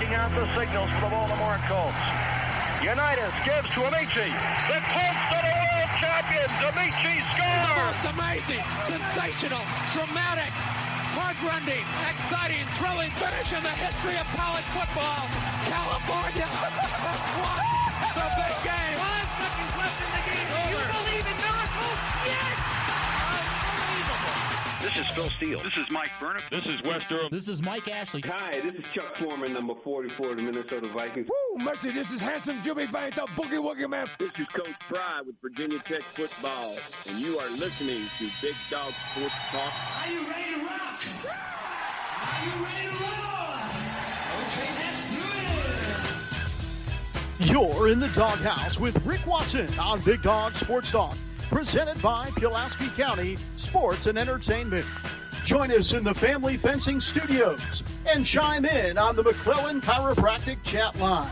checking out the signals for the Baltimore Colts. Unitas gives to Amici. The Colts are the world champions. Amici scores. It's amazing, sensational, dramatic, heart-rending, exciting, thrilling finish in the history of college football. California won the big game. 5 seconds left in the game. You believe in miracles? Yes! Unbelievable. This is Phil Steele. This is Mike Burnham. This is Wes Durham. This is Mike Ashley. Hi, this is Chuck Foreman, number 44 of the Minnesota Vikings. Woo, mercy, this is handsome Jimmy Vane, the Boogie Woogie Man. This is Coach Fry with Virginia Tech Football, and you are listening to Big Dog Sports Talk. Are you ready to rock? Are you ready to roll? Okay, let's do it. You're in the doghouse with Rick Watson on Big Dog Sports Talk, presented by Pulaski County Sports and Entertainment. Join us in the Family Fencing Studios and chime in on the McClellan Chiropractic chat line.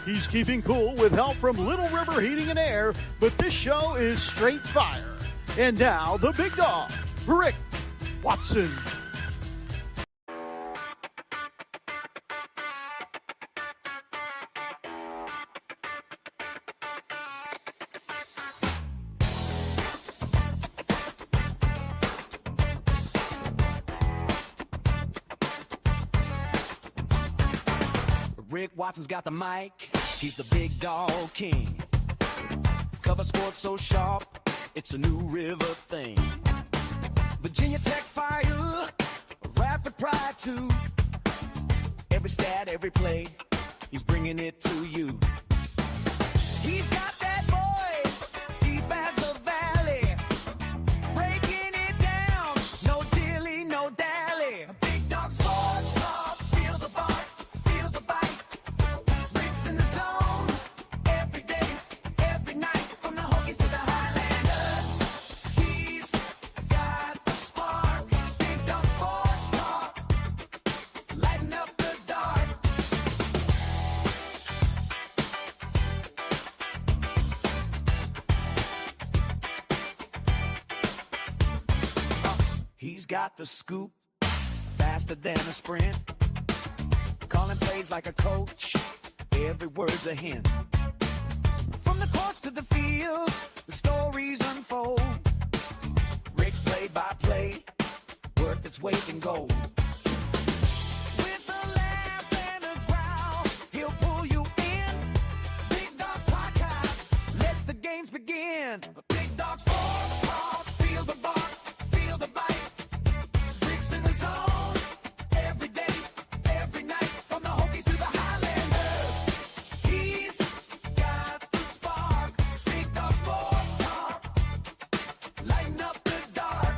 He's keeping cool with help from Little River Heating and Air, but this show is straight fire. And now, the big dog, Rick Watson. Rick Watson's got the mic, he's the big dog king. Cover sports so sharp, it's a New River thing. Virginia Tech fire, rapid pride too. Every stat, every play, he's bringing it to you. He's got that voice, deep as a valley, breaking it down, no dilly, no dally. Big dog sports talk, feel the bark, feel the bite. Rick's in the zone, every day, every night, from the Hokies to the Highlanders. He's got the spark, Big dog sports talk, lighten up the dark. He's got the scoop, faster than a sprint. Calling plays like a coach, every word's a hint. From the courts to the fields, the stories unfold. Rick's play-by-play, worth its weight in gold. With a laugh and a growl, he'll pull you in. Big Dog's podcast, let the games begin. Big Dog Sports Talk, feel the bark, feel the bite. Rick's in the zone, every day, every night, from the Hokies to the Highlanders. He's got the spark, Big Dog Sports Talk, lighten up the dark.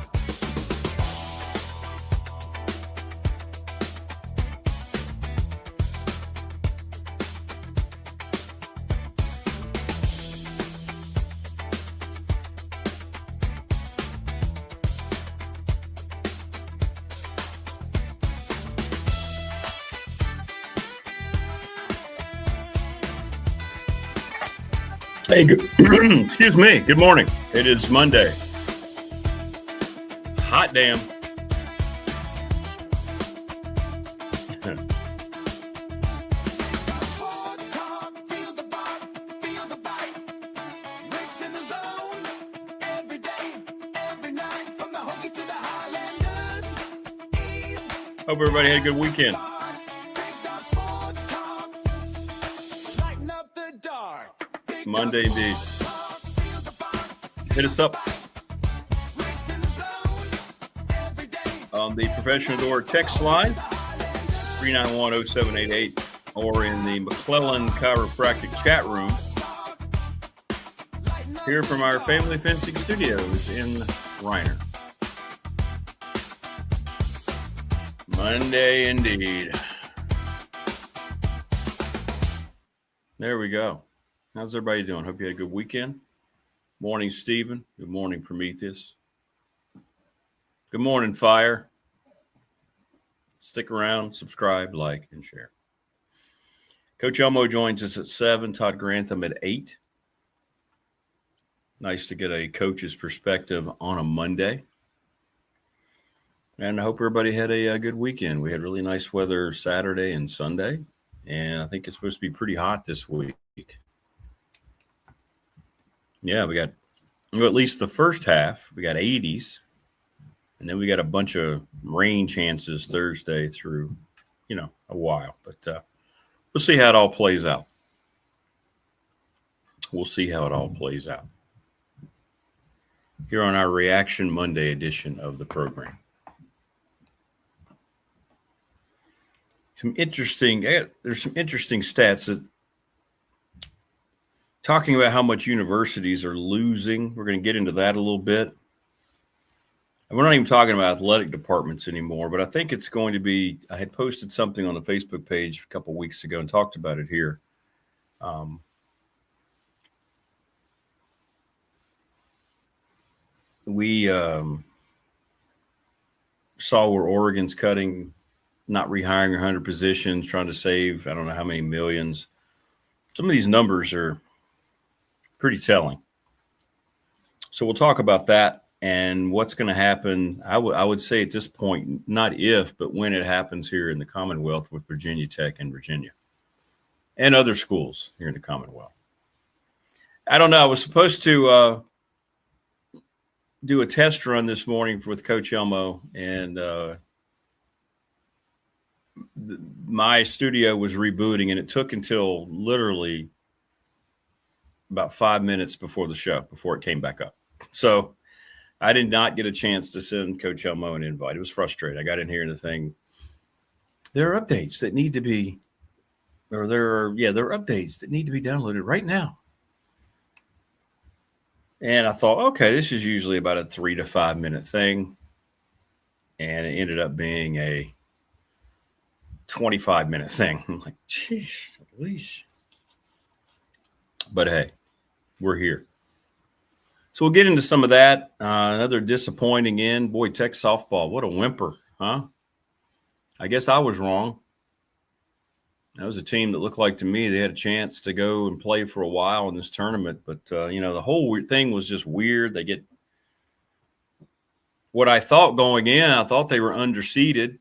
Hey, excuse me. Good morning. It is Monday. Hot damn. Sports Talk, feel the bark, feel the bite. Rick's in the zone, every day, every night, from the Hokies to the Highlanders. He's Hope everybody had a good weekend. Big Dog Sports Talk, lighten up the dark. Big Monday Dog indeed. Sports Talk, feel the bark, Hit us up Rick's in the zone, every day. on the Professional Door text line, 3910788, or in the McClellan Chiropractic chat room. Here from our Family Fencing Studios in Reiner. Monday indeed. There we go. How's everybody doing? Hope you had a good weekend. Morning, Stephen. Good morning, Prometheus. Good morning, Fire. Stick around, subscribe, like, and share. Coach Elmo joins us at 7, Todd Grantham at 8. Nice to get a coach's perspective on a Monday. And I hope everybody had a good weekend. We had really nice weather Saturday and Sunday. And I think it's supposed to be pretty hot this week. Yeah, we got at least the first half. We got 80s. And then we got a bunch of rain chances Thursday through, a while. But we'll see how it all plays out. Here on our Reaction Monday edition of the program. There's some interesting stats that talking about how much universities are losing. We're going to get into that a little bit. And we're not even talking about athletic departments anymore, but I think it's going to be, I had posted something on the Facebook page a couple of weeks ago and talked about it here. We saw where Oregon's cutting, not rehiring 100 positions, trying to save, I don't know how many millions. Some of these numbers are pretty telling. So we'll talk about that and what's going to happen. I would say at this point, not if, but when it happens here in the Commonwealth with Virginia Tech and Virginia and other schools here in the Commonwealth. I don't know. I was supposed to do a test run this morning with Coach Elmo, and my studio was rebooting, and it took until literally about 5 minutes before the show, before it came back up. So I did not get a chance to send Coach Elmo an invite. It was frustrating. I got in here and the thing, there are updates that need to be, there are updates that need to be downloaded right now. And I thought, okay, this is usually about a 3 to 5 minute thing. And it ended up being a 25-minute thing. I'm like, geez, at least. But hey, we're here. So we'll get into some of that. Another disappointing end. Boy, Tech softball, what a whimper, huh? I guess I was wrong. That was a team that looked like to me they had a chance to go and play for a while in this tournament. But, the whole thing was just weird. They get what I thought going in, I thought they were underseeded.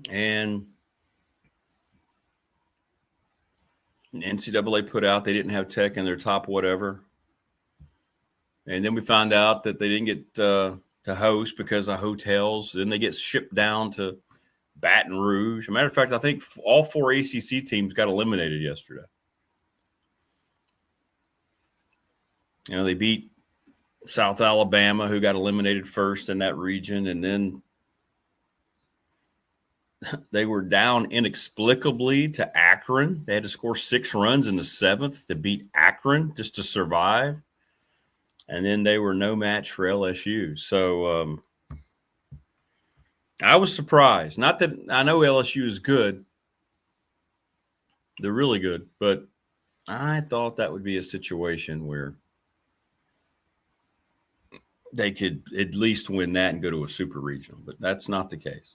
And NCAA put out they didn't have Tech in their top whatever. And then we found out that they didn't get to host because of hotels. Then they get shipped down to Baton Rouge. As a matter of fact, I think all 4 ACC teams got eliminated yesterday. They beat South Alabama, who got eliminated first in that region, and then they were down inexplicably to Akron. They had to score 6 runs in the 7th to beat Akron just to survive. And then they were no match for LSU. So I was surprised. Not that I know LSU is good. They're really good. But I thought that would be a situation where they could at least win that and go to a super regional. But that's not the case.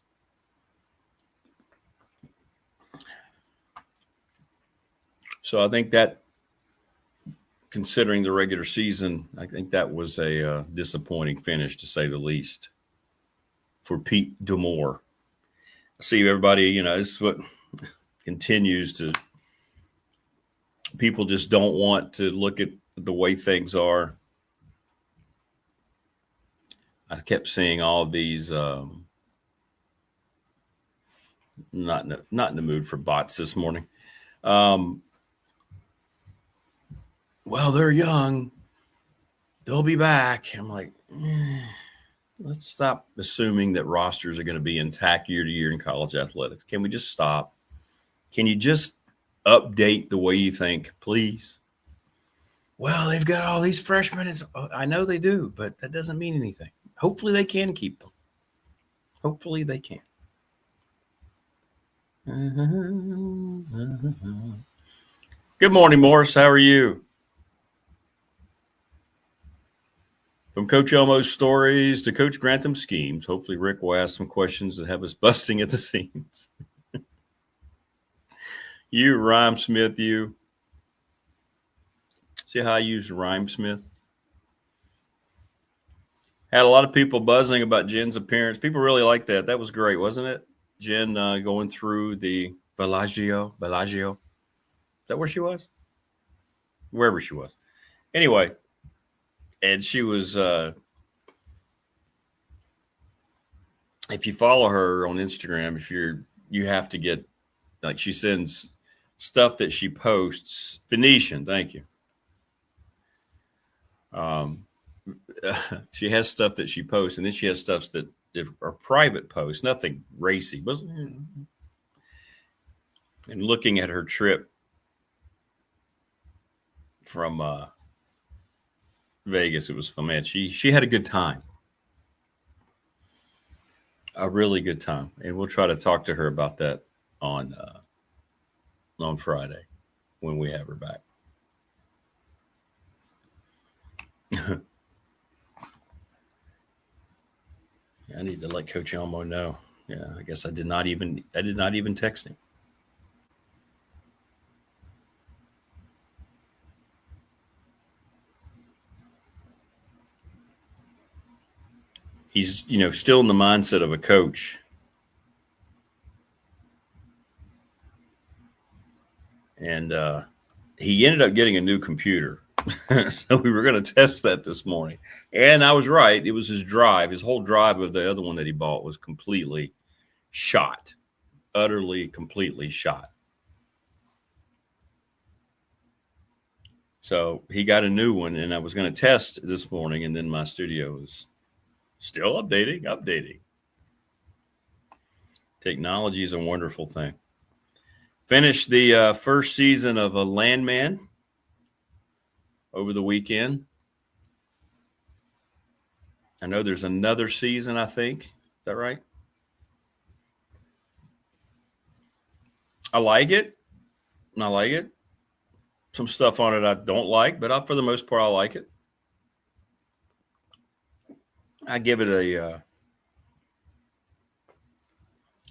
So I think that, considering the regular season, I think that was a disappointing finish, to say the least, for Pete Demore. I see everybody, this is what continues to – people just don't want to look at the way things are. I kept seeing all of these not in the mood for bots this morning. Well, they're young. They'll be back. I'm like, let's stop assuming that rosters are going to be intact year to year in college athletics. Can we just stop? Can you just update the way you think, please? Well, they've got all these freshmen. I know they do, but that doesn't mean anything. Hopefully they can keep them. Hopefully they can. Good morning, Morris. How are you? From Coach Elmo's stories to Coach Grantham's schemes, hopefully Rick will ask some questions that have us busting at the seams. You, Rhyme Smith, you. See how I use Rhyme Smith? Had a lot of people buzzing about Jen's appearance. People really liked that. That was great, wasn't it? Jen going through the Bellagio. Is that where she was? Wherever she was. Anyway, and she was, if you follow her on Instagram, you have to get, like, she sends stuff that she posts. Venetian, thank you. She has stuff that she posts, and then she has stuff that are private posts, nothing racy. But, and looking at her trip from Vegas, it was fun, man. She had a good time, a really good time, and we'll try to talk to her about that on Friday when we have her back. I need to let Coach Elmo know. Yeah, I guess I did not even text him. He's, still in the mindset of a coach. And he ended up getting a new computer. So we were going to test that this morning. And I was right. It was his drive. His whole drive of the other one that he bought was completely shot. Utterly, completely shot. So he got a new one, and I was going to test this morning, and then my studio was still updating. Technology is a wonderful thing. Finished the first season of A Landman over the weekend. I know there's another season, I think. Is that right? I like it. Some stuff on it I don't like, but for the most part, I like it. I give it a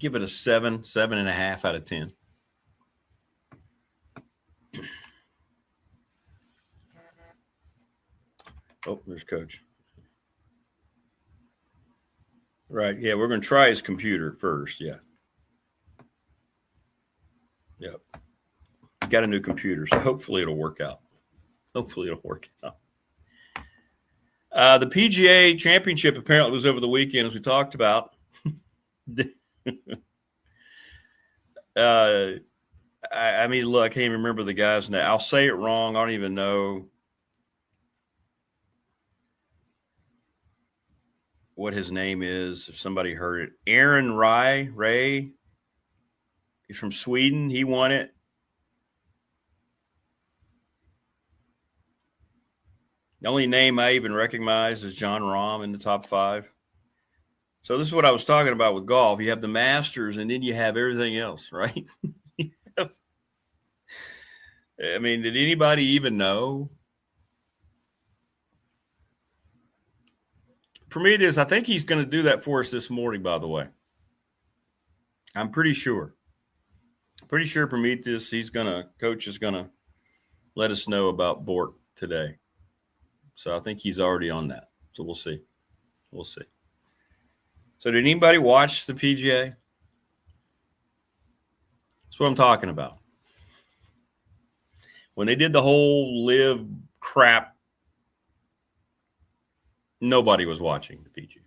7.5 out of 10. Oh, there's Coach. Right. Yeah, we're going to try his computer first. Yeah. Yep. Got a new computer, so hopefully it'll work out. The PGA Championship apparently was over the weekend, as we talked about. I mean, look, I can't even remember the guy's name. I'll say it wrong. I don't even know what his name is. If somebody heard it, Aaron Ray. He's from Sweden. He won it. The only name I even recognize is John Rahm in the top 5. So this is what I was talking about with golf. You have the Masters, and then you have everything else, right? I mean, did anybody even know? Prometheus, I think he's going to do that for us this morning, by the way. I'm pretty sure. Prometheus, Coach is going to let us know about Bork today. So I think he's already on that. So we'll see. So did anybody watch the PGA? That's what I'm talking about. When they did the whole live crap, nobody was watching the PGA.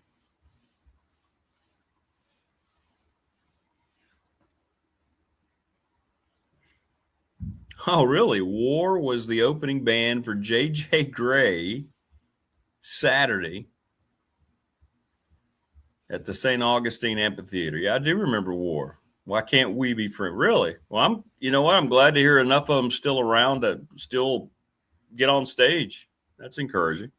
Oh, really? War was the opening band for J.J. Gray Saturday at the St. Augustine Amphitheater. Yeah, I do remember War. Why can't we be friends? Really? Well, I'm glad to hear enough of them still around to still get on stage. That's encouraging.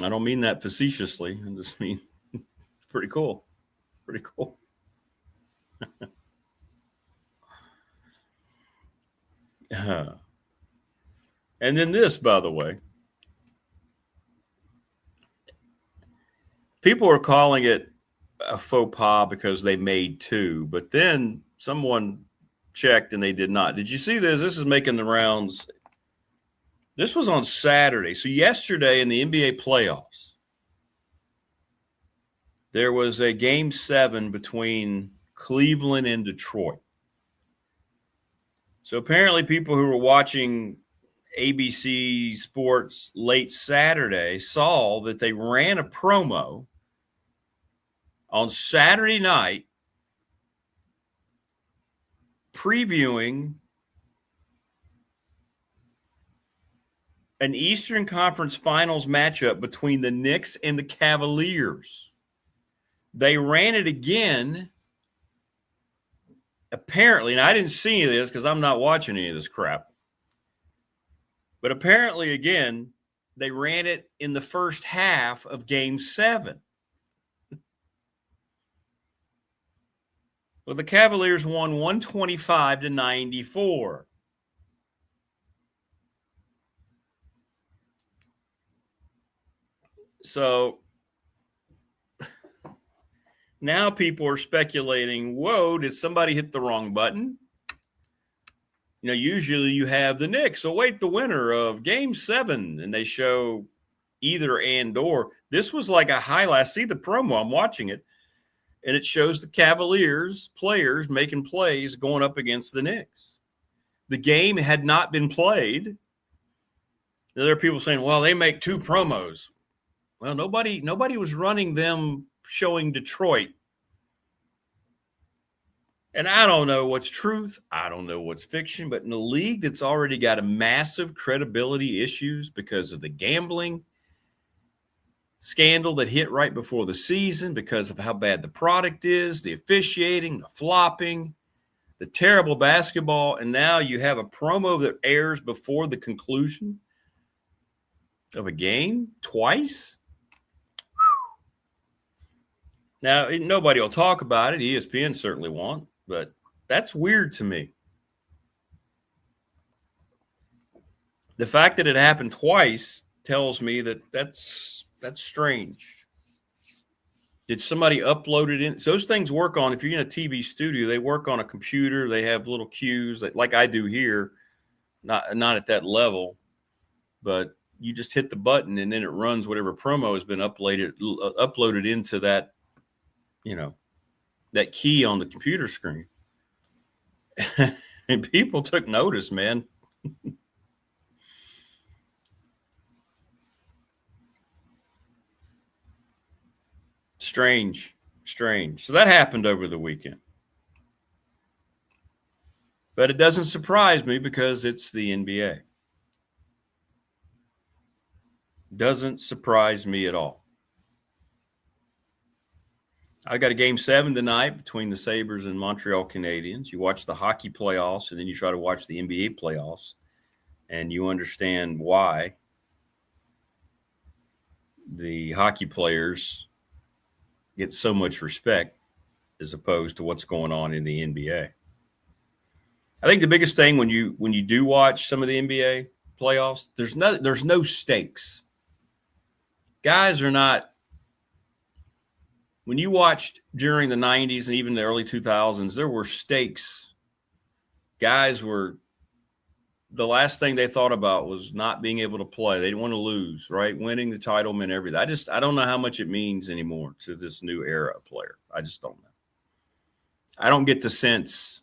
I don't mean that facetiously. I just mean pretty cool. And then this, by the way, people are calling it a faux pas because they made 2, but then someone checked and they did not. Did you see this? This is making the rounds. This was on Saturday. So yesterday in the NBA playoffs, there was a Game 7 between Cleveland and Detroit. So apparently people who were watching ABC Sports late Saturday saw that they ran a promo on Saturday night previewing an Eastern Conference Finals matchup between the Knicks and the Cavaliers. They ran it again, apparently, and I didn't see any of this because I'm not watching any of this crap. But apparently, again, they ran it in the first half of Game 7. Well, the Cavaliers won 125-94. So now people are speculating, whoa, did somebody hit the wrong button? You know, usually you have the Knicks await the winner of Game 7, and they show either and or. This was like a highlight. I see the promo. I'm watching it, and it shows the Cavaliers players making plays going up against the Knicks. The game had not been played. There are people saying, well, they make 2 promos. Well, nobody was running them showing Detroit. And I don't know what's truth. I don't know what's fiction. But in a league that's already got a massive credibility issues because of the gambling scandal that hit right before the season, because of how bad the product is, the officiating, the flopping, the terrible basketball, and now you have a promo that airs before the conclusion of a game twice. Now, nobody will talk about it. ESPN certainly won't, but that's weird to me. The fact that it happened twice tells me that that's strange. Did somebody upload it in? So those things work on, if you're in a TV studio, they work on a computer. They have little cues like I do here, not at that level, but you just hit the button and then it runs whatever promo has been uploaded into that, that key on the computer screen. And people took notice, man. Strange. So that happened over the weekend. But it doesn't surprise me because it's the NBA. Doesn't surprise me at all. I got a Game 7 tonight between the Sabres and Montreal Canadiens. You watch the hockey playoffs, and then you try to watch the NBA playoffs, and you understand why the hockey players get so much respect as opposed to what's going on in the NBA. I think the biggest thing when you do watch some of the NBA playoffs, there's no stakes. Guys are not. When you watched during the 90s and even the early 2000s, there were stakes. Guys were, the last thing they thought about was not being able to play. They didn't want to lose, right? Winning the title meant everything. I don't know how much it means anymore to this new era of player. I just don't know. I don't get the sense,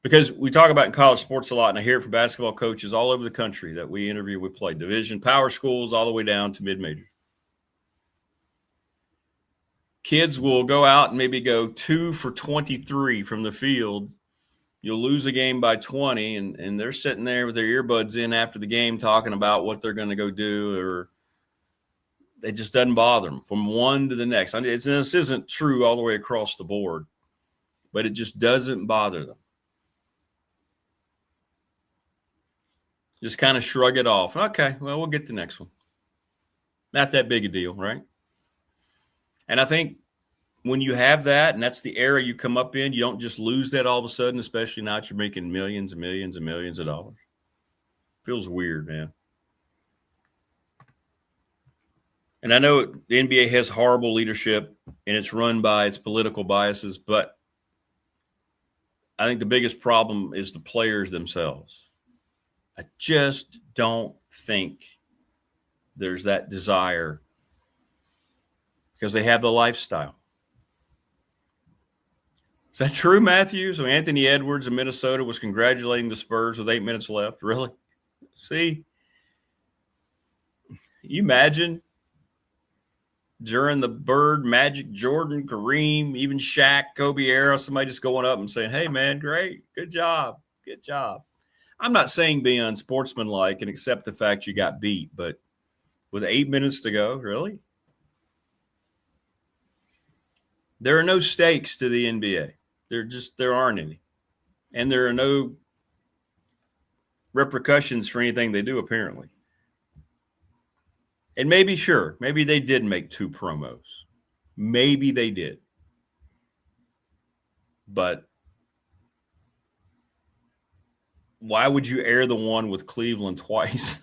because we talk about in college sports a lot, and I hear it from basketball coaches all over the country that we interview, we play division, power schools, all the way down to mid-majors. Kids will go out and maybe go 2 for 23 from the field. You'll lose a game by 20, and they're sitting there with their earbuds in after the game talking about what they're going to go do, or it just doesn't bother them from one to the next. This isn't true all the way across the board, but it just doesn't bother them. Just kind of shrug it off. Okay, well, we'll get the next one. Not that big a deal, right? And I think when you have that, and that's the era you come up in, you don't just lose that all of a sudden, especially now that you're making millions and millions and millions of dollars. Feels weird, man. And I know the NBA has horrible leadership, and it's run by its political biases, but I think the biggest problem is the players themselves. I just don't think there's that desire, because they have the lifestyle. Is that true, Matthew? So Anthony Edwards of Minnesota was congratulating the Spurs with 8 minutes left. Really? See? You imagine during the Bird, Magic, Jordan, Kareem, even Shaq, Kobe era, somebody just going up and saying, hey, man, great. Good job. Good job. I'm not saying be unsportsmanlike and accept the fact you got beat, but with 8 minutes to go, really? There are no stakes to the NBA. There aren't any. And there are no repercussions for anything they do, apparently. And maybe they did make 2 promos. Maybe they did. But why would you air the one with Cleveland twice?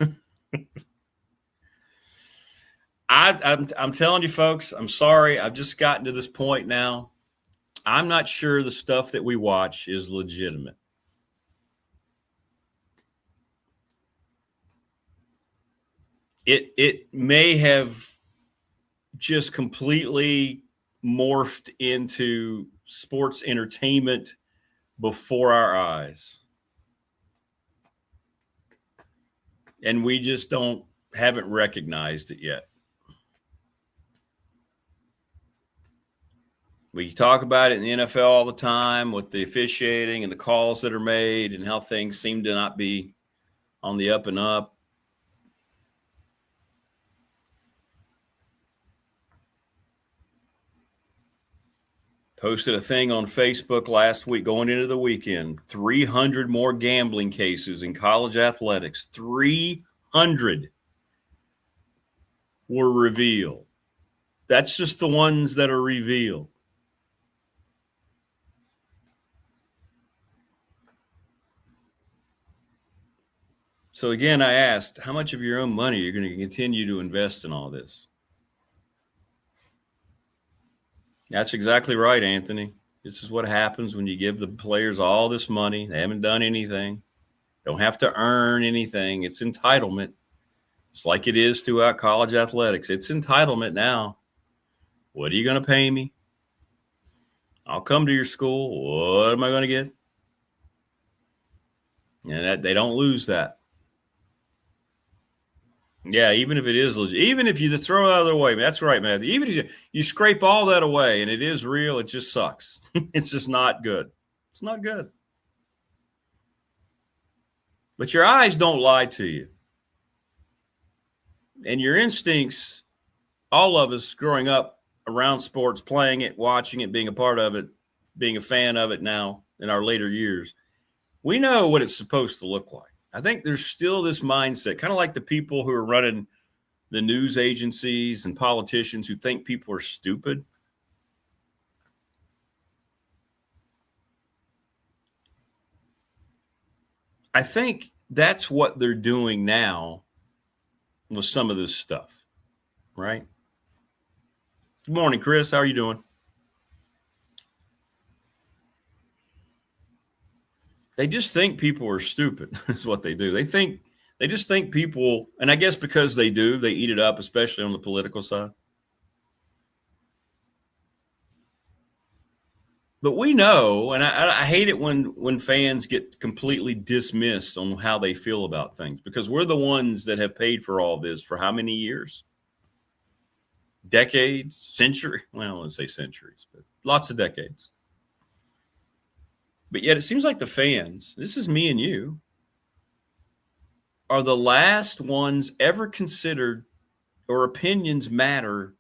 I'm telling you, folks, I'm sorry. I've just gotten to this point now. I'm not sure the stuff that we watch is legitimate. It may have just completely morphed into sports entertainment before our eyes. And we just haven't recognized it yet. We talk about it in the NFL all the time with the officiating and the calls that are made and how things seem to not be on the up and up. Posted a thing on Facebook last week going into the weekend. 300 more gambling cases in college athletics. 300 were revealed. That's just the ones that are revealed. So again, I asked, how much of your own money are you going to continue to invest in all this? That's exactly right, Anthony. This is what happens when you give the players all this money. They haven't done anything. Don't have to earn anything. It's entitlement. It's like it is throughout college athletics. It's entitlement now. What are you going to pay me? I'll come to your school. What am I going to get? And they don't lose that. Yeah, even if it is legit, even if you just throw it out of the way, that's right, man. Even if you scrape all that away and it is real, it just sucks. It's just not good. It's not good. But your eyes don't lie to you. And your instincts, all of us growing up around sports, playing it, watching it, being a part of it, being a fan of it now in our later years, we know what it's supposed to look like. I think there's still this mindset, kind of like the people who are running the news agencies and politicians who think people are stupid. I think that's what they're doing now with some of this stuff, right? Good morning, Chris. How are you doing? They just think people are stupid. Is what they do. They just think people, and I guess because they do, they eat it up, especially on the political side. But we know, and I hate it when fans get completely dismissed on how they feel about things, because we're the ones that have paid for all this for how many years? Decades, century. Well, let's say centuries, but lots of decades. But yet it seems like the fans, this is me and you, are the last ones ever considered or opinions matter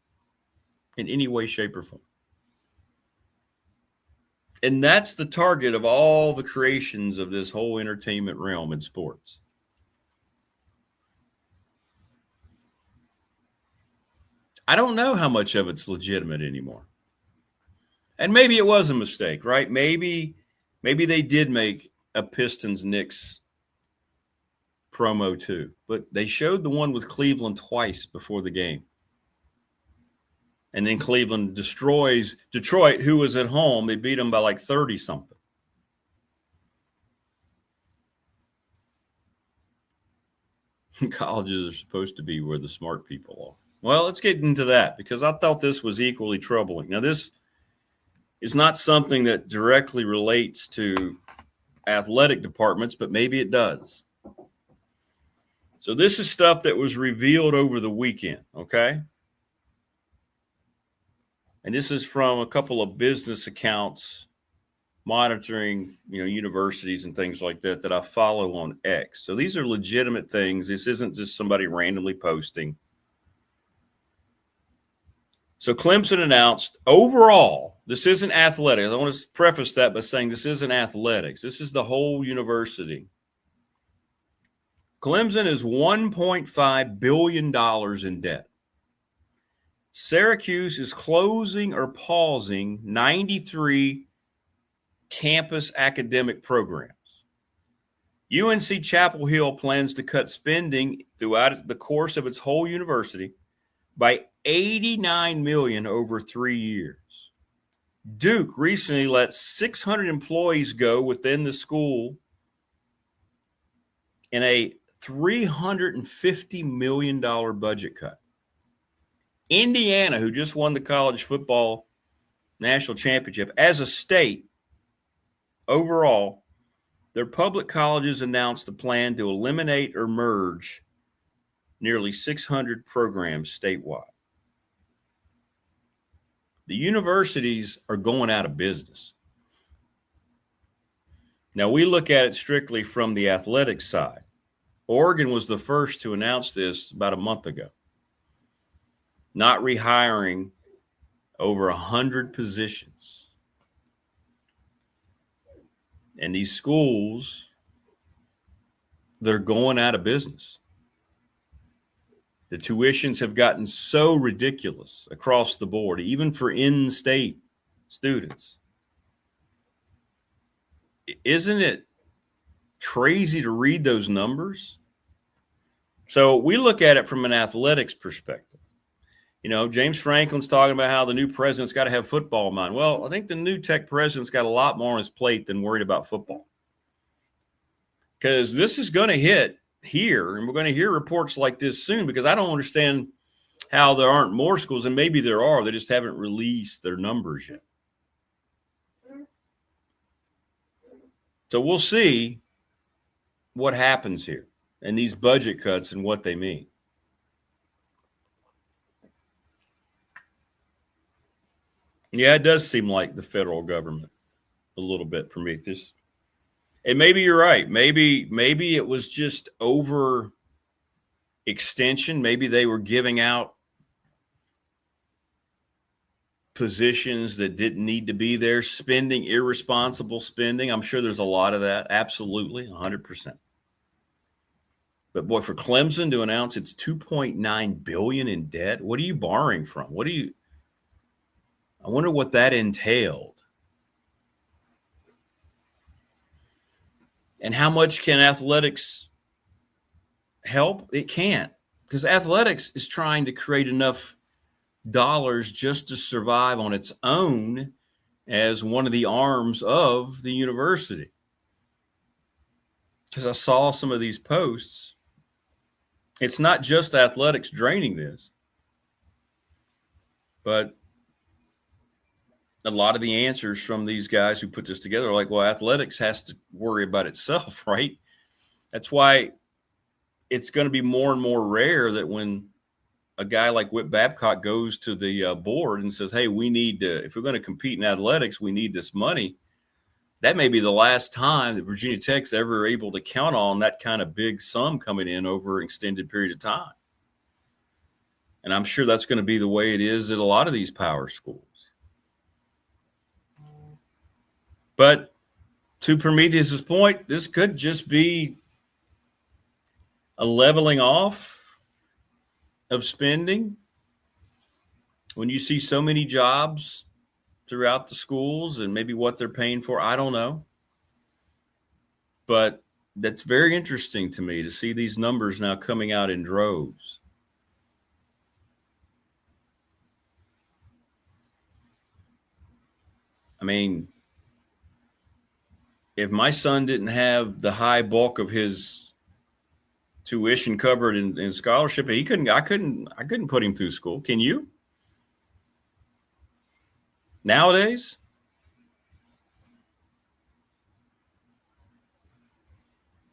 in any way, shape, or form. And that's the target of all the creations of this whole entertainment realm in sports. I don't know how much of it's legitimate anymore. And maybe it was a mistake, right? Maybe they did make a Pistons-Knicks promo too, but they showed the one with Cleveland twice before the game. And then Cleveland destroys Detroit, who was at home. They beat them by like 30-something. Colleges are supposed to be where the smart people are. Well, let's get into that, because I thought this was equally troubling. Now, this is not something that directly relates to athletic departments, but maybe it does. So this is stuff that was revealed over the weekend, okay? And this is from a couple of business accounts monitoring, universities and things like that I follow on X. So these are legitimate things. This isn't just somebody randomly posting. So Clemson announced overall, this isn't athletics. I want to preface that by saying this isn't athletics. This is the whole university. Clemson is $1.5 billion in debt. Syracuse is closing or pausing 93 campus academic programs. UNC Chapel Hill plans to cut spending throughout the course of its whole university by $89 million over 3 years. Duke recently let 600 employees go within the school in a $350 million budget cut. Indiana, who just won the college football national championship, as a state, overall, their public colleges announced a plan to eliminate or merge nearly 600 programs statewide. The universities are going out of business. Now, we look at it strictly from the athletics side. Oregon was the first to announce this about a month ago. Not rehiring over 100 positions. And these schools, they're going out of business. The tuitions have gotten so ridiculous across the board, even for in-state students. Isn't it crazy to read those numbers? So we look at it from an athletics perspective. James Franklin's talking about how the new president's got to have football in mind. Well, I think the new tech president's got a lot more on his plate than worried about football. Because this is going to hit here, and we're going to hear reports like this soon, because I don't understand how there aren't more schools, and maybe there are. They just haven't released their numbers yet. So we'll see what happens here and these budget cuts and what they mean. Yeah, it does seem like the federal government a little bit, Prometheus. And maybe you're right. Maybe it was just over extension. Maybe they were giving out positions that didn't need to be there, spending, irresponsible spending. I'm sure there's a lot of that. Absolutely, 100%. But boy, for Clemson to announce it's $2.9 billion in debt, what are you borrowing from? I wonder what that entailed. And how much can athletics help? It can't, because athletics is trying to create enough dollars just to survive on its own as one of the arms of the university. Because I saw some of these posts. It's not just athletics draining this, but a lot of the answers from these guys who put this together are like, well, athletics has to worry about itself, right? That's why it's going to be more and more rare that when a guy like Whit Babcock goes to the board and says, hey, we need to, if we're going to compete in athletics, we need this money. That may be the last time that Virginia Tech's ever able to count on that kind of big sum coming in over an extended period of time. And I'm sure that's going to be the way it is at a lot of these power schools. But to Prometheus's point, this could just be a leveling off of spending. When you see so many jobs throughout the schools and maybe what they're paying for, I don't know. But that's very interesting to me to see these numbers now coming out in droves. I mean, if my son didn't have the high bulk of his tuition covered in scholarship, I couldn't put him through school. Can you? Nowadays,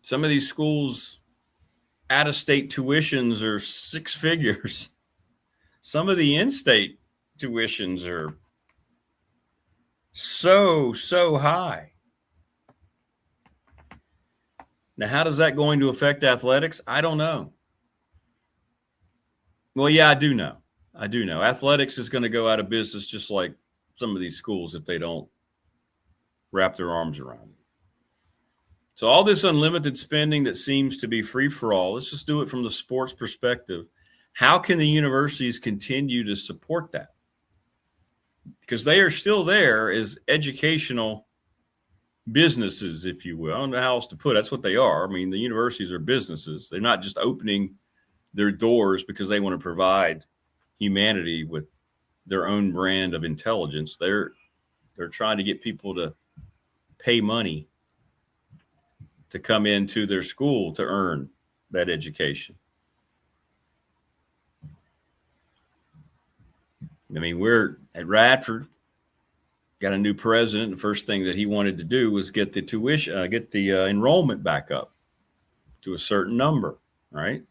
Some of these schools, out-of-state tuitions are six figures. Some of the in-state tuitions are so high. Now, how does that going to affect athletics? I don't know. Well, yeah, I do know. Athletics is going to go out of business just like some of these schools if they don't wrap their arms around it. So all this unlimited spending that seems to be free for all, let's just do it from the sports perspective. How can the universities continue to support that? Because they are still there as educational businesses, if you will. I don't know how else to put it. That's what they are. I mean, the universities are businesses. They're not just opening their doors because they want to provide humanity with their own brand of intelligence. They're trying to get people to pay money to come into their school to earn that education. I mean, we're at Radford, got a new president. The first thing that he wanted to do was get the tuition, get the enrollment back up to a certain number, right?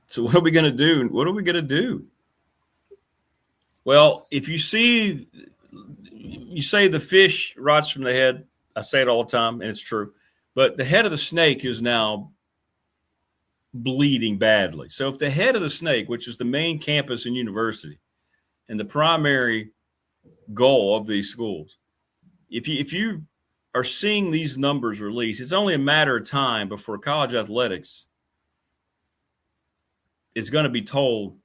So what are we going to do? What are we going to do? Well, if you say the fish rots from the head, I say it all the time, and it's true. But the head of the snake is now bleeding badly. So if the head of the snake, which is the main campus and university, and the primary goal of these schools, if you are seeing these numbers released, it's only a matter of time before college athletics is going to be told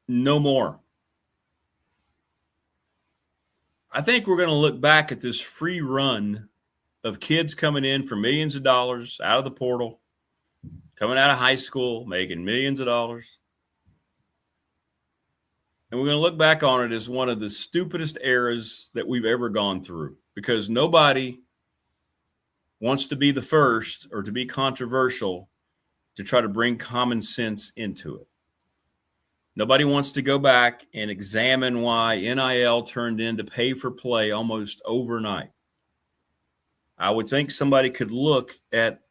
no more. I think we're going to look back at this free run of kids coming in for millions of dollars out of the portal, coming out of high school, making millions of dollars. And we're going to look back on it as one of the stupidest eras that we've ever gone through, because nobody wants to be the first or to be controversial to try to bring common sense into it. Nobody wants to go back and examine why NIL turned into pay for play almost overnight. I would think somebody could look at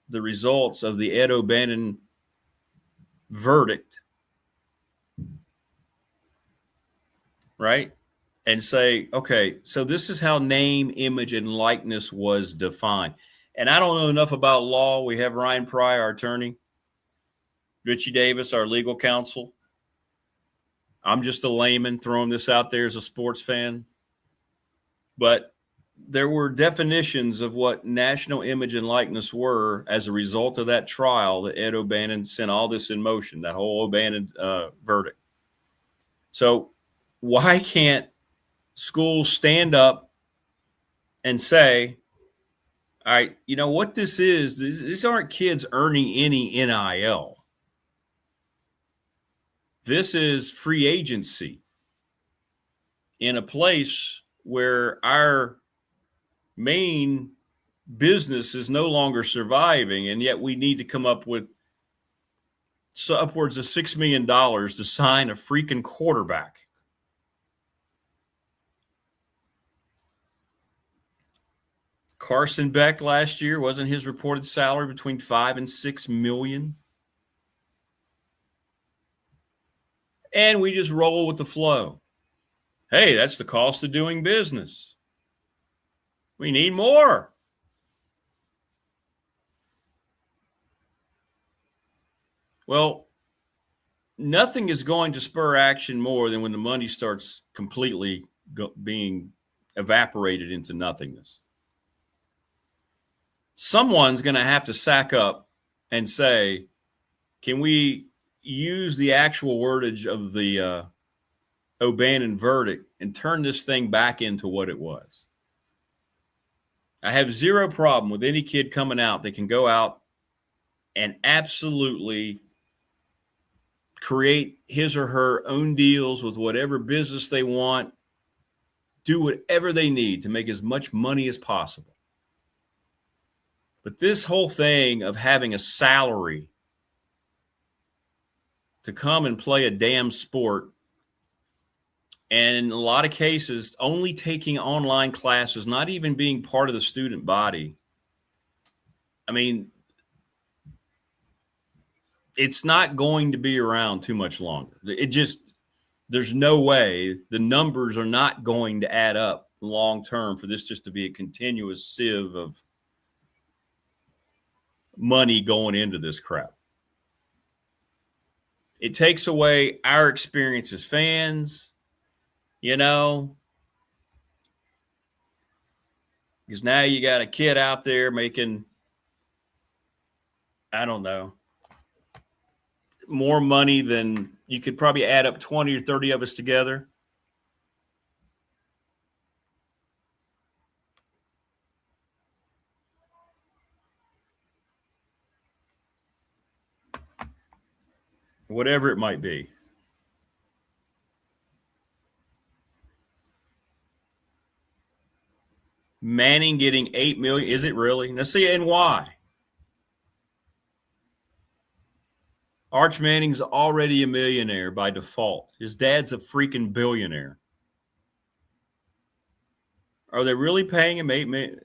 the results of the Ed O'Bannon verdict, right? And say, okay, so this is how name, image, and likeness was defined. And I don't know enough about law. We have Ryan Pry, our attorney, Richie Davis, our legal counsel. I'm just a layman throwing this out there as a sports fan. But there were definitions of what national image and likeness were as a result of that trial that Ed O'Bannon sent all this in motion, that whole O'Bannon verdict. So why can't schools stand up and say, all right, you know what this is? These aren't kids earning any NIL. This is free agency in a place where our main business is no longer surviving, and yet we need to come up with upwards of $6 million to sign a freaking quarterback. Carson Beck last year, wasn't his reported salary between $5 and $6 million? And we just roll with the flow. Hey, that's the cost of doing business. We need more. Well, nothing is going to spur action more than when the money starts completely being evaporated into nothingness. Someone's going to have to sack up and say, can we use the actual wordage of the O'Bannon verdict and turn this thing back into what it was? I have zero problem with any kid coming out that can go out and absolutely create his or her own deals with whatever business they want, do whatever they need to make as much money as possible. But this whole thing of having a salary to come and play a damn sport, and in a lot of cases, only taking online classes, not even being part of the student body, I mean, it's not going to be around too much longer. There's no way the numbers are not going to add up long term for this just to be a continuous sieve of money going into this crap. It takes away our experience as fans, because now you got a kid out there making, I don't know, more money than you could probably add up 20 or 30 of us together. Whatever it might be. Manning getting $8 million. Is it really? Now see, and why? Arch Manning's already a millionaire by default. His dad's a freaking billionaire. Are they really paying him $8 million?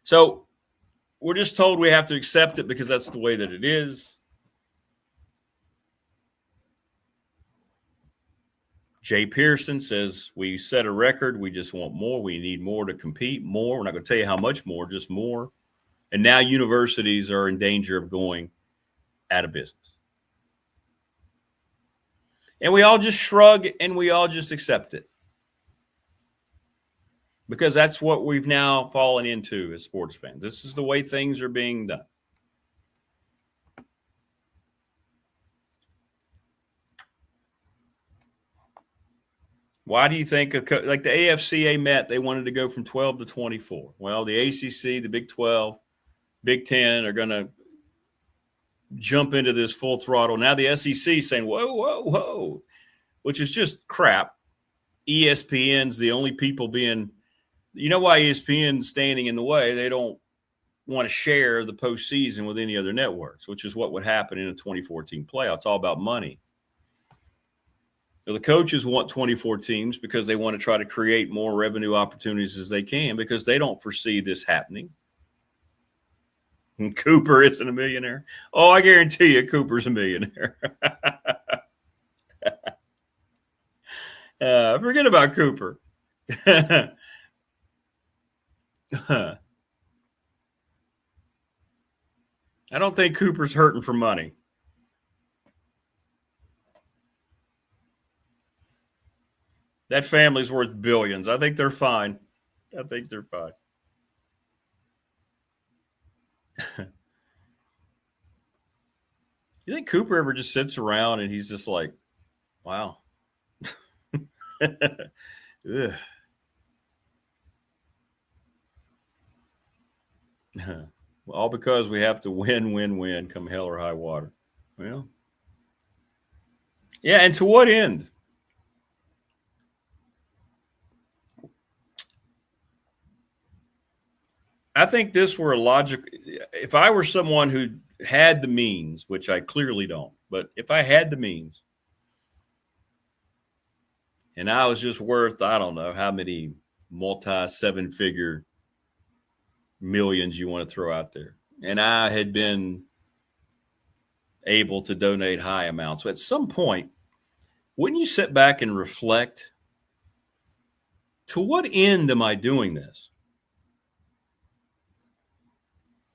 So we're just told we have to accept it because that's the way that it is. Jay Pearson says we set a record. We just want more. We need more to compete more. We're not going to tell you how much more, just more. And now universities are in danger of going out of business. And we all just shrug and we all just accept it. Because that's what we've now fallen into as sports fans. This is the way things are being done. Why do you think, like the AFCA met, they wanted to go from 12 to 24? Well, the ACC, the Big 12, Big 10 are going to jump into this full throttle. Now the SEC saying, whoa, whoa, whoa, which is just crap. ESPN's the only people being, why ESPN's standing in the way? They don't want to share the postseason with any other networks, which is what would happen in a 2014 playoff. It's all about money. So the coaches want 24 teams because they want to try to create more revenue opportunities as they can because they don't foresee this happening. And Cooper isn't a millionaire. Oh, I guarantee you Cooper's a millionaire. Forget about Cooper. I don't think Cooper's hurting for money. That family's worth billions. I think they're fine. You think Cooper ever just sits around and he's just like, wow. All because we have to win, come hell or high water. Well, yeah, and to what end? I think this were a logical. If I were someone who had the means, which I clearly don't, but if I had the means and I was just worth, I don't know how many multi-seven-figure millions you want to throw out there, and I had been able to donate high amounts. So at some point, wouldn't you sit back and reflect, to what end am I doing this?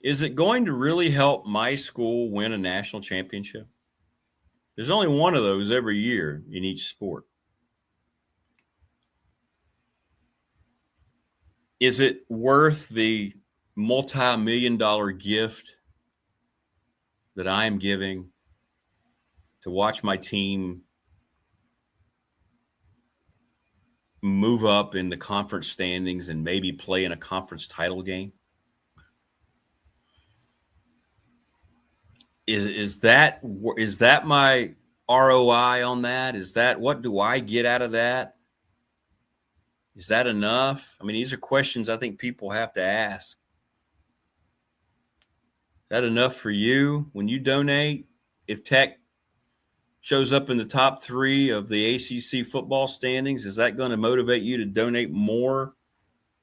Is it going to really help my school win a national championship? There's only one of those every year in each sport. Is it worth the multi-million-dollar gift that I am giving to watch my team move up in the conference standings and maybe play in a conference title game? Is that my ROI on that? Is that, what do I get out of that? Is that enough? I mean, these are questions I think people have to ask. Is that enough for you when you donate? If Tech shows up in the top 3 of the ACC football standings, is that going to motivate you to donate more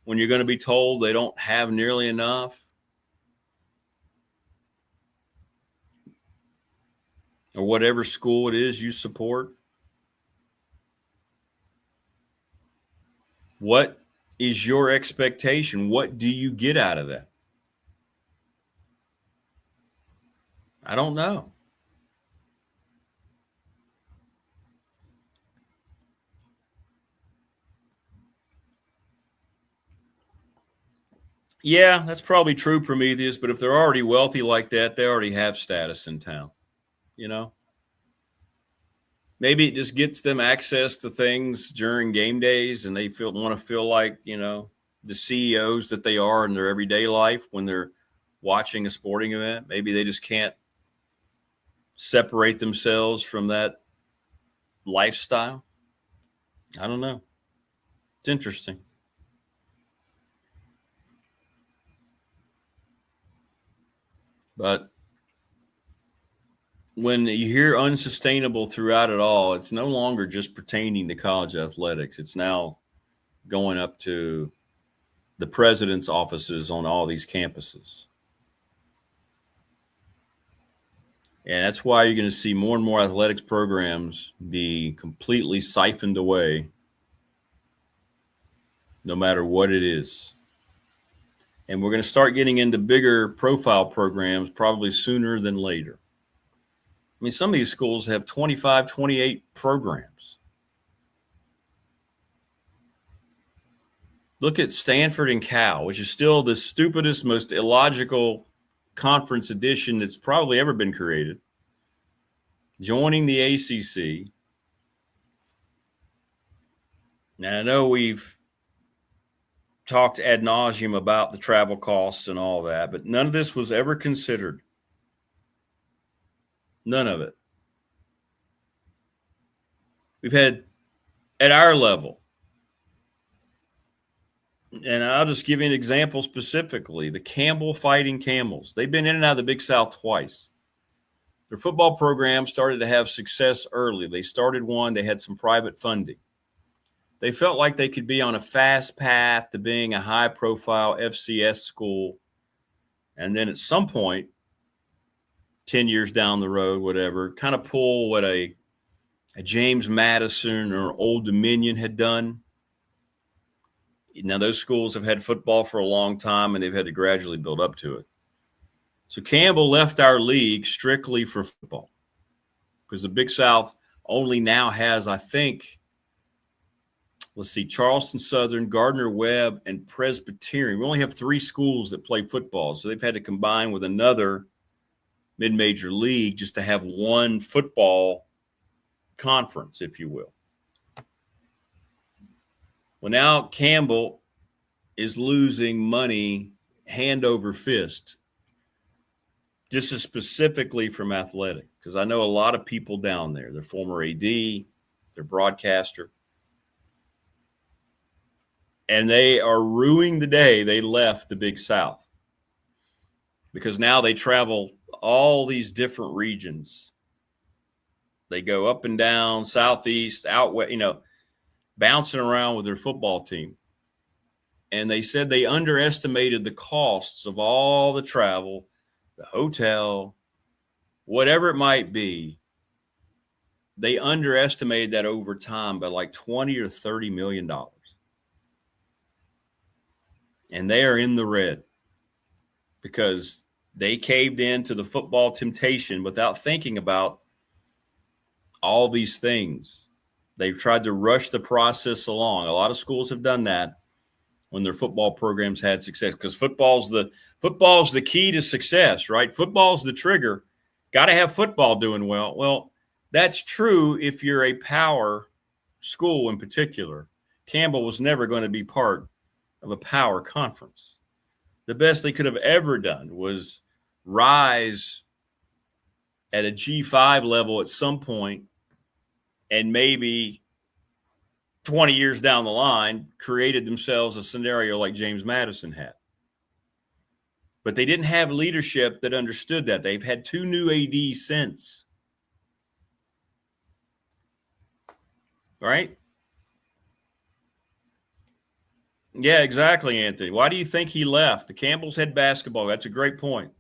when you're going to be told they don't have nearly enough? Or whatever school it is you support? What is your expectation? What do you get out of that? I don't know. Yeah, that's probably true, Prometheus, but if they're already wealthy like that, they already have status in town, you know? Maybe it just gets them access to things during game days and they want to feel like, the CEOs that they are in their everyday life when they're watching a sporting event. Maybe they just can't separate themselves from that lifestyle. I don't know. It's interesting. But when you hear unsustainable throughout it all, it's no longer just pertaining to college athletics. It's now going up to the president's offices on all these campuses. And that's why you're going to see more and more athletics programs be completely siphoned away, no matter what it is. And we're going to start getting into bigger profile programs probably sooner than later. I mean, some of these schools have 25, 28 programs. Look at Stanford and Cal, which is still the stupidest, most illogical conference edition that's probably ever been created, joining the ACC. Now, I know we've talked ad nauseum about the travel costs and all that, but none of this was ever considered. None of it. We've had, at our level, and I'll just give you an example specifically, the Campbell Fighting Camels. They've been in and out of the Big South twice. Their football program started to have success early. They started one, they had some private funding. They felt like they could be on a fast path to being a high-profile FCS school. And then at some point, 10 years down the road, whatever, kind of pull what a James Madison or Old Dominion had done. Now, those schools have had football for a long time, and they've had to gradually build up to it. So Campbell left our league strictly for football because the Big South only now has, I think, Charleston Southern, Gardner-Webb, and Presbyterian. We only have 3 schools that play football, so they've had to combine with another mid-major league just to have one football conference, if you will. Well, now Campbell is losing money hand over fist. This is specifically from athletic, because I know a lot of people down there. They're former AD, they're broadcaster. And they are ruining the day they left the Big South, because now they travel all these different regions. They go up and down, southeast, out west, bouncing around with their football team. And they said they underestimated the costs of all the travel, the hotel, whatever it might be. They underestimated that over time by like $20 or $30 million. And they are in the red because they caved into the football temptation without thinking about all these things. They've tried to rush the process along. A lot of schools have done that when their football programs had success, because football's the key to success, right? Football's the trigger. Got to have football doing well. Well, that's true if you're a power school in particular. Campbell was never going to be part of a power conference. The best they could have ever done was rise at a G5 level at some point, and maybe 20 years down the line created themselves a scenario like James Madison had. But they didn't have leadership that understood that. They've had 2 new ADs since. right? Yeah, exactly, Anthony. Why do you think he left? The Campbell's head basketball. That's a great point.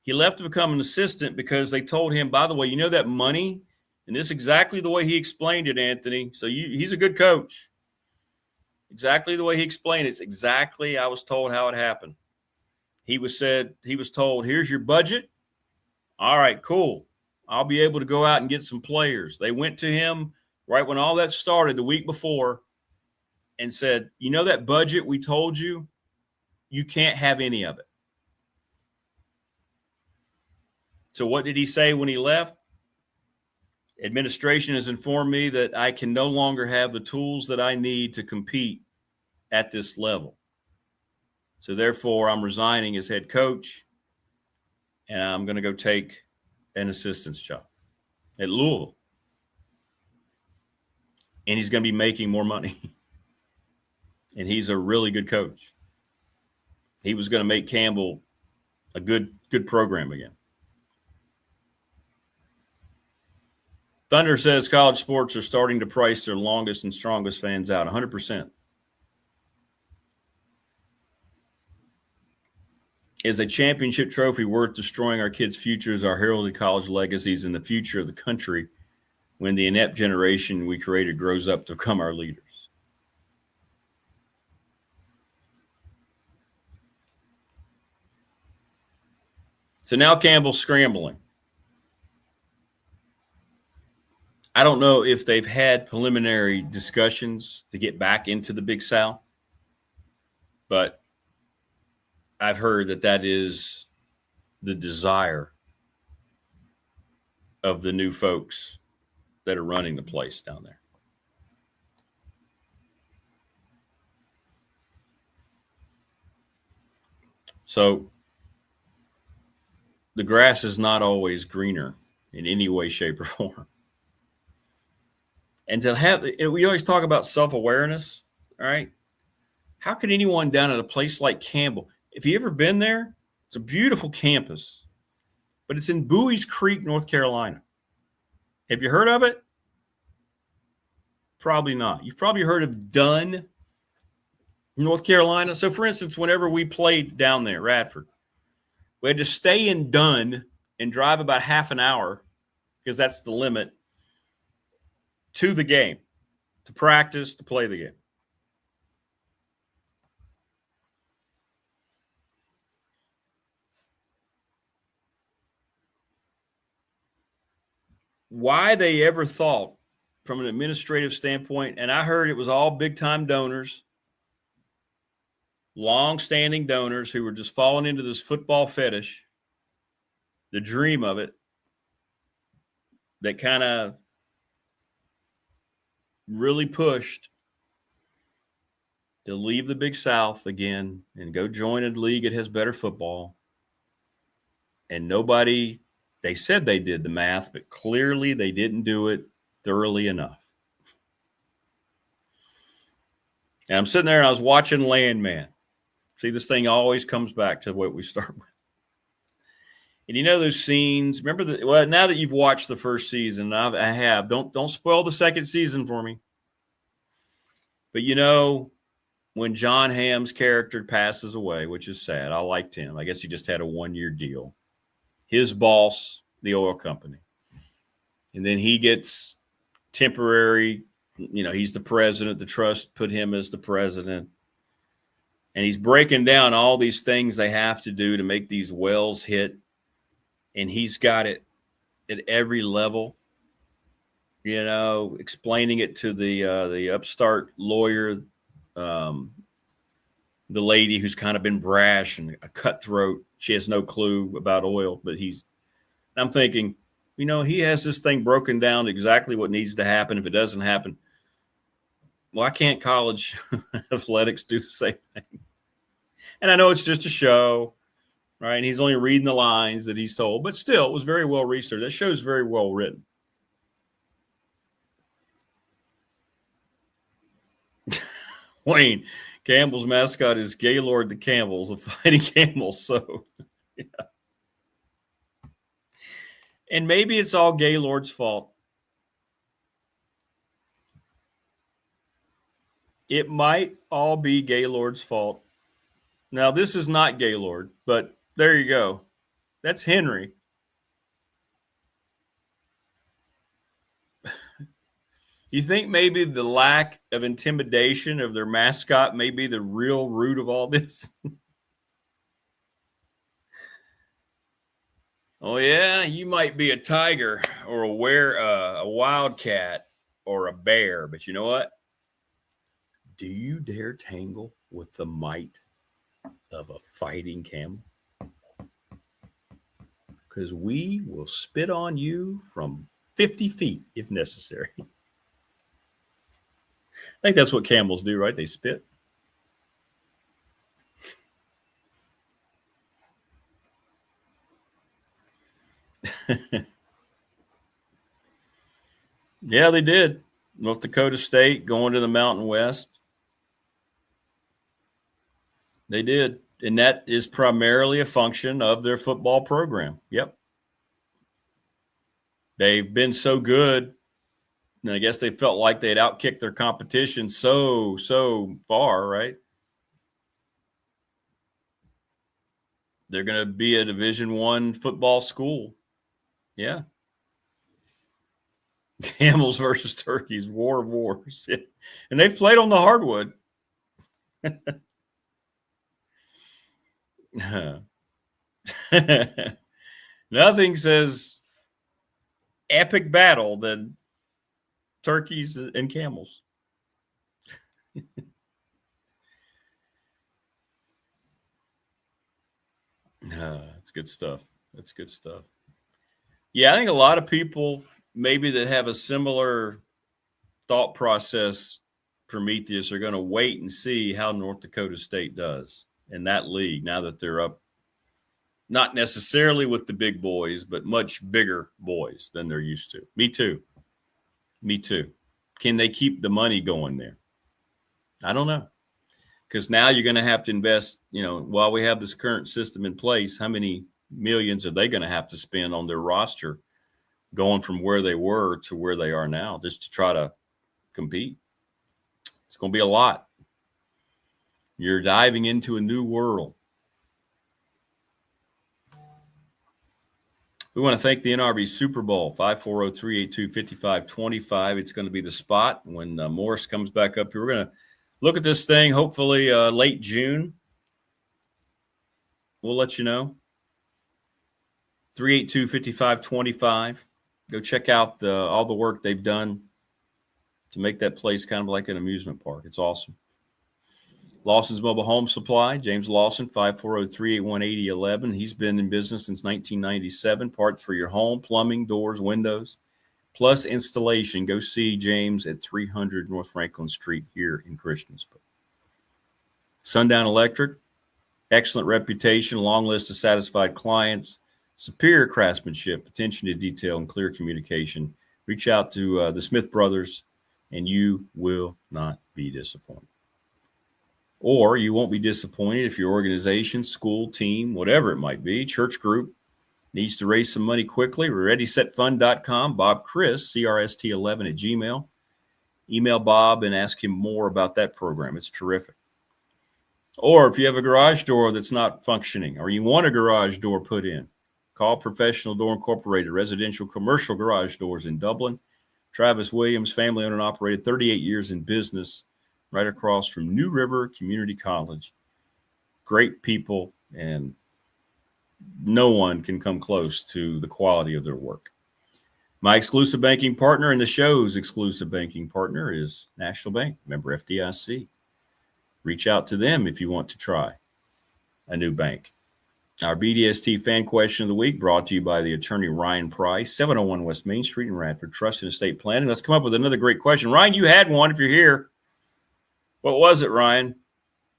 He left to become an assistant because they told him, by the way, you know that money? And this is exactly the way he explained it, Anthony. So he's a good coach. Exactly the way he explained it. It's exactly I was told how it happened. He was told, here's your budget. All right, cool. I'll be able to go out and get some players. They went to him right when all that started the week before and said, you know that budget we told you? You can't have any of it. So what did he say when he left? Administration has informed me that I can no longer have the tools that I need to compete at this level. So therefore, I'm resigning as head coach, and I'm going to go take an assistant's job at Louisville. And he's going to be making more money. And he's a really good coach. He was going to make Campbell a good program again. Thunder says college sports are starting to price their longest and strongest fans out, 100%. Is a championship trophy worth destroying our kids' futures, our heralded college legacies, and the future of the country when the inept generation we created grows up to become our leaders? So now Campbell's scrambling. I don't know if they've had preliminary discussions to get back into the Big South, but I've heard that is the desire of the new folks that are running the place down there. So the grass is not always greener in any way, shape, or form. And to have, we always talk about self-awareness, all right? How could anyone down at a place like Campbell, if you ever been there, it's a beautiful campus, but it's in Bowie's Creek, North Carolina. Have you heard of it? Probably not. You've probably heard of Dunn, North Carolina. So, for instance, whenever we played down there, Radford, we had to stay in Dunn and drive about half an hour, because that's the limit, to the game, to practice, to play the game. Why they ever thought from an administrative standpoint, and I heard it was all big-time donors, long-standing donors who were just falling into this football fetish, the dream of it, that kind of really pushed to leave the Big South again and go join a league that has better football. And nobody, they said they did the math, but clearly they didn't do it thoroughly enough. And I'm sitting there and I was watching Landman. See, this thing always comes back to what we start with. And you know those scenes, remember now that you've watched the first season, I have, don't spoil the second season for me. But you know, when John Hamm's character passes away, which is sad, I liked him. I guess he just had a 1-year deal. His boss, the oil company. And then he gets temporary, he's the president. The trust put him as the president. And he's breaking down all these things they have to do to make these wells hit. And he's got it at every level, explaining it to the upstart lawyer, the lady who's kind of been brash and a cutthroat. She has no clue about oil, but I'm thinking, he has this thing broken down to exactly what needs to happen. If it doesn't happen, why can't college athletics do the same thing? And I know it's just a show, right? And he's only reading the lines that he's told, but still, it was very well researched. That show's very well written. Wayne, Campbell's mascot is Gaylord the Campbell's, a fighting camel. So, yeah. And maybe it's all Gaylord's fault. It might all be Gaylord's fault. Now, this is not Gaylord, but there you go. That's Henry. You think maybe the lack of intimidation of their mascot may be the real root of all this? Oh, yeah, you might be a tiger or a wildcat or a bear, but you know what? Do you dare tangle with the might of a fighting camel? Because we will spit on you from 50 feet if necessary. I think that's what camels do, right? They spit. Yeah, they did. North Dakota State going to the Mountain West. They did. And that is primarily a function of their football program. Yep. They've been so good. And I guess they felt like they'd outkicked their competition so far, right? They're going to be a Division I football school. Yeah. Camels versus turkeys, war of wars. And they've played on the hardwood. Nothing says epic battle than turkeys and camels. That's good stuff. That's good stuff. Yeah, I think a lot of people maybe that have a similar thought process, Prometheus, are going to wait and see how North Dakota State does in that league now that they're up, not necessarily with the big boys, but much bigger boys than they're used to. Me too. Can they keep the money going there? I don't know. Because now you're going to have to invest, while we have this current system in place, how many millions are they going to have to spend on their roster going from where they were to where they are now just to try to compete? It's going to be a lot. You're diving into a new world. We want to thank the NRB Super Bowl, 540-382-5525. It's going to be the spot when Morris comes back up here. We're going to look at this thing, hopefully late June. We'll let you know. 382-5525. Go check out all the work they've done to make that place kind of like an amusement park. It's awesome. Lawson's Mobile Home Supply, James Lawson, 540-381-8011. He's been in business since 1997. Parts for your home, plumbing, doors, windows, plus installation. Go see James at 300 North Franklin Street here in Christiansburg. Sundown Electric, excellent reputation, long list of satisfied clients, superior craftsmanship, attention to detail, and clear communication. Reach out to the Smith brothers, and you will not be disappointed. Or you won't be disappointed if your organization, school, team, whatever it might be, church group, needs to raise some money quickly. ReadySetFund.com, Bob Chris, CRST11 at Gmail. Email Bob and ask him more about that program. It's terrific. Or if you have a garage door that's not functioning or you want a garage door put in, call Professional Door Incorporated, residential commercial garage doors in Dublin. Travis Williams, family owned and operated, 38 years in business, right across from New River Community College. Great people, and no one can come close to the quality of their work. My exclusive banking partner and the show's exclusive banking partner is National Bank, member FDIC. Reach out to them if you want to try a new bank. Our BDST fan question of the week brought to you by the attorney Ryan Price, 701 West Main Street in Radford, Trust and Estate Planning. Let's come up with another great question. Ryan, you had one if you're here. What was it, Ryan?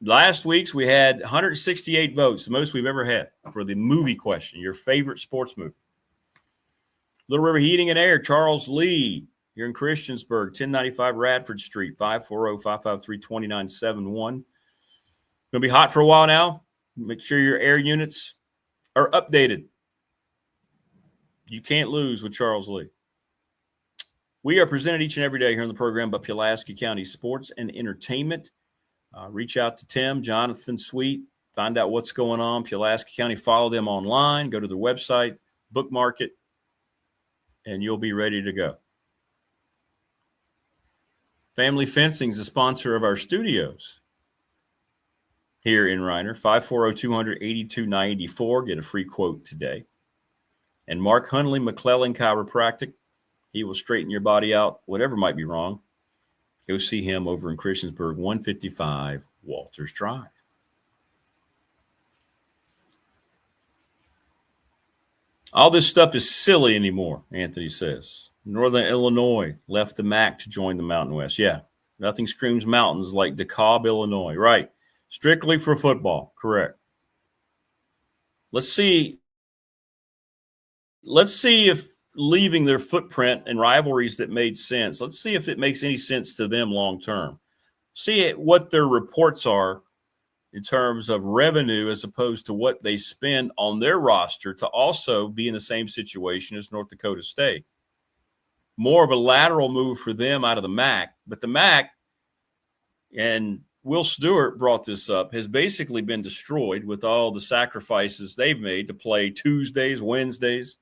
Last week's we had 168 votes, the most we've ever had for the movie question, your favorite sports movie. Little River Heating and Air, Charles Lee, here in Christiansburg, 1095 Radford Street, 540-553-2971. Going to be hot for a while now. Make sure your air units are updated. You can't lose with Charles Lee. We are presented each and every day here on the program by Pulaski County Sports and Entertainment. Reach out to Tim, Jonathan Sweet, find out what's going on. Pulaski County, follow them online, go to their website, bookmark it, and you'll be ready to go. Family Fencing is the sponsor of our studios here in Reiner. 540-200-8294. Get a free quote today. And Mark Hunley, McClellan Chiropractic. He will straighten your body out, whatever might be wrong. Go see him over in Christiansburg, 155 Walters Drive. All this stuff is silly anymore, Anthony says. Northern Illinois left the MAC to join the Mountain West. Yeah, nothing screams mountains like DeKalb, Illinois. Right. Strictly for football. Correct. Let's see if leaving their footprint and rivalries that made sense, let's see if it makes any sense to them long term. See what their reports are in terms of revenue as opposed to what they spend on their roster to also be in the same situation as North Dakota State. More of a lateral move for them out of the MAC, but the MAC, and Will Stewart brought this up, has basically been destroyed with all the sacrifices they've made to play Tuesdays, Wednesdays,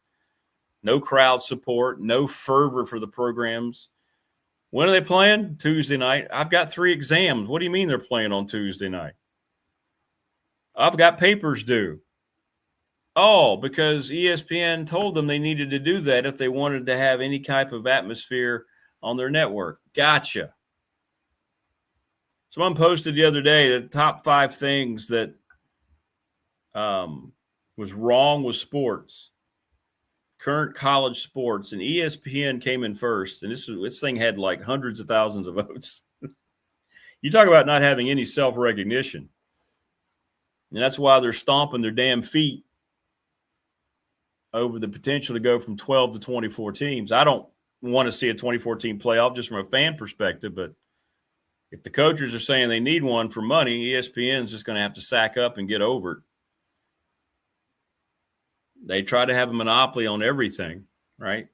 no crowd support, no fervor for the programs. When are they playing? Tuesday night. I've got 3 exams. What do you mean they're playing on Tuesday night? I've got papers due. Oh, because ESPN told them they needed to do that if they wanted to have any type of atmosphere on their network. Gotcha. Someone posted the other day the top 5 things that was wrong with sports, current college sports, and ESPN came in first. And this thing had like hundreds of thousands of votes. You talk about not having any self-recognition. And that's why they're stomping their damn feet over the potential to go from 12 to 24 teams. I don't want to see a 24-team playoff just from a fan perspective, but if the coaches are saying they need one for money, ESPN's just going to have to sack up and get over it. They try to have a monopoly on everything, right?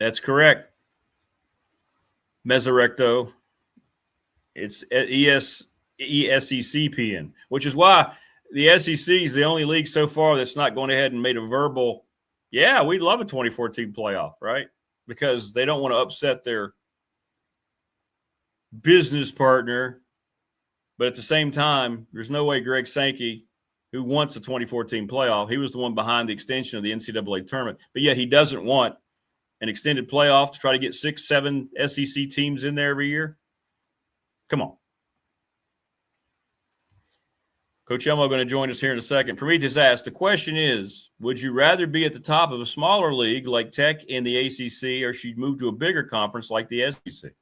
That's correct. Mesorecto. It's ESECPN, which is why the SEC is the only league so far that's not going ahead and made a verbal, yeah, we'd love a 24-team playoff, right? Because they don't want to upset their business partner. But at the same time, there's no way Greg Sankey, who wants a 24-team playoff, he was the one behind the extension of the NCAA tournament, but yet he doesn't want an extended playoff to try to get 6, 7 SEC teams in there every year. Come on. Coach Elmo going to join us here in a second. Prometheus asked, the question is, would you rather be at the top of a smaller league like Tech in the ACC, or should you move to a bigger conference like the SEC?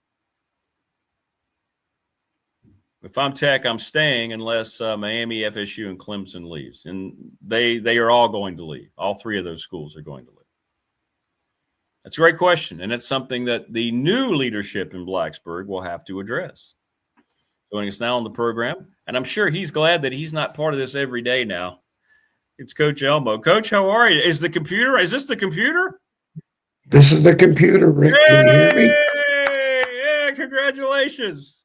If I'm Tech, I'm staying unless Miami, FSU, and Clemson leaves. And they are all going to leave. All 3 of those schools are going to leave. That's a great question, and that's something that the new leadership in Blacksburg will have to address. Joining us now on the program, and I'm sure he's glad that he's not part of this every day now. It's Coach Elmo. Coach, how are you? Is this the computer? This is the computer, Rick. Can you hear me? Yeah, congratulations.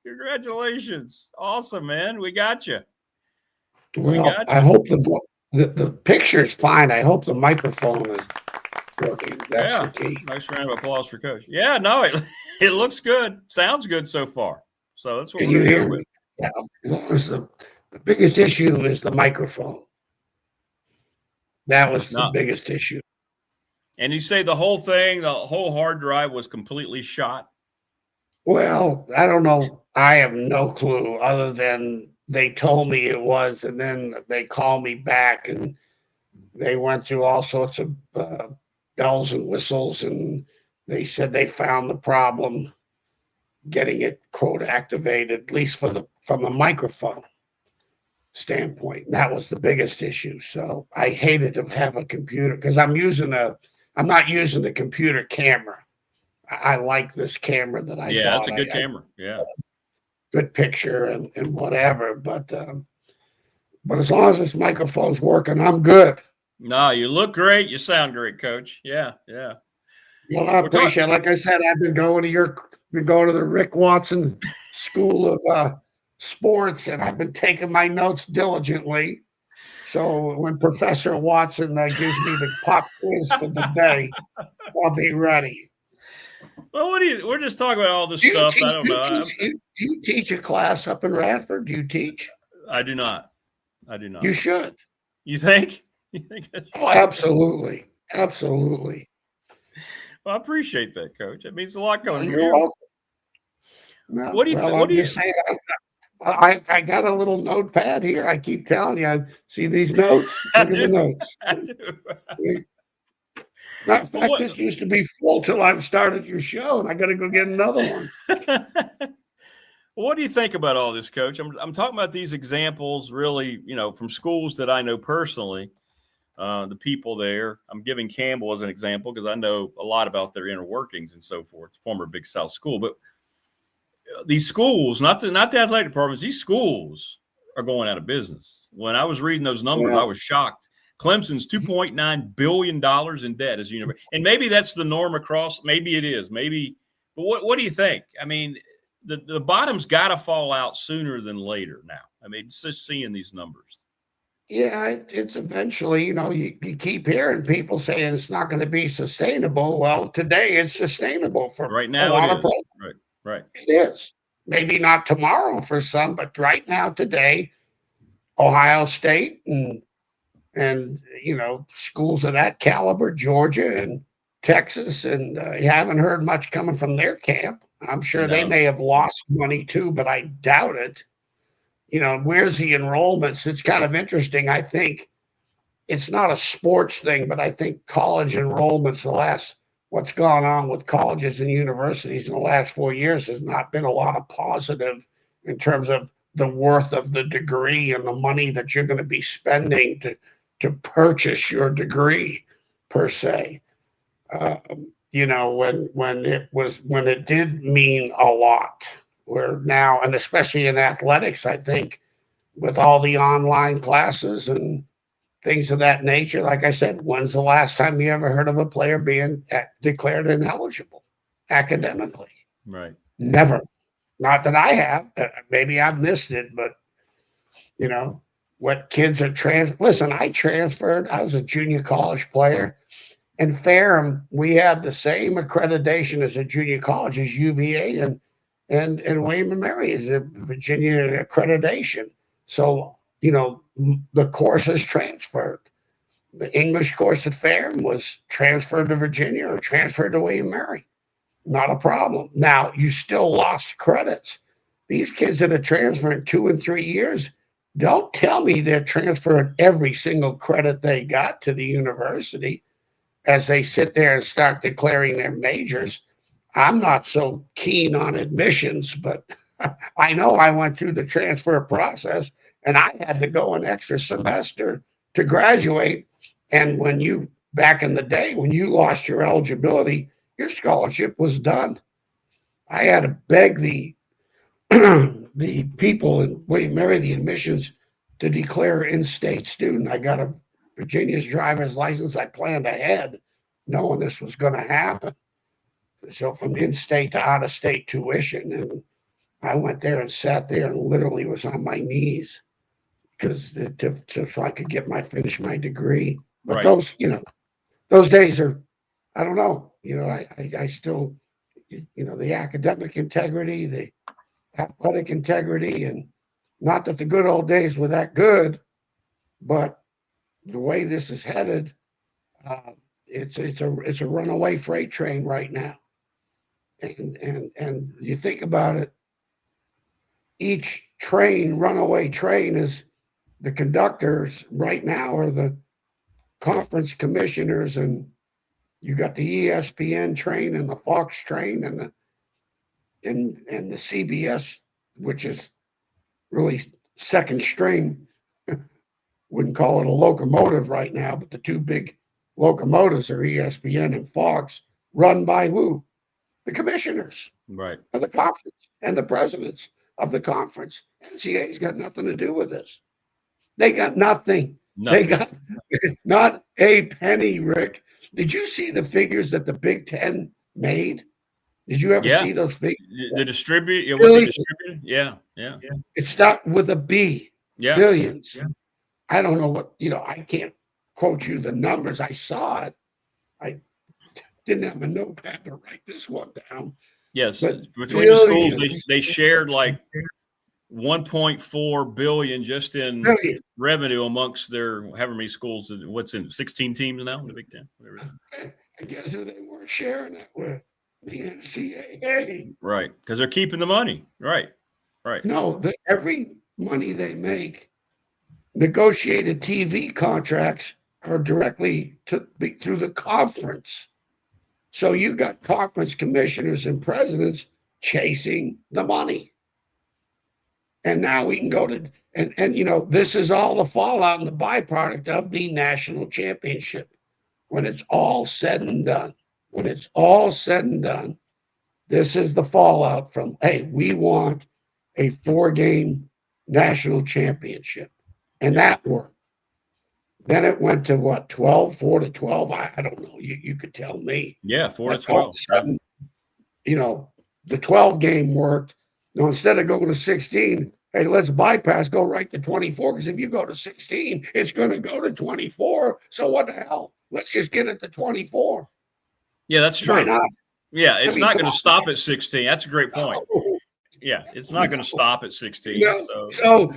Awesome, man. We got you. Well, I hope the picture's fine. I hope the microphone is working. That's the key. Nice round of applause for Coach. Yeah, no, it looks good. Sounds good so far. So that's what Can you hear me? Yeah, as long as the biggest issue is the microphone. That was the biggest issue. And you say the whole hard drive was completely shot? Well, I don't know. I have no clue other than they told me it was, and then they called me back, and they went through all sorts of bells and whistles, and they said they found the problem getting it, quote, activated, at least from a microphone standpoint. And that was the biggest issue. So I hated to have a computer because I'm not using the computer camera. I like this camera that I bought. Yeah, that's a good camera. Yeah. Good picture and whatever. But as long as this microphone's working, I'm good. No, you look great. You sound great, Coach. Yeah. Well, I appreciate it. Like I said, I've been going to the Rick Watson School of Sports, and I've been taking my notes diligently. So when Professor Watson gives me the pop quiz for the day, I'll be ready. Well, we're just talking about all this stuff. I don't know. Do you teach a class up in Radford? Do you teach? I do not. You should. You think? Oh, absolutely. Absolutely. Well, I appreciate that, Coach. It means a lot coming from You're you. welcome. No, What do you think? I'm just saying, I got a little notepad here. I keep telling you, I see these notes. Look at the notes. I do. Matter of fact, this used to be full till I started your show, and I got to go get another one. What do you think about all this, Coach? I'm talking about these examples, really, from schools that I know personally, the people there. I'm giving Campbell as an example because I know a lot about their inner workings and so forth. Former Big South school, but these schools, not the athletic departments, these schools are going out of business. When I was reading those numbers, I was shocked. Clemson's $2.9 billion in debt as a university. And maybe that's the norm across. Maybe it is. Maybe. But what do you think? I mean, the bottom's got to fall out sooner than later now. I mean, just seeing these numbers. Yeah, it's eventually, you keep hearing people saying it's not going to be sustainable. Well, today it's sustainable for right now. A lot of people. Right. It is. Maybe not tomorrow for some, but right now, today, Ohio State and schools of that caliber, Georgia and Texas, and you haven't heard much coming from their camp. I'm sure they may have lost money too, but I doubt it. Where's the enrollments? It's kind of interesting. I think it's not a sports thing, but I think college enrollments, what's gone on with colleges and universities in the last 4 years has not been a lot of positive in terms of the worth of the degree and the money that you're going to be spending to purchase your degree per se. When it did mean a lot, where now, and especially in athletics, I think with all the online classes and things of that nature, like I said, when's the last time you ever heard of a player being declared ineligible academically? Right. Never. Not that I have. Maybe I've missed it, but what kids are listen, I transferred. I was a junior college player. In Ferrum, we had the same accreditation as a junior college as UVA and William and Mary is a Virginia accreditation. So, the course is transferred. The English course at Ferrum was transferred to Virginia or transferred to William and Mary. Not a problem. Now, you still lost credits. These kids that are transferring 2 and 3 years, don't tell me they're transferring every single credit they got to the university as they sit there and start declaring their majors. I'm not so keen on admissions, but I know I went through the transfer process and I had to go an extra semester to graduate. And back in the day, when you lost your eligibility, your scholarship was done. I had to beg the people in William Mary, the admissions, to declare in-state student. I got a Virginia's driver's license. I planned ahead, knowing this was going to happen. So from in-state to out-of-state tuition, and I went there and sat there and literally was on my knees because so I could finish my degree. But those days are, I don't know. I still, the academic integrity, the athletic integrity, and not that the good old days were that good, but the way this is headed, it's a runaway freight train right now. And you think about it, each runaway train is the conductors right now are the conference commissioners, and you got the ESPN train and the Fox train and the CBS, which is really second string. Wouldn't call it a locomotive right now, but the two big locomotives are ESPN and Fox, run by who? The commissioners, right, of the conference and the presidents of the conference. NCAA's got nothing to do with this. They got nothing. They got not a penny, Rick. Did you see the figures that the Big Ten made? Did you ever see those figures? The distribute, what they distributed? Yeah. It's not with a B. Yeah. Billions. Yeah. I don't know what, I can't quote you the numbers. I saw it. I didn't have a notepad to write this one down. Yes. But between the schools, they shared like 1.4 billion just in revenue amongst their however many schools. What's in 16 teams now in the Big Ten? I guess they weren't sharing that with the NCAA. Right, because they're keeping the money. Right. No, every money they make, negotiated TV contracts are directly through the conference. So you got conference commissioners and presidents chasing the money. And now we can go to, and this is all the fallout and the byproduct of the national championship. When it's all said and done, this is the fallout from, hey, we want a 4-game national championship. And that worked. Then it went to what, 12, 4-12? I don't know. You could tell me. Yeah, 4-12. All of a sudden, the 12 game worked. Now, instead of going to 16, hey, let's bypass, go right to 24. Because if you go to 16, it's going to go to 24. So what the hell? Let's just get it to 24. Yeah, that's true. Why not? Yeah, it's not going to stop at 16. That's a great point. Yeah, it's not going to stop at 16. So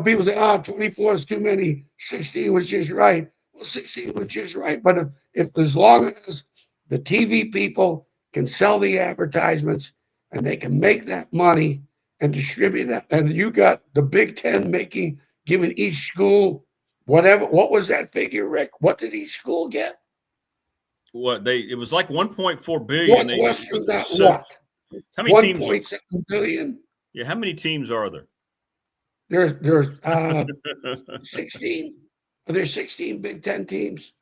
people say, 24 is too many. 16 was just right. Well, 16 was just right. But if as long as the TV people can sell the advertisements and they can make that money and distribute that, and you got the Big Ten giving each school whatever. What was that figure, Rick? What did each school get? It was like 1.4 billion. Northwestern got what? How many teams? 1.7 billion. Yeah, how many teams are there? There's 16. Are there 16 Big Ten teams?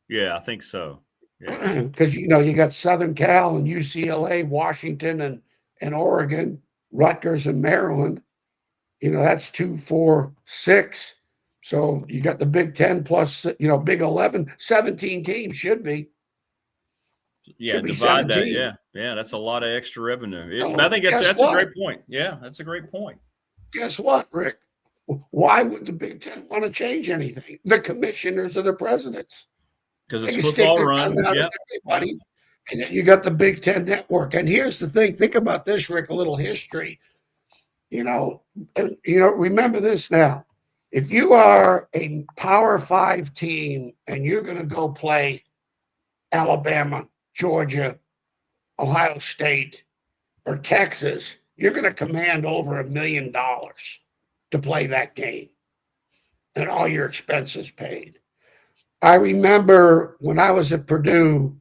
Yeah, I think so. Because you got Southern Cal and UCLA, Washington and Oregon, Rutgers and Maryland. That's 2, 4, 6. So you got the Big Ten plus Big 11, 17 teams should be. Yeah, should be divide 17. that. Yeah, that's a lot of extra revenue. I think that's a great point. Yeah, that's a great point. Guess what, Rick? Why would the Big Ten want to change anything? The commissioners are the presidents. Because it's football run. Yeah. Everybody. And then you got the Big Ten network. And here's the thing. Think about this, Rick, a little history. Remember this now. If you are a Power 5 team and you're going to go play Alabama, Georgia, Ohio State, or Texas, you're going to command over $1 million to play that game and all your expenses paid. I remember when I was at Purdue,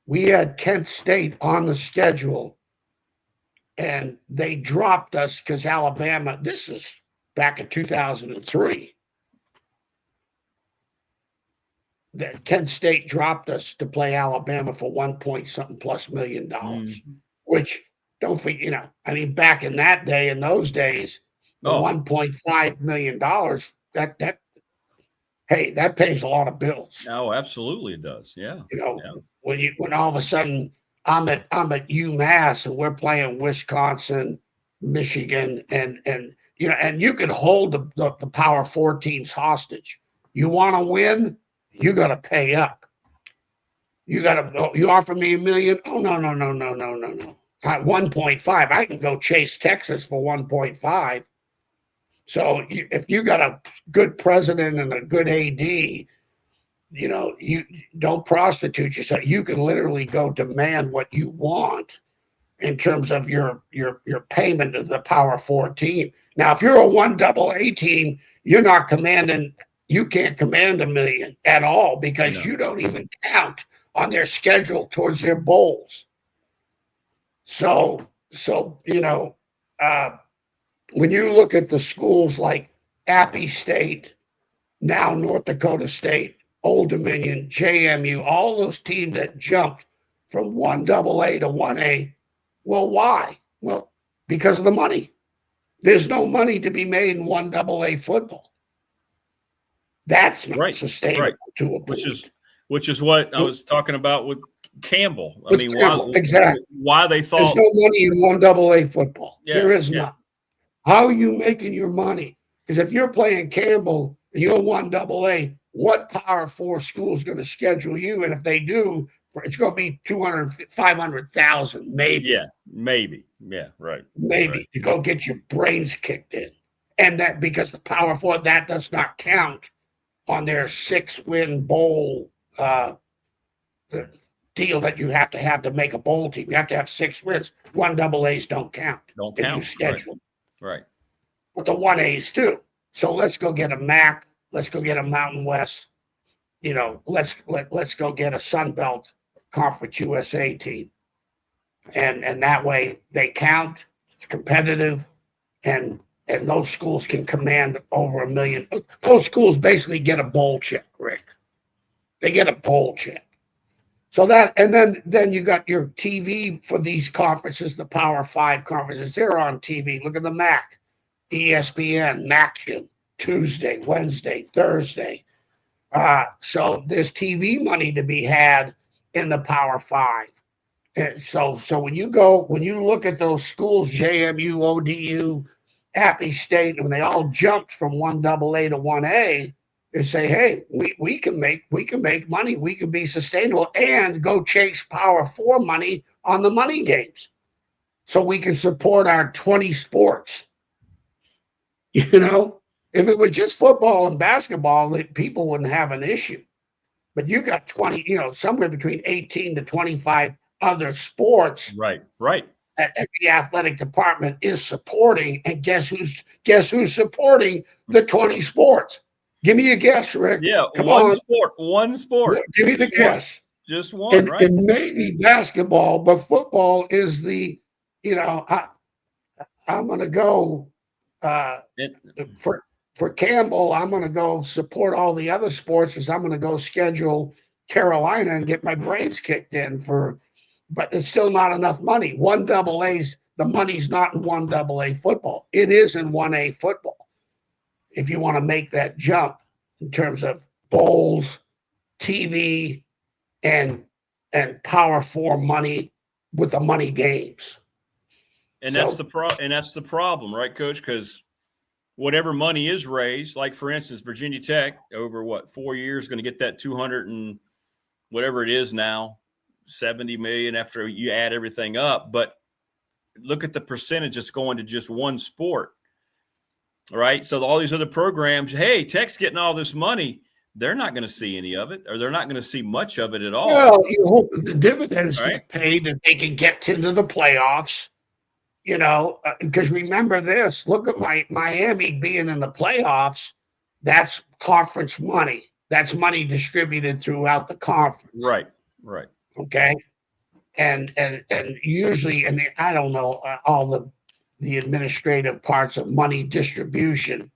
we had Kent State on the schedule and they dropped us because Alabama, this is back in 2003. That Kent State dropped us to play Alabama for $1+ million, which don't forget, back in that day, in those days, the $1.5 million, that pays a lot of bills. Oh, absolutely it does. Yeah. When all of a sudden I'm at UMass and we're playing Wisconsin, Michigan, and you can hold the Power 4 teams hostage. You want to win? You got to pay up. You offer me $1 million? Oh, no. At 1.5, I can go chase Texas for 1.5. So if you got a good president and a good AD, you don't prostitute yourself. You can literally go demand what you want in terms of your payment to the Power 4 team. Now, if you're a 1AA team, you're not commanding. You can't command $1 million at all because you don't even count on their schedule towards their bowls. So when you look at the schools like Appy State, now North Dakota State, Old Dominion, JMU, all those teams that jumped from 1AA to 1A, well, why? Well, because of the money. There's no money to be made in 1AA football. That's not sustainable to a point. which is what I was talking about with Campbell. I With mean, Campbell, exactly. why they thought there's no money in 1AA football. Yeah, there is yeah. not. How are you making your money? Because if you're playing Campbell and you're 1AA, what Power 4 school is going to schedule you? And if they do, it's going to be 200, 500,000, maybe. Yeah, maybe. Yeah, right. Maybe right. to go get your brains kicked in. And that because the Power 4, that does not count on their 6-win bowl the deal that you have to make a bowl team. You have to have 6 wins. 1AAs don't count. Don't if count. You schedule. Right. But the 1As do. So let's go get a MAC. Let's go get a Mountain West. Let's go get a Sun Belt Conference USA team. And that way they count. It's competitive, and those schools can command over $1 million. Those schools basically get a bowl check, Rick. They get a bowl check. So that, and then you got your TV for these conferences, the Power 5 conferences. They're on TV. Look at the MAC, ESPN, MACtion, Tuesday, Wednesday, Thursday. So there's TV money to be had in the Power 5. And so when you look at those schools, JMU, ODU, Appy State, when they all jumped from 1AA to 1A, they say, hey, we can make money, we can be sustainable and go chase Power 4 money on the money games. So we can support our 20 sports. If it was just football and basketball, people wouldn't have an issue. But you got 20, somewhere between 18 to 25 other sports. Right. That every athletic department is supporting. And guess who's supporting the 20 sports? Give me a guess, Rick. Yeah, Come one on. sport. Give me the guess. Just one, right? And maybe basketball, but football is the, I'm going to go for Campbell. I'm going to go support all the other sports because I'm going to go schedule Carolina and get my brains kicked in but it's still not enough money. 1AAs, the money's not in 1AA football. It is in 1A football. If you want to make that jump in terms of bowls, TV, and Power 4 money with the money games. And that's the problem, right, Coach? Because whatever money is raised, like for instance, Virginia Tech over 4 years going to get that 200 and whatever it is now, 70 million after you add everything up. But look at the percentage that's going to just one sport. Right. So all these other programs, hey, Tech's getting all this money. They're not going to see any of it, or they're not going to see much of it at all. Well, you hope that the dividends get paid, that they can get into the playoffs, because remember this, look at Miami being in the playoffs. That's conference money. That's money distributed throughout the conference. Right. Okay. And usually, and I don't know all the administrative parts of money distribution,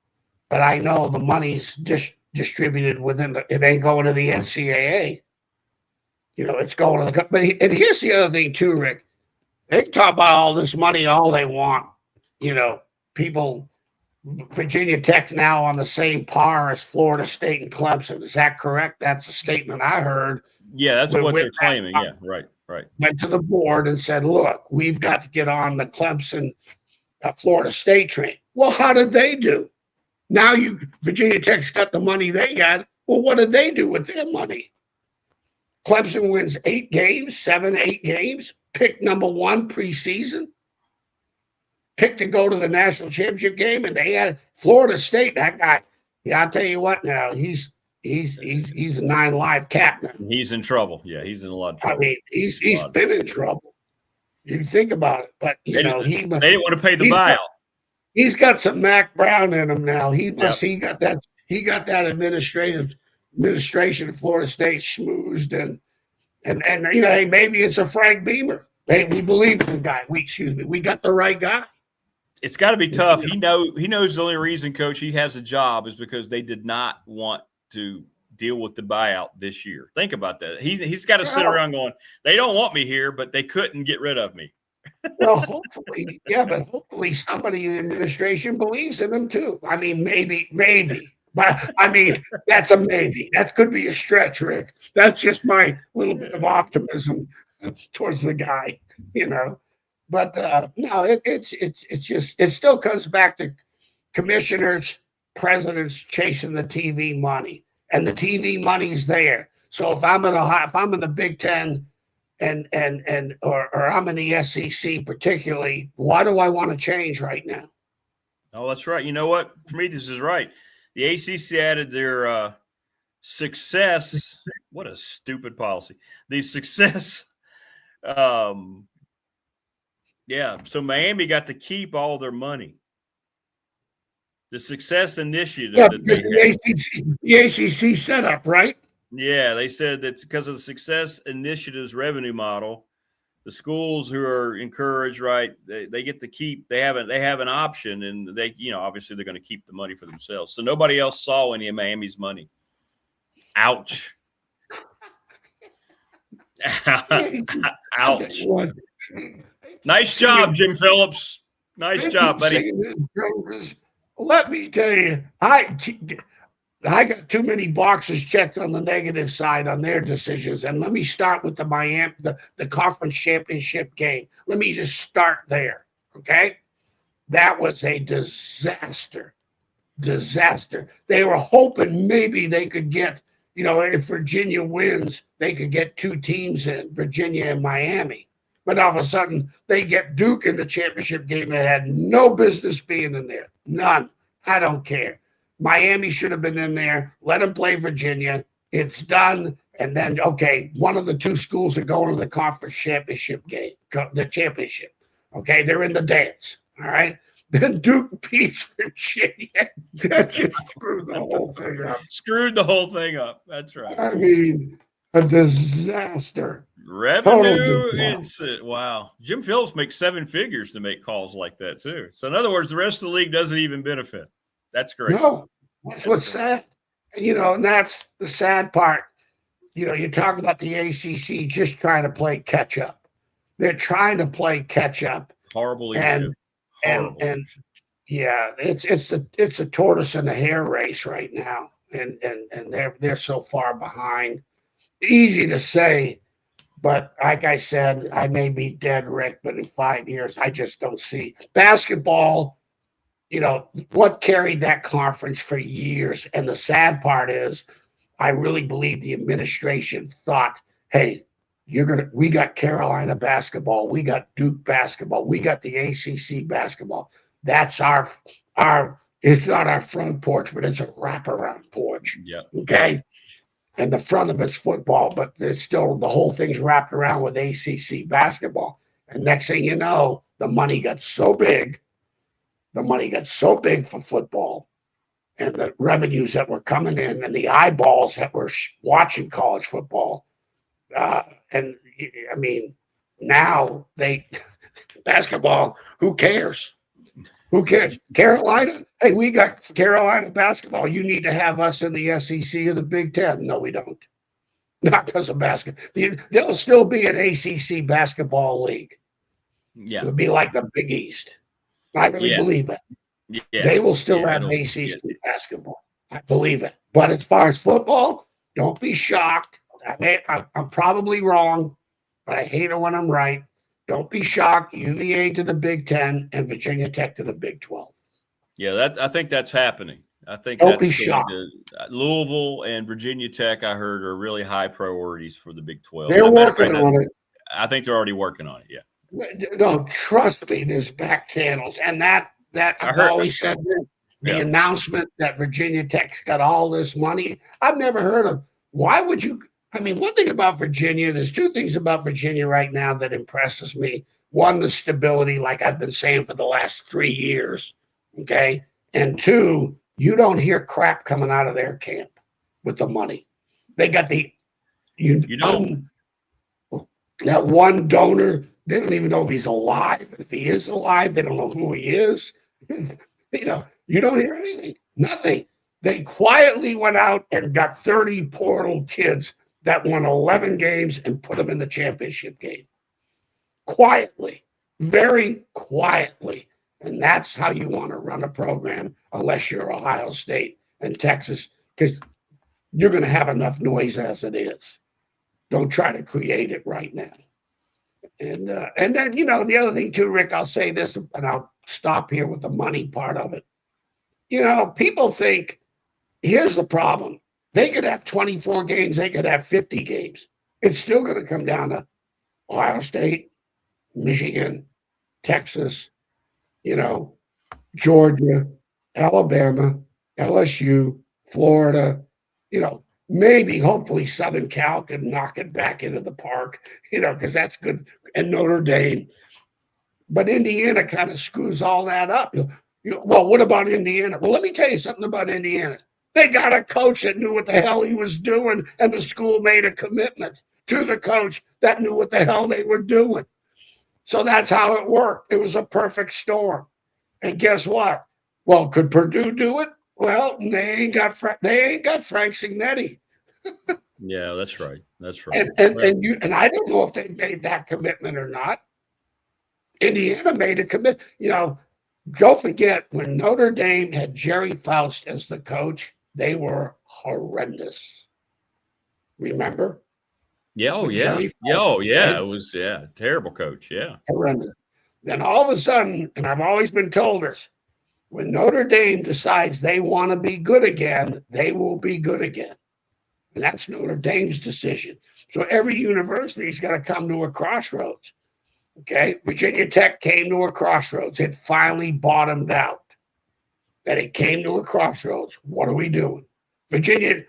but I know the money's distributed it ain't going to the NCAA. It's going to and here's the other thing too, Rick. They can talk about all this money all they want. People, Virginia Tech now on the same par as Florida State and Clemson. Is that correct? That's a statement I heard. Yeah, that's what they're claiming. Yeah, right. Went to the board and said, look, we've got to get on the Clemson Florida State train. Well, how did they do? Now Virginia Tech's got the money they got. Well, what did they do with their money? Clemson wins 8 games, picked number 1 preseason, picked to go to the national championship game, and they had Florida State. That guy, I'll tell you what now, he's a 9 live captain. He's in trouble. Yeah, he's in a lot of trouble. I mean, he's been in trouble. You think about it, but they didn't want to pay the buyout. He's got some Mac Brown in him now. He got that administration of Florida State schmoozed and hey, maybe it's a Frank Beamer. Hey, we believe in the guy. We got the right guy. It's got to be tough. He knows the only reason, Coach, he has a job is because they did not want to deal with the buyout this year. Think about that. He's got to sit around going, they don't want me here, but they couldn't get rid of me. Well, hopefully, but hopefully somebody in the administration believes in him too. I mean, maybe But I mean, that's a maybe. That could be a stretch, Rick. That's just my little bit of optimism towards the guy, you know. But no, it's just it still comes back to commissioners, presidents chasing the TV money, and the TV money's there. So if I'm in the Big Ten or I'm in the SEC particularly, why do I want to change right now? Oh, that's right. You know what? Prometheus is right. The ACC added their success. What a stupid policy. The success. Yeah. So Miami got to keep all their money. The success initiative. Yeah, that the ACC setup, right? Yeah, they said that's because of the success initiative's revenue model. The schools who are encouraged, right? They get to keep. They have an option, and they, obviously they're going to keep the money for themselves. So nobody else saw any of Miami's money. Ouch. Ouch. Nice job, Jim Phillips. Nice job, buddy. Let me tell you, I got too many boxes checked on the negative side on their decisions. And let me start with the conference championship game. Let me just start there. Okay. That was a disaster. They were hoping maybe they could get, if Virginia wins, they could get two teams in, Virginia and Miami. But all of a sudden, they get Duke in the championship game that had no business being in there. None. I don't care. Miami should have been in there. Let them play Virginia. It's done. And then, okay, one of the two schools are going to the conference championship game, the championship. Okay, they're in the dance. All right. Then Duke beats Virginia. That just screwed the whole thing up. Screwed the whole thing up. That's right. I mean, a disaster. Revenue incident. Wow. Jim Phillips makes 7 figures to make calls like that, too. So, in other words, the rest of the league doesn't even benefit. That's great. No, that's what's sad. And that's the sad part. You're talking about the ACC just trying to play catch up. They're trying to play catch up. Horrible leadership. And yeah, it's a tortoise and a hare race right now. And they're so far behind. Easy to say, but like I said, I may be dead, Rick, but in 5 years, I just don't see basketball. What carried that conference for years. And the sad part is, I really believe the administration thought, hey, we got Carolina basketball. We got Duke basketball. We got the ACC basketball. That's it's not our front porch, but it's a wraparound porch. Yeah. Okay. And the front of it's football, but there's still the whole thing's wrapped around with ACC basketball. And next thing you know, the money got so big. The money got so big for football, and the revenues that were coming in and the eyeballs that were watching college football. And I mean, now basketball, who cares? Who cares? Carolina, hey, we got Carolina basketball. You need to have us in the SEC or the Big Ten. No, we don't. Not because of basketball. There'll still be an ACC basketball league. Yeah. It'll be like the Big East. I really believe it. Yeah. They will still have ACC basketball. I believe it. But as far as football, don't be shocked. I'm probably wrong, but I hate it when I'm right. Don't be shocked. UVA to the Big Ten and Virginia Tech to the Big 12. Yeah, I think that's happening. I think don't be shocked. Louisville and Virginia Tech, I heard, are really high priorities for the Big 12. They're working on it. I think they're already working on it. Yeah. No, trust me, there's back channels. And that I've always said the announcement that Virginia Tech's got all this money, I've never heard of. Why would you? I mean, one thing about Virginia, there's two things about Virginia right now that impresses me. One, the stability, like I've been saying for the last 3 years. Okay. And two, you don't hear crap coming out of their camp with the money. They got that one donor. They don't even know if he's alive. If he is alive, they don't know who he is. You don't hear anything. Nothing. They quietly went out and got 30 poor little kids that won 11 games and put them in the championship game. Quietly. Very quietly. And that's how you want to run a program, unless you're Ohio State. and Texas, because you're going to have enough noise as it is. Don't try to create it right now. And then, the other thing too, Rick, I'll say this, and I'll stop here with the money part of it. People think, here's the problem. They could have 24 games. They could have 50 games. It's still going to come down to Ohio State, Michigan, Texas, Georgia, Alabama, LSU, Florida, maybe hopefully Southern Cal could knock it back into the park, because that's good, and Notre Dame. But Indiana kind of screws all that up. Well, what about Indiana? Well, let me tell you something about Indiana. They got a coach that knew what the hell he was doing, and the school made a commitment to the coach that knew what the hell they were doing. So that's how it worked. It was a perfect storm. And guess what? Well, could Purdue do it? Well, they ain't got Frank Signetti. Yeah, that's right. That's right. And I don't know if they made that commitment or not. Indiana made a commitment. Don't forget, when Notre Dame had Jerry Faust as the coach, they were horrendous. Remember? Yeah. Oh, yeah. It was, terrible coach. Yeah. Horrendous. Then all of a sudden, and I've always been told this, when Notre Dame decides they want to be good again, they will be good again. And that's Notre Dame's decision. So every university's got to come to a crossroads. Okay? Virginia Tech came to a crossroads. It finally bottomed out. That it came to a crossroads. What are we doing? Virginia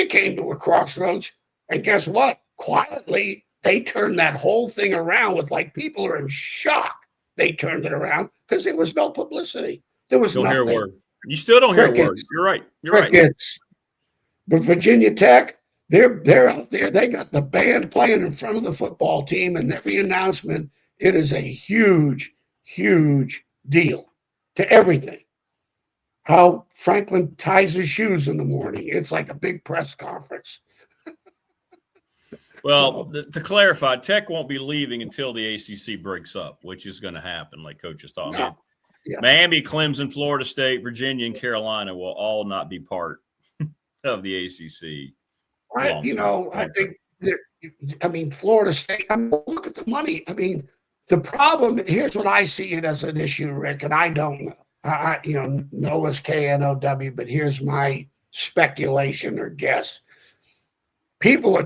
came to a crossroads, and guess what? Quietly, they turned that whole thing around with people are in shock. They turned it around because there was no publicity. There was nothing. Hear a word. You still don't hear a word. You're right. Right. But Virginia Tech, they're out there. They got the band playing in front of the football team, and every announcement, it is a huge, huge deal to everything. How Franklin ties his shoes in the morning. It's like a big press conference. Well, to clarify, Tech won't be leaving until the ACC breaks up, which is going to happen, like Coach is talking about. Yeah. Miami, Clemson, Florida State, Virginia, and Carolina will all not be part of the ACC. I think, Florida State, look at the money. The problem, here's what I see it as an issue, Rick, and I don't know. Noah's KNOW, but here's my speculation or guess. People are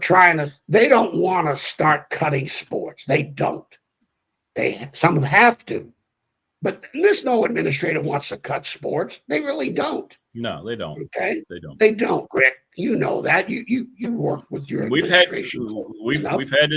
they don't want to start cutting sports. They don't. Some have to. But there's no administrator wants to cut sports. They really don't. No, they don't. Okay? They don't. They don't, Rick. You know that. You work with your administration. We've had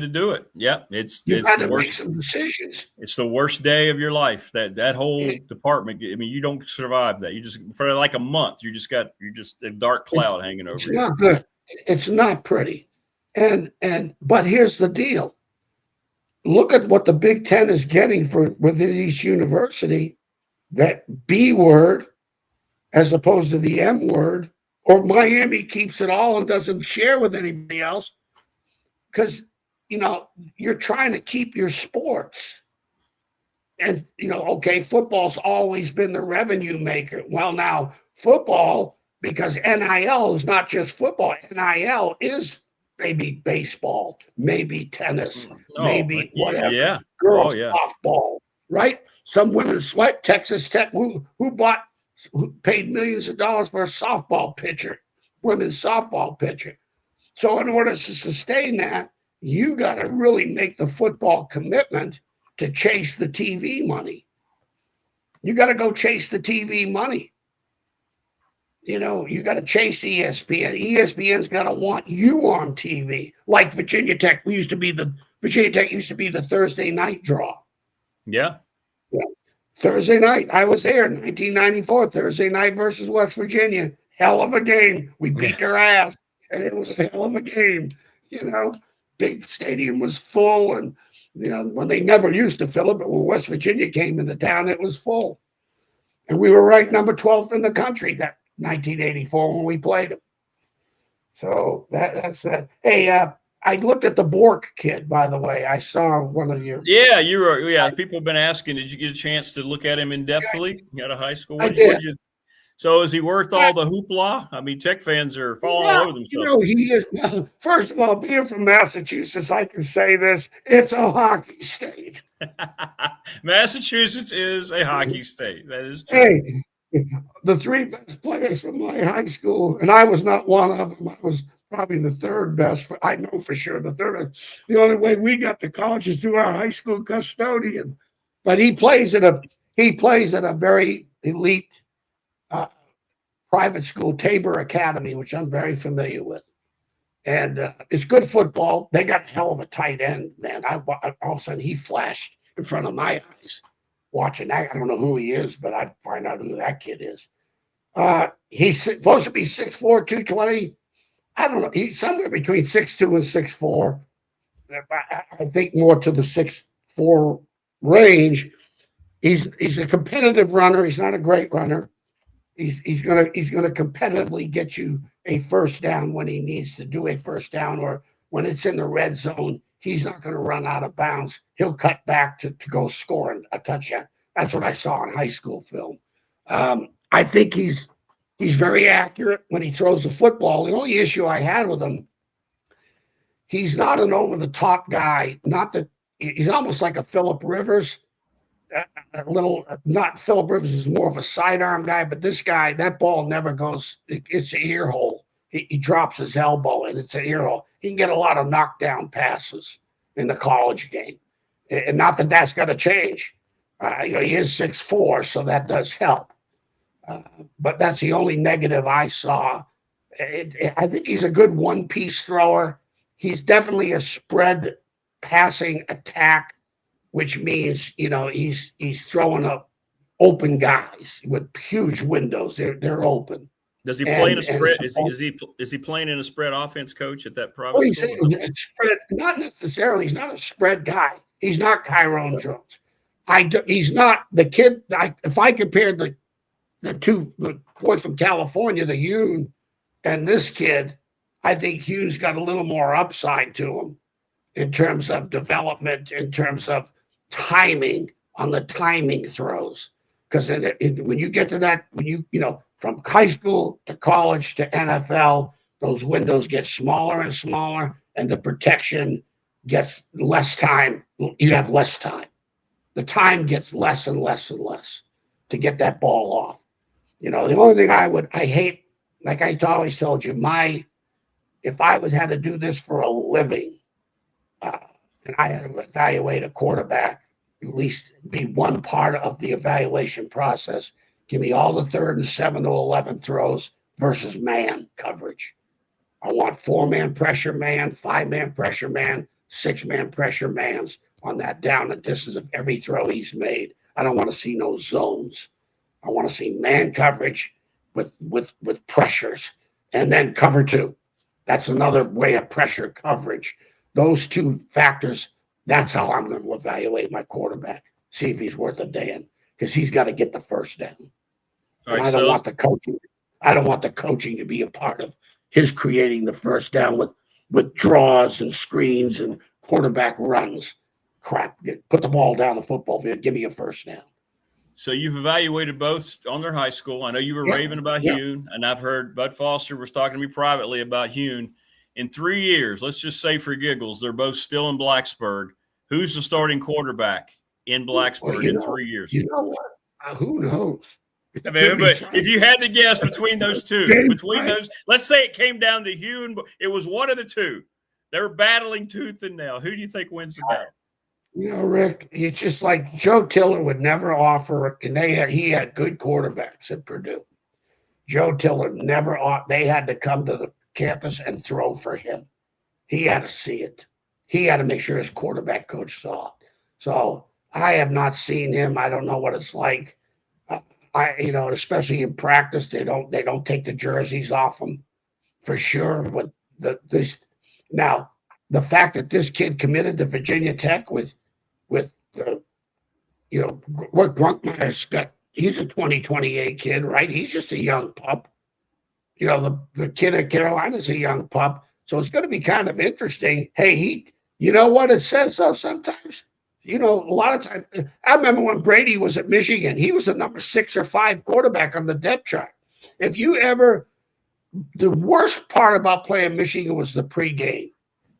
to do it. Yeah. You've had to make some decisions. It's the worst day of your life. That whole department. You don't survive that. You just for like a month, you're just a dark cloud hanging over you. It's not good. It's not pretty. But here's the deal. Look at what the Big Ten is getting within each university, that B word as opposed to the M word, or Miami keeps it all and doesn't share with anybody else because, you're trying to keep your sports. And, football's always been the revenue maker. Well, now football, because NIL is not just football, NIL is maybe baseball, maybe tennis, maybe whatever. Yeah. Girls softball, right? Some women's sweat. Texas Tech, who paid millions of dollars for a softball pitcher, women's softball pitcher. So in order to sustain that, you got to really make the football commitment to chase the TV money. You got to go chase the TV money. You got to chase ESPN. ESPN's got to want you on TV. Like Virginia Tech used to be the Thursday night draw. Yeah. Thursday night. I was there in 1994, Thursday night versus West Virginia. Hell of a game. We beat their ass, and it was a hell of a game. Big stadium was full, and when they never used to fill it, but when West Virginia came into town, it was full. And we were ranked number 12th in the country that 1984 when we played them. So that's that. Hey, I looked at the Bork kid, by the way. I saw one of your. Yeah, you were. Yeah, people have been asking. Did you get a chance to look at him in depthly? You got a high school. I did. So is he worth all the hoopla? I mean, Tech fans are falling all over themselves. He is. First of all, being from Massachusetts, I can say this: it's a hockey state. Massachusetts is a hockey state. That is true. Hey, the three best players from my high school, and I was not one of them. I was probably the third best. I know for sure the third best. The only way we got to college is through our high school custodian. But he plays at a very elite private school, Tabor Academy, which I'm very familiar with. And it's good football. They got a hell of a tight end, man. All of a sudden, he flashed in front of my eyes watching that. I don't know who he is, but I'd find out who that kid is. He's supposed to be 6'4", 220. I don't know. He's somewhere between 6'2" and 6'4". I think more to the 6'4" range. He's a competitive runner. He's not a great runner. He's gonna competitively get you a first down when he needs to do a first down, or when it's in the red zone. He's not going to run out of bounds. He'll cut back to go score a touchdown. That's what I saw in high school film. I think he's very accurate when he throws the football. The only issue I had with him, he's not an over-the-top guy. He's almost like a Phillip Rivers. Not Phillip Rivers is more of a sidearm guy, but this guy, that ball never goes. It's an ear hole. He drops his elbow and it's an ear hole. He can get a lot of knockdown passes in the college game, and not that that's going to change. He is 6'4", so that does help. But that's the only negative I saw. I think he's a good one-piece thrower. He's definitely a spread passing attack, which means, he's throwing up open guys with huge windows. They're open. Does he play in a spread? Is he playing in a spread offense, Coach, at that private school? Spread, not necessarily. He's not a spread guy. He's not Kyron Jones. He's not the kid. If I compared the boy from California, the Yoon, and this kid, I think Yoon's got a little more upside to him in terms of development, in terms of timing on the timing throws. Because when you get to that, from high school to college to NFL, those windows get smaller and smaller, and the protection gets less time. You have less time. The time gets less and less and less to get that ball off. The only thing I hate, like I always told you, if I had to do this for a living, and I had to evaluate a quarterback, at least be one part of the evaluation process. Give me all the 3rd and 7 to 11 throws versus man coverage. I want 4-man pressure man, 5-man pressure man, 6-man pressure mans on that down and distance of every throw he's made. I don't want to see no zones. I want to see man coverage with pressures, and then cover 2. That's another way of pressure coverage. Those 2 factors, that's how I'm going to evaluate my quarterback. See if he's worth a damn, because he's got to get the first down. All right, I don't want the coaching. I don't want the coaching to be a part of his creating the first down with draws and screens and quarterback runs. Crap. Put the ball down the football field. Give me a first down. So you've evaluated both on their high school. I know you were raving about Hune, and I've heard Bud Foster was talking to me privately about Hune. In 3 years, let's just say for giggles, they're both still in Blacksburg. Who's the starting quarterback in Blacksburg in 3 years? You know what? Who knows? I mean, but if you had to guess between those two, let's say it came down to Hune, but it was one of the two. They were battling tooth and nail. Who do you think wins the battle? Rick, it's just like Joe Tiller would never offer, and he had good quarterbacks at Purdue. Joe Tiller never, they had to come to the campus and throw for him. He had to see it. He had to make sure his quarterback coach saw it. So I have not seen him. I don't know what it's like. Especially in practice, they don't take the jerseys off them for sure. But now the fact that this kid committed to Virginia Tech with what Grunkmeyer's got, he's a 2028 kid, right? He's just a young pup. The kid at Carolina's a young pup. So it's going to be kind of interesting. Hey, you know what it says though sometimes? A lot of times, I remember when Brady was at Michigan, he was the number 6 or 5 quarterback on the depth chart. If you ever, the worst part about playing Michigan was the pregame.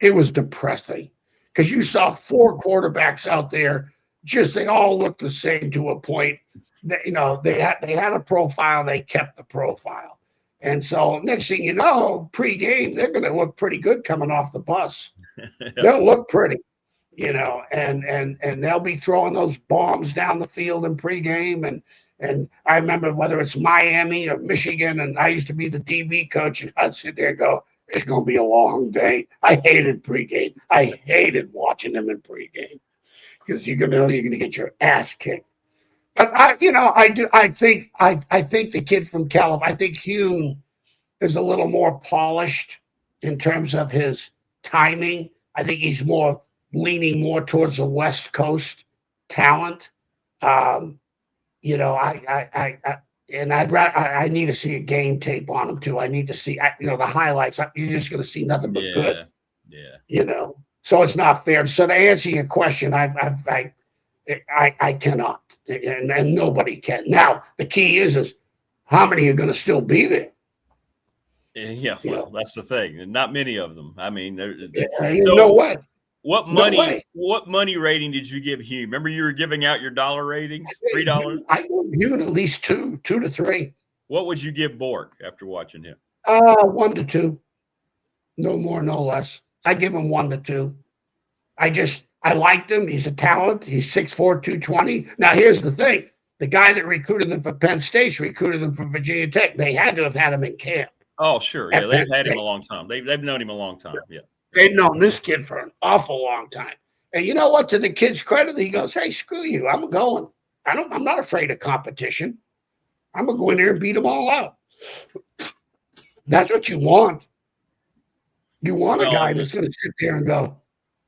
It was depressing because you saw 4 quarterbacks out there. Just they all looked the same to a point. That, they had a profile. They kept the profile, and so next thing you know, pregame they're going to look pretty good coming off the bus. They'll look pretty, and they'll be throwing those bombs down the field in pregame. And I remember whether it's Miami or Michigan, and I used to be the DB coach, and I'd sit there and go, it's going to be a long day. I hated pregame. I hated watching them in pregame because you're going to get your ass kicked. But I think the kid from California, I think Hume is a little more polished in terms of his timing. I think he's leaning more towards the West Coast talent. I need to see a game tape on him too. I need to see, the highlights. You're just going to see nothing but good. Yeah. So it's not fair. So to answer your question, I cannot, and nobody can. Now the key is how many are going to still be there? Yeah, well, that's the thing. Not many of them. I mean, what? What money rating did you give Hugh? Remember you were giving out your dollar ratings, $3? I gave Hugh at least 2 to 3. What would you give Bork after watching him? 1 to 2. No more, no less. I give him 1 to 2. I liked him. He's a talent. He's 6'4", 220. Now here's the thing: the guy that recruited them for Penn State recruited them for Virginia Tech. They had to have had him in camp. Oh, sure. Yeah, they've had him a long time. They've known him a long time. Yeah. They've known this kid for an awful long time. And you know what? To the kid's credit, he goes, hey, screw you. I'm going. I'm not afraid of competition. I'm going to go in there and beat them all out. That's what you want. You want a guy that's going to sit there and go,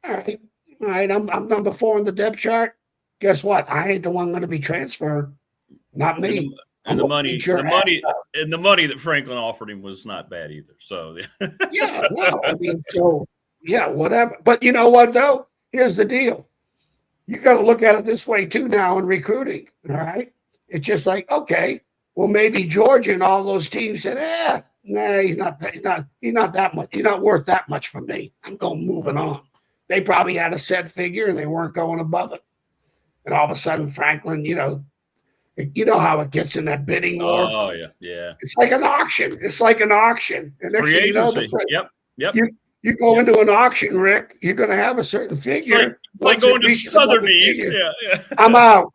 all right, I'm number 4 on the depth chart. Guess what? I ain't the one going to be transferred. Not me. And the money that Franklin offered him was not bad either. So whatever. But you know what though? Here's the deal. You got to look at it this way too now in recruiting. All right. It's just like, okay, well, maybe Georgia and all those teams said, he's not that much. He's not worth that much for me. I'm moving on. They probably had a set figure and they weren't going above it. And all of a sudden, Franklin, you know how it gets in that bidding war. Oh yeah. It's like an auction. And next free thing agency. Yep. You go into an auction, Rick. You're going to have a certain figure. Like going to Sotheby's. Yeah. I'm out.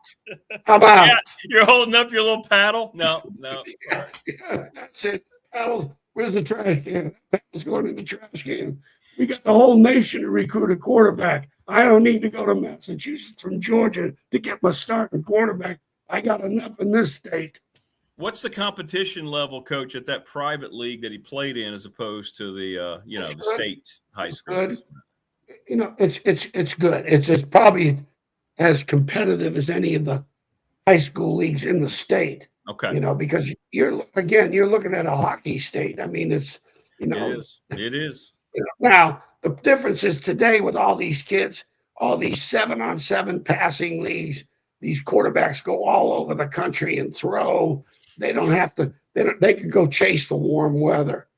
Yeah, you're holding up your little paddle. No. That's it. Paddle. Where's the trash can? Paddle's going in the trash can. We got the whole nation to recruit a quarterback. I don't need to go to Massachusetts from Georgia to get my starting quarterback. I got enough in this state. What's the competition level, Coach, at that private league that he played in, as opposed to the the state high school? It's good. It's probably as competitive as any of the high school leagues in the state. Okay. Because you're looking at a hockey state. I mean, it is. Now the difference is today with all these kids, all these 7-on-7 passing leagues. These quarterbacks go all over the country and throw. They don't have to. They can go chase the warm weather,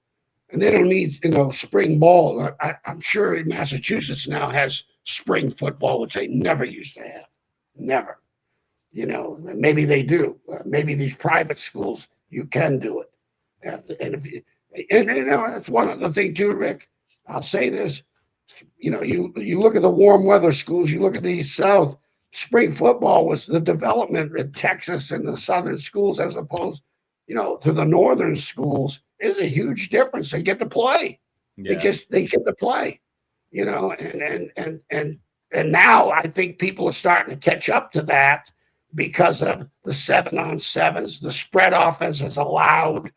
and they don't need spring ball. I'm sure Massachusetts now has spring football, which they never used to have. Never. Maybe they do. Maybe these private schools you can do it. And that's one other thing too, Rick. I'll say this. You look at the warm weather schools. You look at the South. Spring football was the development in Texas and the southern schools as opposed, to the northern schools is a huge difference. They get to play. Yeah. They get to play, and now I think people are starting to catch up to that because of the 7-on-7s. The spread offense has allowed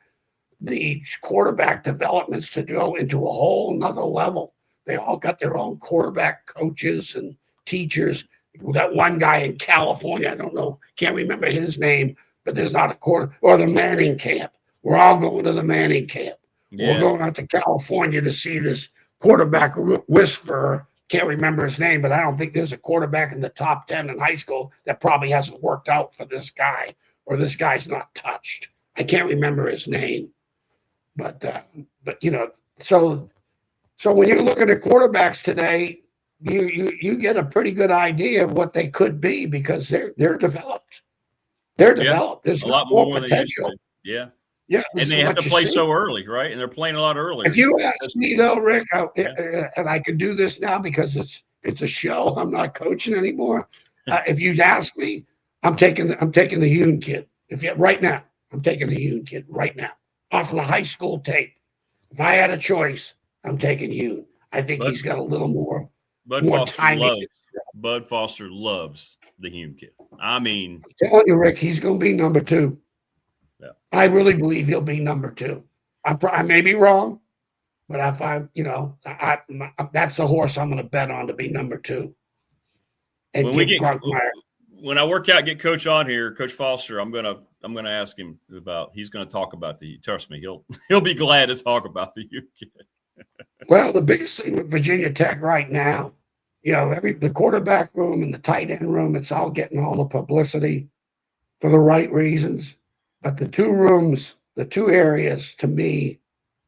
the quarterback developments to go into a whole nother level. They all got their own quarterback coaches and teachers. That one guy in California, I don't know, can't remember his name, but there's not a quarter, or the Manning camp. We're all going to the Manning camp. Yeah. We're going out to California to see this quarterback whisperer. Can't remember his name, but I don't think there's a quarterback in the top 10 in high school that probably hasn't worked out for this guy, or this guy's not touched. I can't remember his name, but so when you're looking at quarterbacks today, you get a pretty good idea of what they could be because they're developed. They're developed. There's a lot more more than they used to potential. be. Yeah. Yeah, And they have to play so early, right? And they're playing a lot earlier. If you ask me though, Rick, and I can do this now because it's a show. I'm not coaching anymore. If you'd ask me, I'm taking the Yoon kid. Right now, I'm taking the Yoon kid right now off of the high school tape. If I had a choice, I'm taking Yoon. I think he's got a little more. Bud Foster loves the Hume kid. I mean, I'm telling you, Rick, he's going to be number 2. Yeah. I really believe he'll be number 2. I may be wrong, but that's the horse I'm going to bet on to be number 2. And when I work out, get Coach on here, Coach Foster, I'm gonna ask him about. He's going to talk about trust me, he'll be glad to talk about the Hume kid. Well, the biggest thing with Virginia Tech right now, the quarterback room and the tight end room, it's all getting all the publicity for the right reasons. But the 2 rooms, the 2 areas to me,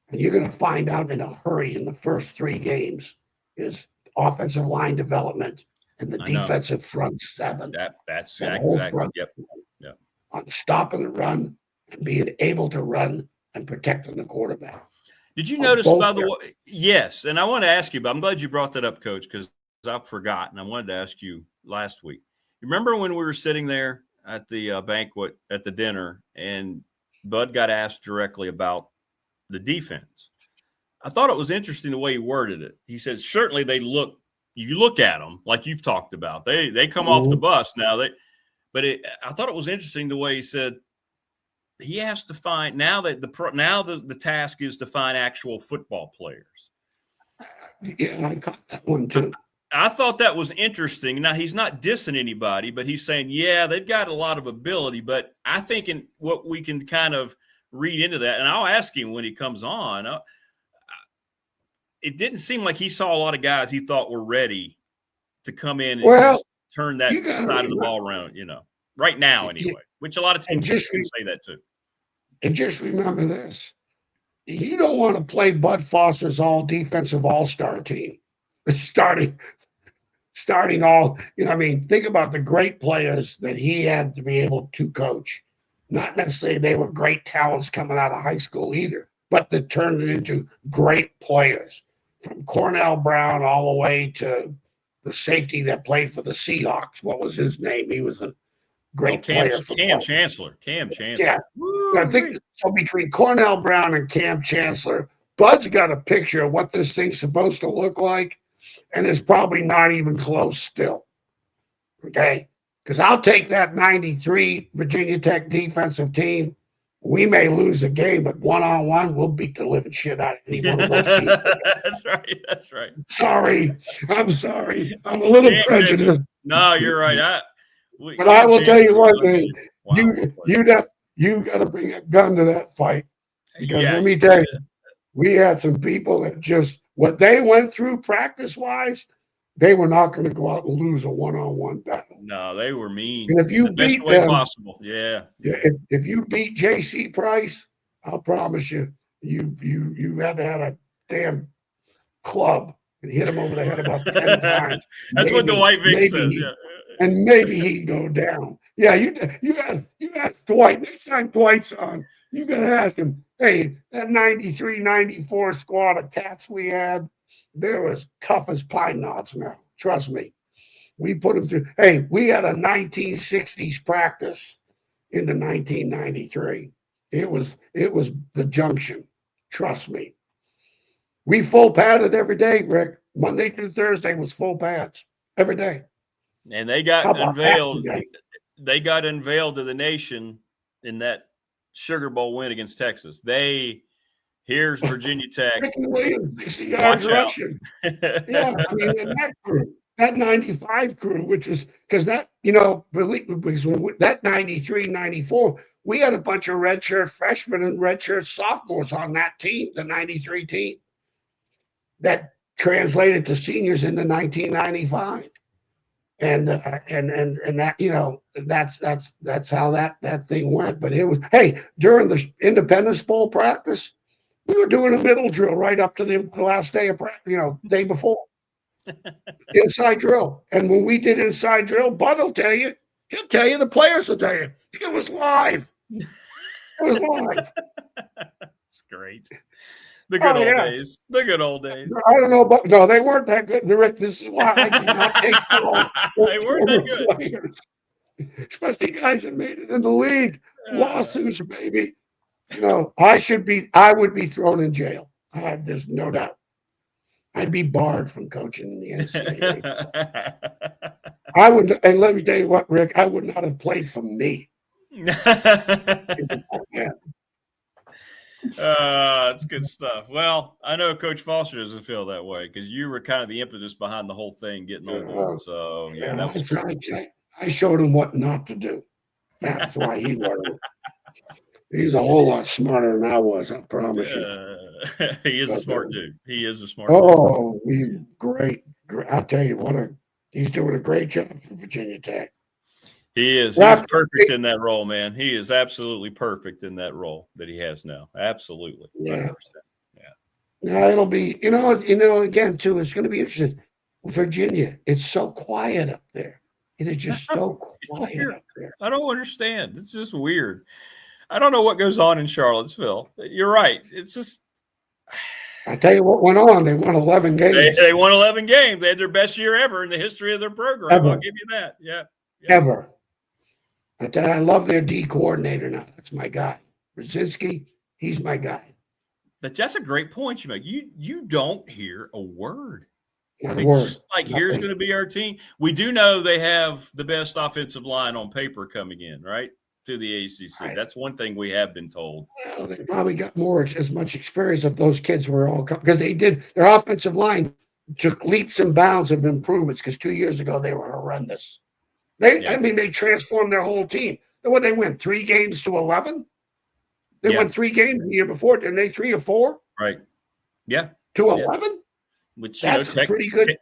and you're going to find out in a hurry in the first 3 games, is offensive line development and the defensive front 7. That's exactly. Yep. On stopping the run and being able to run and protecting the quarterback. Did you notice, by the way? Yes, and I want to ask you, but I'm glad you brought that up, Coach, because I've forgotten. I wanted to ask you last week. You remember when we were sitting there at the banquet at the dinner, and Bud got asked directly about the defense? I thought it was interesting the way he worded it. He said, certainly you look at them like you've talked about. They come off the bus now. I thought it was interesting the way he said he has to find now that the task is to find actual football players. Yeah, I got that one too. I thought that was interesting. Now, he's not dissing anybody, but he's saying, yeah, they've got a lot of ability. But I think in what we can kind of read into that, and I'll ask him when he comes on, it didn't seem like he saw a lot of guys he thought were ready to come in and just turn that side of the ball around, right now anyway, which a lot of teams can say that too. And just remember this. You don't want to play Bud Foster's all-defensive all-star team. Starting all, think about the great players that he had to be able to coach. Not necessarily they were great talents coming out of high school either, but that turned it into great players. From Cornell Brown all the way to the safety that played for the Seahawks. What was his name? He was a great player. Cam Chancellor. Yeah. I think so between Cornell Brown and Cam Chancellor, Bud's got a picture of what this thing's supposed to look like, and it's probably not even close still. Okay? Because I'll take that 93 Virginia Tech defensive team. We may lose a game, but one-on-one, we'll beat the living shit out of any one of those teams. That's right. I'm sorry. I'm a little prejudiced. No, you're right. But I will tell you one thing. Wow. You got to bring a gun to that fight. Because let me tell you, we had some people that just, what they went through practice-wise, they were not going to go out and lose a one-on-one battle. No, they were mean. And if you beat them, possible. Yeah. If you beat J.C. Price, I'll promise you had to have a damn club and hit him over the head about 10 times. That's what Dwight Vick said. And maybe he'd go down. Yeah, you ask Dwight. Next time Dwight's on, you got to ask him, hey, that 93, 94 squad of cats we had, they're as tough as pine knots now. Trust me. We put them through. Hey, we had a 1960s practice into 1993. It was the junction. Trust me. We full padded every day, Rick. Monday through Thursday was full pads every day. And they got unveiled. They got unveiled to the nation in that Sugar Bowl win against Texas. Here's Virginia Tech. Ricky Williams, 60 yards rushing. Yeah, I mean, that crew, that 95 crew, which is because that, that 93, 94, we had a bunch of redshirt freshmen and redshirt sophomores on that team, the 93 team, that translated to seniors into 1995. And that, you know, that's how that thing went. But it was, hey, during the Independence Bowl practice, we were doing a middle drill right up to the last day of practice, you know, day before. Inside drill. And when we did inside drill, Bud will tell you, he'll tell you, the players will tell you, it was live. It was live. It's great. The good old yeah. days. The good old days. I don't know, but no, they weren't that good. Rick, this is why I do not take they weren't that good. Players, especially guys that made it in the league. Lawsuits, baby. You know, I would be thrown in jail. There's no doubt. I'd be barred from coaching in the NCAA. I would, and let me tell you what, Rick, I would not have played for me. It's good stuff. Well, I know Coach Foster doesn't feel that way because you were kind of the impetus behind the whole thing getting on board. So, yeah, that was I showed him what not to do. That's why he learned. He's a whole lot smarter than I was, I promise you. He is a smart dude. He is a smart dude. Oh, he's great. I'll tell you, he's doing a great job for Virginia Tech. He is. He's perfect in that role, man. He is absolutely perfect in that role that he has now. Absolutely. 100%. Yeah. Now it'll be, you know, again, too, it's going to be interesting. Virginia, it's so quiet up there. It is just so quiet up there. I don't understand. It's just weird. I don't know what goes on in Charlottesville. You're right. It's just. I tell you what went on. They won 11 games. They won 11 games. They had their best year ever in the history of their program. Ever. I'll give you that. Yeah. Ever. I love their D coordinator now. That's my guy. Brzezinski, he's my guy. But that's a great point you make. You don't hear a word. Not a word. Just like, here's going to be our team. We do know they have the best offensive line on paper coming in, right? To the ACC. Right. That's one thing we have been told. Well, they probably got as much experience if those kids were all because they did. Their offensive line took leaps and bounds of improvements because 2 years ago they were horrendous. They transformed their whole team. What they win 3 games to 11. They won 3 games the year before, didn't they? 3 or 4. Right. Yeah. To 11. Which that's pretty good.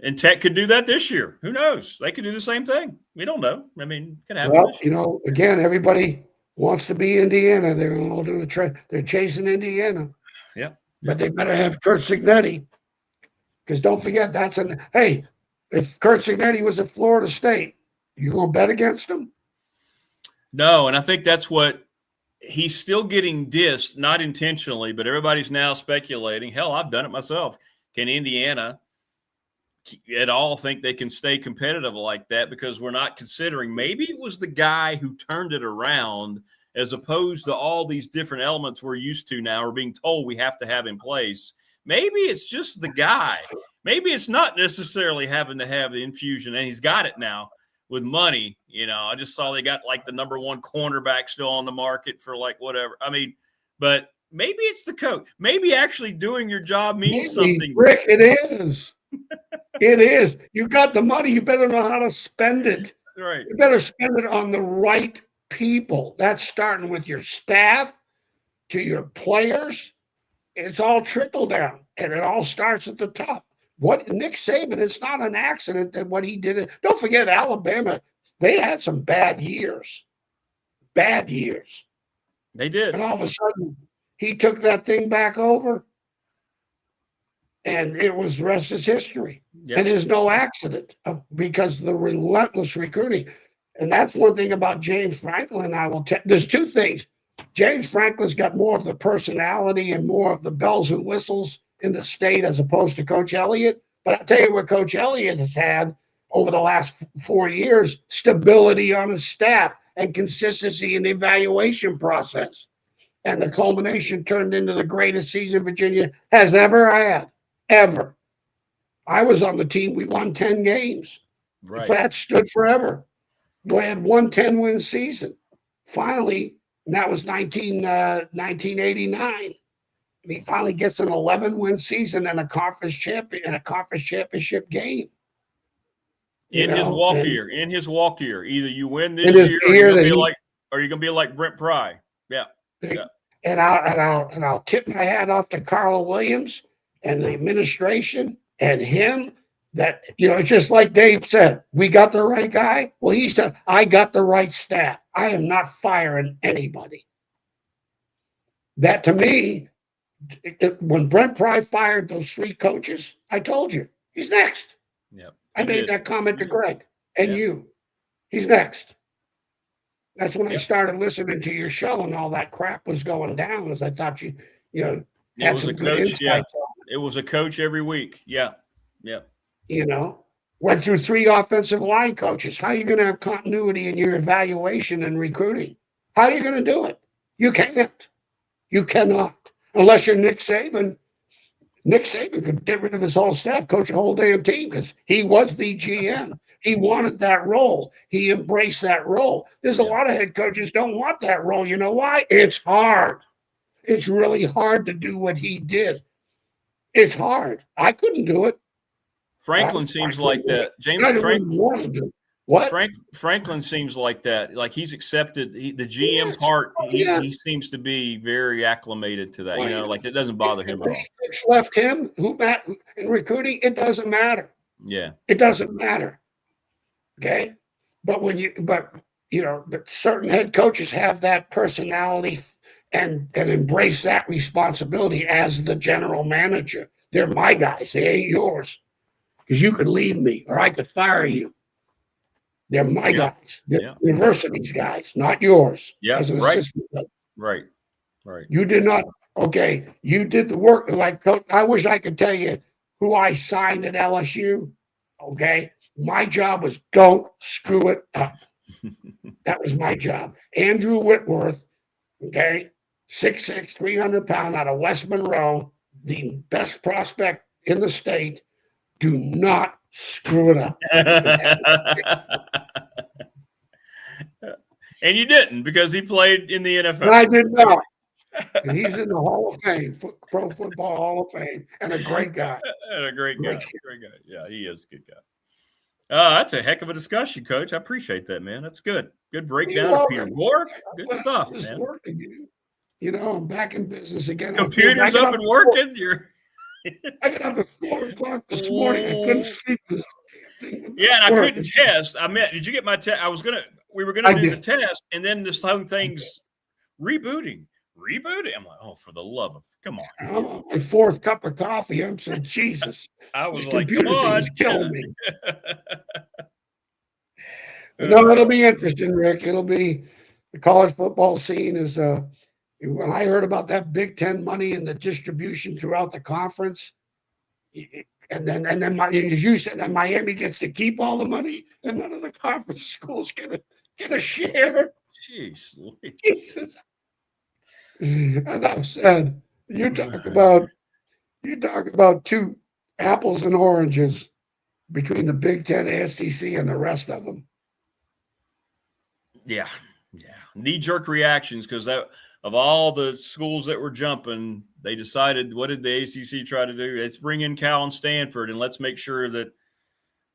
And Tech could do that this year. Who knows? They could do the same thing. We don't know. I mean, it can happen. Well, you know, again, everybody wants to be Indiana. They're all doing the trend. They're chasing Indiana. Yeah. But they better have Kurt Cignetti. Because don't forget, hey, if Kurt Cignetti was at Florida State, you going to bet against him? No, and I think that's what he's still getting dissed, not intentionally, but everybody's now speculating. Hell, I've done it myself. Can Indiana at all think they can stay competitive like that? Because we're not considering maybe it was the guy who turned it around as opposed to all these different elements we're used to now or being told we have to have in place. Maybe it's just the guy. Maybe it's not necessarily having to have the infusion, and he's got it now with money. You know, I just saw they got like the number 1 cornerback still on the market for like whatever. I mean, but maybe it's the coach. Maybe actually doing your job means something. Rick, it is. It is. You got the money. You better know how to spend it. Right. You better spend it on the right people. That's starting with your staff to your players. It's all trickle down, and it all starts at the top. What Nick Saban, it's not an accident that what he did. Don't forget, Alabama, they had some bad years. Bad years. They did. And all of a sudden, he took that thing back over, and it was the rest is history. Yep. And there's no accident because of the relentless recruiting. And that's one thing about James Franklin. There's 2 things. James Franklin's got more of the personality and more of the bells and whistles in the state as opposed to Coach Elliott. But I'll tell you what Coach Elliott has had over the last 4 years, stability on his staff and consistency in the evaluation process. And the culmination turned into the greatest season Virginia has ever had, ever. I was on the team. We won 10 games. Right. That stood forever. We had 1 10-win season. Finally, and that was 1989. And he finally gets an 11-win season and a conference championship game. In his walk year. Either you win this year or you're going to be like Brent Pry. Yeah. And I'll tip my hat off to Carla Williams and the administration and him that, it's just like Dave said, we got the right guy. Well, I got the right staff. I am not firing anybody. That to me, when Brent Pry fired those 3 coaches, I told you, he's next. Yep. I made that comment to Greg and you. He's next. That's when I started listening to your show and all that crap was going down, as I thought you had some good insights on it. It was a coach every week. Yeah. Yeah. Went through 3 offensive line coaches. How are you going to have continuity in your evaluation and recruiting? How are you going to do it? You can't. You cannot. Unless you're Nick Saban. Nick Saban could get rid of his whole staff, coach a whole damn team, because he was the GM. He wanted that role. He embraced that role. There's a lot of head coaches don't want that role. You know why? It's hard. It's really hard to do what he did. It's hard. I couldn't do it. Franklin seems like that. Franklin seems like that. Like he's accepted the GM part. He seems to be very acclimated to that. Like it doesn't bother him at all. Left him in recruiting. It doesn't matter. Yeah, it doesn't matter. Okay, but certain head coaches have that personality and embrace that responsibility as the general manager. They're my guys. They ain't yours. Because you could leave me or I could fire you. They're my guys. They're university's guys, not yours. Yeah, right. You did not. Okay, you did the work. Like, Coach, I wish I could tell you who I signed at LSU. Okay, my job was don't screw it up. That was my job. Andrew Whitworth, okay, 6'6", 300 pound out of West Monroe, the best prospect in the state. Do not screw it up. And you didn't, because he played in the NFL. I did not. And he's in the Hall of Fame, Pro Football Hall of Fame, and a great guy. Great guy. Yeah, he is a good guy. That's a heck of a discussion, Coach. I appreciate that, man. That's good. Good breakdown of Peter Warwick. Good stuff, man. I'm back in business again. Computers up and working. I got up at 4 o'clock this morning. I couldn't sleep. Yeah, and I couldn't test. Did you get my test? We were gonna do the test, and then this whole thing's rebooting. I'm like, oh, for the love of, come on. I'm on my 4th cup of coffee. I'm saying, Jesus. I was like, come on. Is killing me. No, it'll be interesting, Rick. It'll be the college football scene is when I heard about that Big Ten money and the distribution throughout the conference, and then as you said, that Miami gets to keep all the money, and none of the conference schools get a share. Jeez, Jesus. And I've said, you talk about 2 apples and oranges between the Big Ten, SEC, and the rest of them. Yeah. Knee-jerk reactions, because that. Of all the schools that were jumping, they decided, what did the ACC try to do? Let's bring in Cal and Stanford, and let's make sure that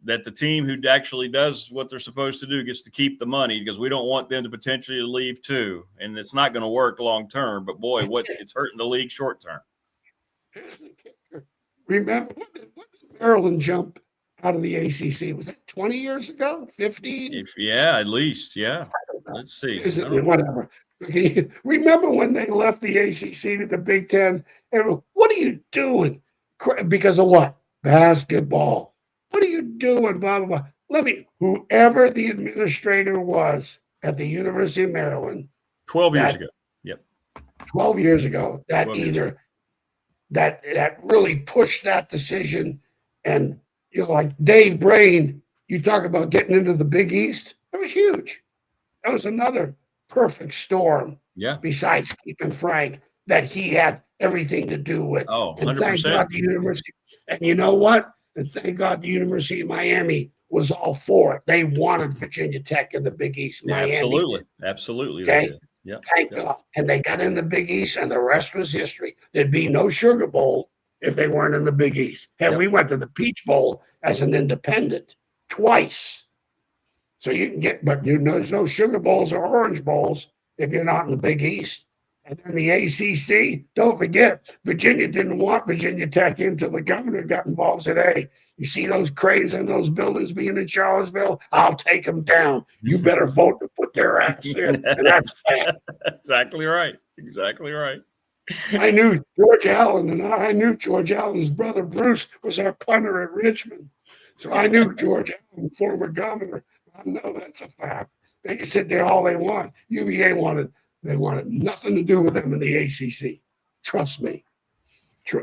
the team who actually does what they're supposed to do gets to keep the money, because we don't want them to potentially leave too. And it's not going to work long term. But boy, it's hurting the league short term. Remember when did Maryland jump out of the ACC? Was that 20 years ago? 15? Yeah, at least. Yeah. Let's see. Whatever. Remember when they left the ACC to the Big Ten? What are you doing? Because of what? Basketball. What are you doing? Blah, blah, blah. Whoever the administrator was at the University of Maryland. 12 years ago. Yep. 12 years ago. That really pushed that decision. And, like Dave Brain, you talk about getting into the Big East. That was huge. That was another perfect storm. Yeah. Besides keeping Frank, that he had everything to do with. Oh, 100%. And thank God the University. And you know what? And thank God the University of Miami was all for it. They wanted Virginia Tech in the Big East. Miami. Absolutely. Okay. Yeah. Thank God. And they got in the Big East, and the rest was history. There'd be no Sugar Bowl if they weren't in the Big East. And we went to the Peach Bowl as an independent twice. So you can get, but there's no Sugar Bowls or Orange Bowls if you're not in the Big East. And then the ACC, don't forget, Virginia didn't want Virginia Tech until the governor got involved. Said, hey, you see those cranes in those buildings being in Charlottesville? I'll take them down. You better vote to put their ass in. And that's fact. Exactly right. Exactly right. I knew George Allen, and I knew George Allen's brother Bruce was our punter at Richmond. So I knew George Allen, former governor. I know that's a fact. They can sit there all they want. UVA wanted nothing to do with them in the ACC. Trust me.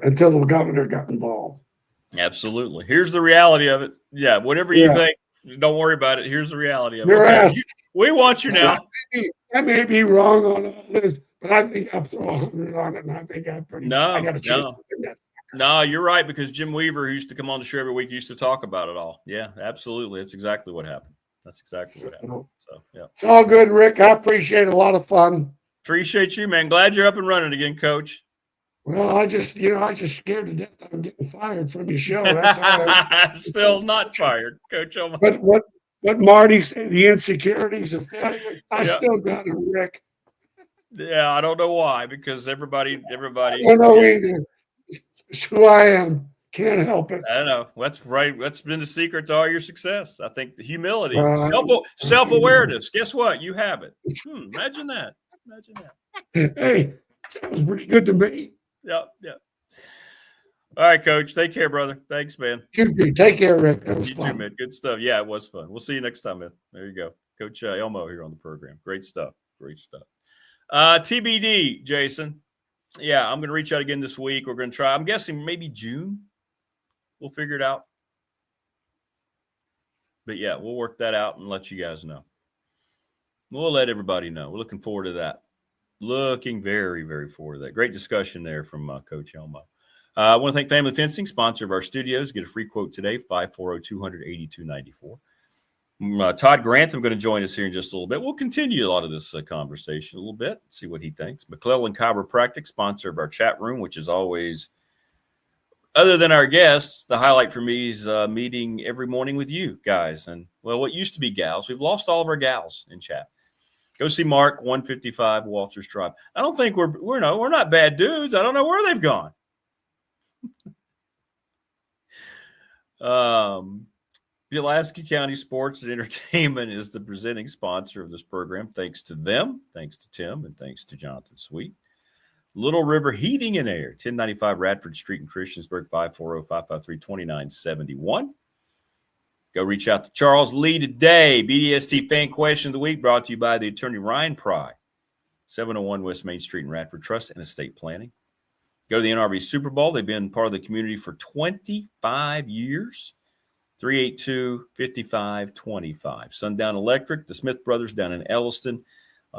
Until the governor got involved. Absolutely. Here's the reality of it. Yeah, whatever you think, don't worry about it. Here's the reality of it. Okay, we want you now. I may be wrong on all this, but I think I'll throw 100 on it, and I think I got a chance. No, you're right, because Jim Weaver, who used to come on the show every week, used to talk about it all. Yeah, absolutely. That's exactly what happened. That's exactly what happened. So, yeah. It's all good, Rick. I appreciate it. A lot of fun. Appreciate you, man. Glad you're up and running again, Coach. Well, I just scared to death that I'm getting fired from your show. That's all. Still not fired, Coach. But what Marty said, the insecurities of failure, I still got it, Rick. Yeah, I don't know why, because everybody. I don't know either. It's who I am. Can't help it. I know. That's right. That's been the secret to all your success. I think the humility, self-awareness. Guess what? You have it. Imagine that. Imagine that. Hey, sounds pretty good to me. Yeah. All right, Coach. Take care, brother. Thanks, man. You too. Take care, Rick. That was you fun. too, man. Good stuff. Yeah, it was fun. We'll see you next time, man. There you go. Coach Elmo here on the program. Great stuff. Great stuff. TBD, Jason. Yeah, I'm going to reach out again this week. We're going to try. I'm guessing maybe June. We'll figure it out. But, yeah, we'll work that out and let you guys know. We'll let everybody know. We're looking forward to that. Looking very, very forward to that. Great discussion there from Coach Elmo. I want to thank Family Fencing, sponsor of our studios. Get a free quote today, 540-200-8294. Todd Grantham going to join us here in just a little bit. We'll continue a lot of this conversation a little bit, see what he thinks. McClellan Chiropractic, sponsor of our chat room, which is always, other than our guests, the highlight for me is meeting every morning with you guys. And, well, what used to be gals. We've lost all of our gals in chat. Go see Mark, 155 Walters Drive. I don't think we're not bad dudes. I don't know where they've gone. Pulaski County Sports and Entertainment is the presenting sponsor of this program. Thanks to them, thanks to Tim, and thanks to Jonathan Sweet. Little River Heating and Air, 1095 Radford Street in Christiansburg, 540-553-2971. Go reach out to Charles Lee today. BDST Fan Question of the Week brought to you by the attorney Ryan Pry, 701 West Main Street in Radford Trust and Estate Planning. Go to the NRV Super Bowl. They've been part of the community for 25 years. 382-5525. Sundown Electric, the Smith Brothers down in Elliston.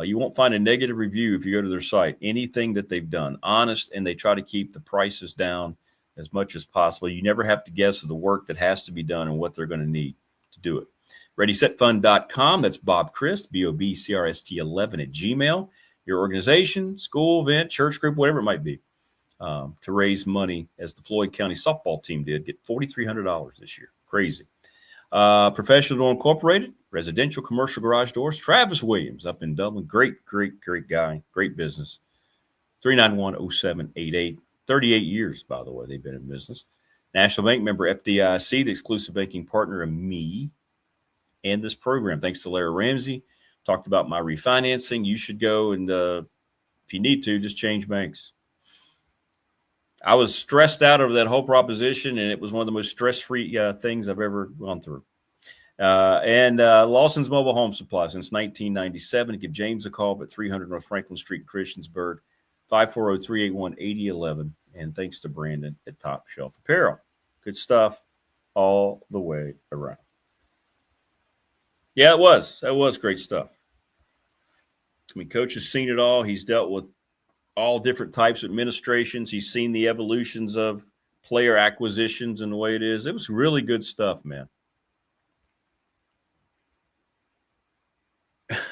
You won't find a negative review if you go to their site. Anything that they've done, honest, and they try to keep the prices down as much as possible. You never have to guess of the work that has to be done and what they're going to need to do it. ReadySetFund.com. That's Bob Christ, BOBCRST11 at Gmail. Your organization, school, event, church group, whatever it might be, to raise money, as the Floyd County softball team did, get $4,300 this year. Crazy. Professional Door Incorporated, residential commercial garage doors. Travis Williams up in Dublin. Great guy. Great business. 391-0788. 38 years, by the way, they've been in business. National Bank member FDIC, the exclusive banking partner of me and this program. Thanks to Larry Ramsey. Talked about my refinancing. You should go and, if you need to, just change banks. I was stressed out over that whole proposition, and it was one of the most stress-free things I've ever gone through. And Lawson's Mobile Home Supply since 1997. Give James a call at 300 North Franklin Street, Christiansburg, 540-381-8011. And thanks to Brandon at Top Shelf Apparel. Good stuff all the way around. Yeah, it was. That was great stuff. I mean, Coach has seen it all. He's dealt with all different types of administrations. He's seen the evolutions of player acquisitions and the way it is. It was really good stuff, man.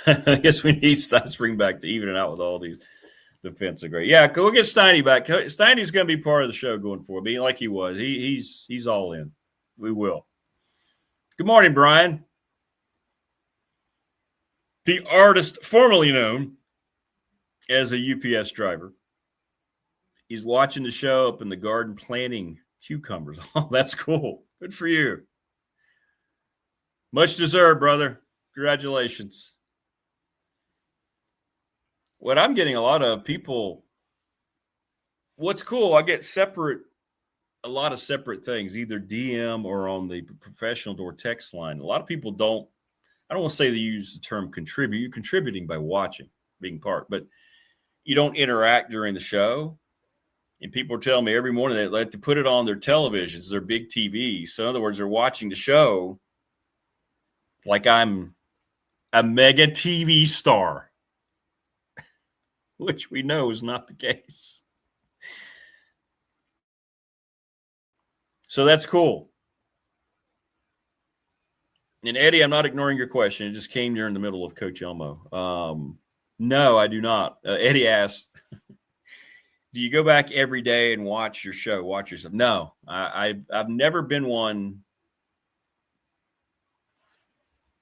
I guess we need Spring back to even it out with all these defensive great. Yeah, go get Steiny back. Steiny's going to be part of the show going forward, being like he was. He's all in. We will. Good morning, Brian. The artist formerly known as a UPS driver. He's watching the show up in the garden planting cucumbers. Oh, that's cool. Good for you. Much deserved, brother. Congratulations. What I'm getting a lot of people, what's cool, I get a lot of separate things, either DM or on the professional or text line. A lot of people I don't want to say they use the term contribute. You're contributing by watching, being part, but you don't interact during the show. And people are telling me every morning they like to put it on their televisions, their big TVs. So in other words, they're watching the show like I'm a mega TV star, which we know is not the case. So that's cool. And Eddie, I'm not ignoring your question. It just came during the middle of Coach Elmo. No, I do not. Eddie asked, do you go back every day and watch your show, watch yourself? No, I've never been one.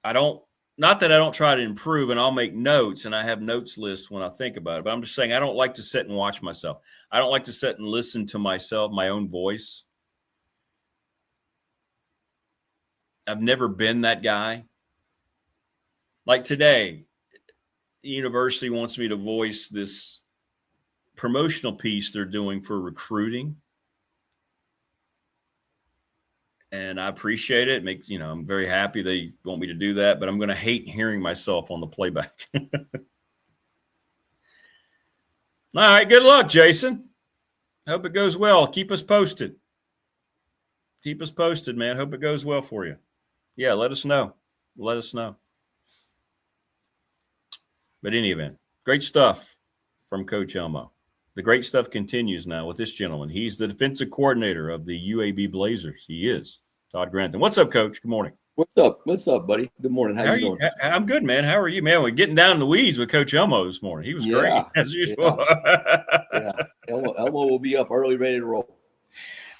Not that I don't try to improve, and I'll make notes, and I have notes lists when I think about it, but I'm just saying I don't like to sit and watch myself. I don't like to sit and listen to myself, my own voice. I've never been that guy. Like today, the university wants me to voice this promotional piece they're doing for recruiting. And I appreciate it. I'm very happy they want me to do that, but I'm going to hate hearing myself on the playback. All right. Good luck, Jason. Hope it goes well. Keep us posted. Keep us posted, man. Hope it goes well for you. Yeah, let us know. Let us know. But in any event, great stuff from Coach Elmo. The great stuff continues now with this gentleman. He's the defensive coordinator of the UAB Blazers. He is Todd Grantham. What's up, Coach? Good morning. What's up? What's up, buddy? Good morning. How you doing? I'm good, man. How are you, man? We're getting down in the weeds with Coach Elmo this morning. He was great, as usual. Yeah. Elmo will be up early, ready to roll.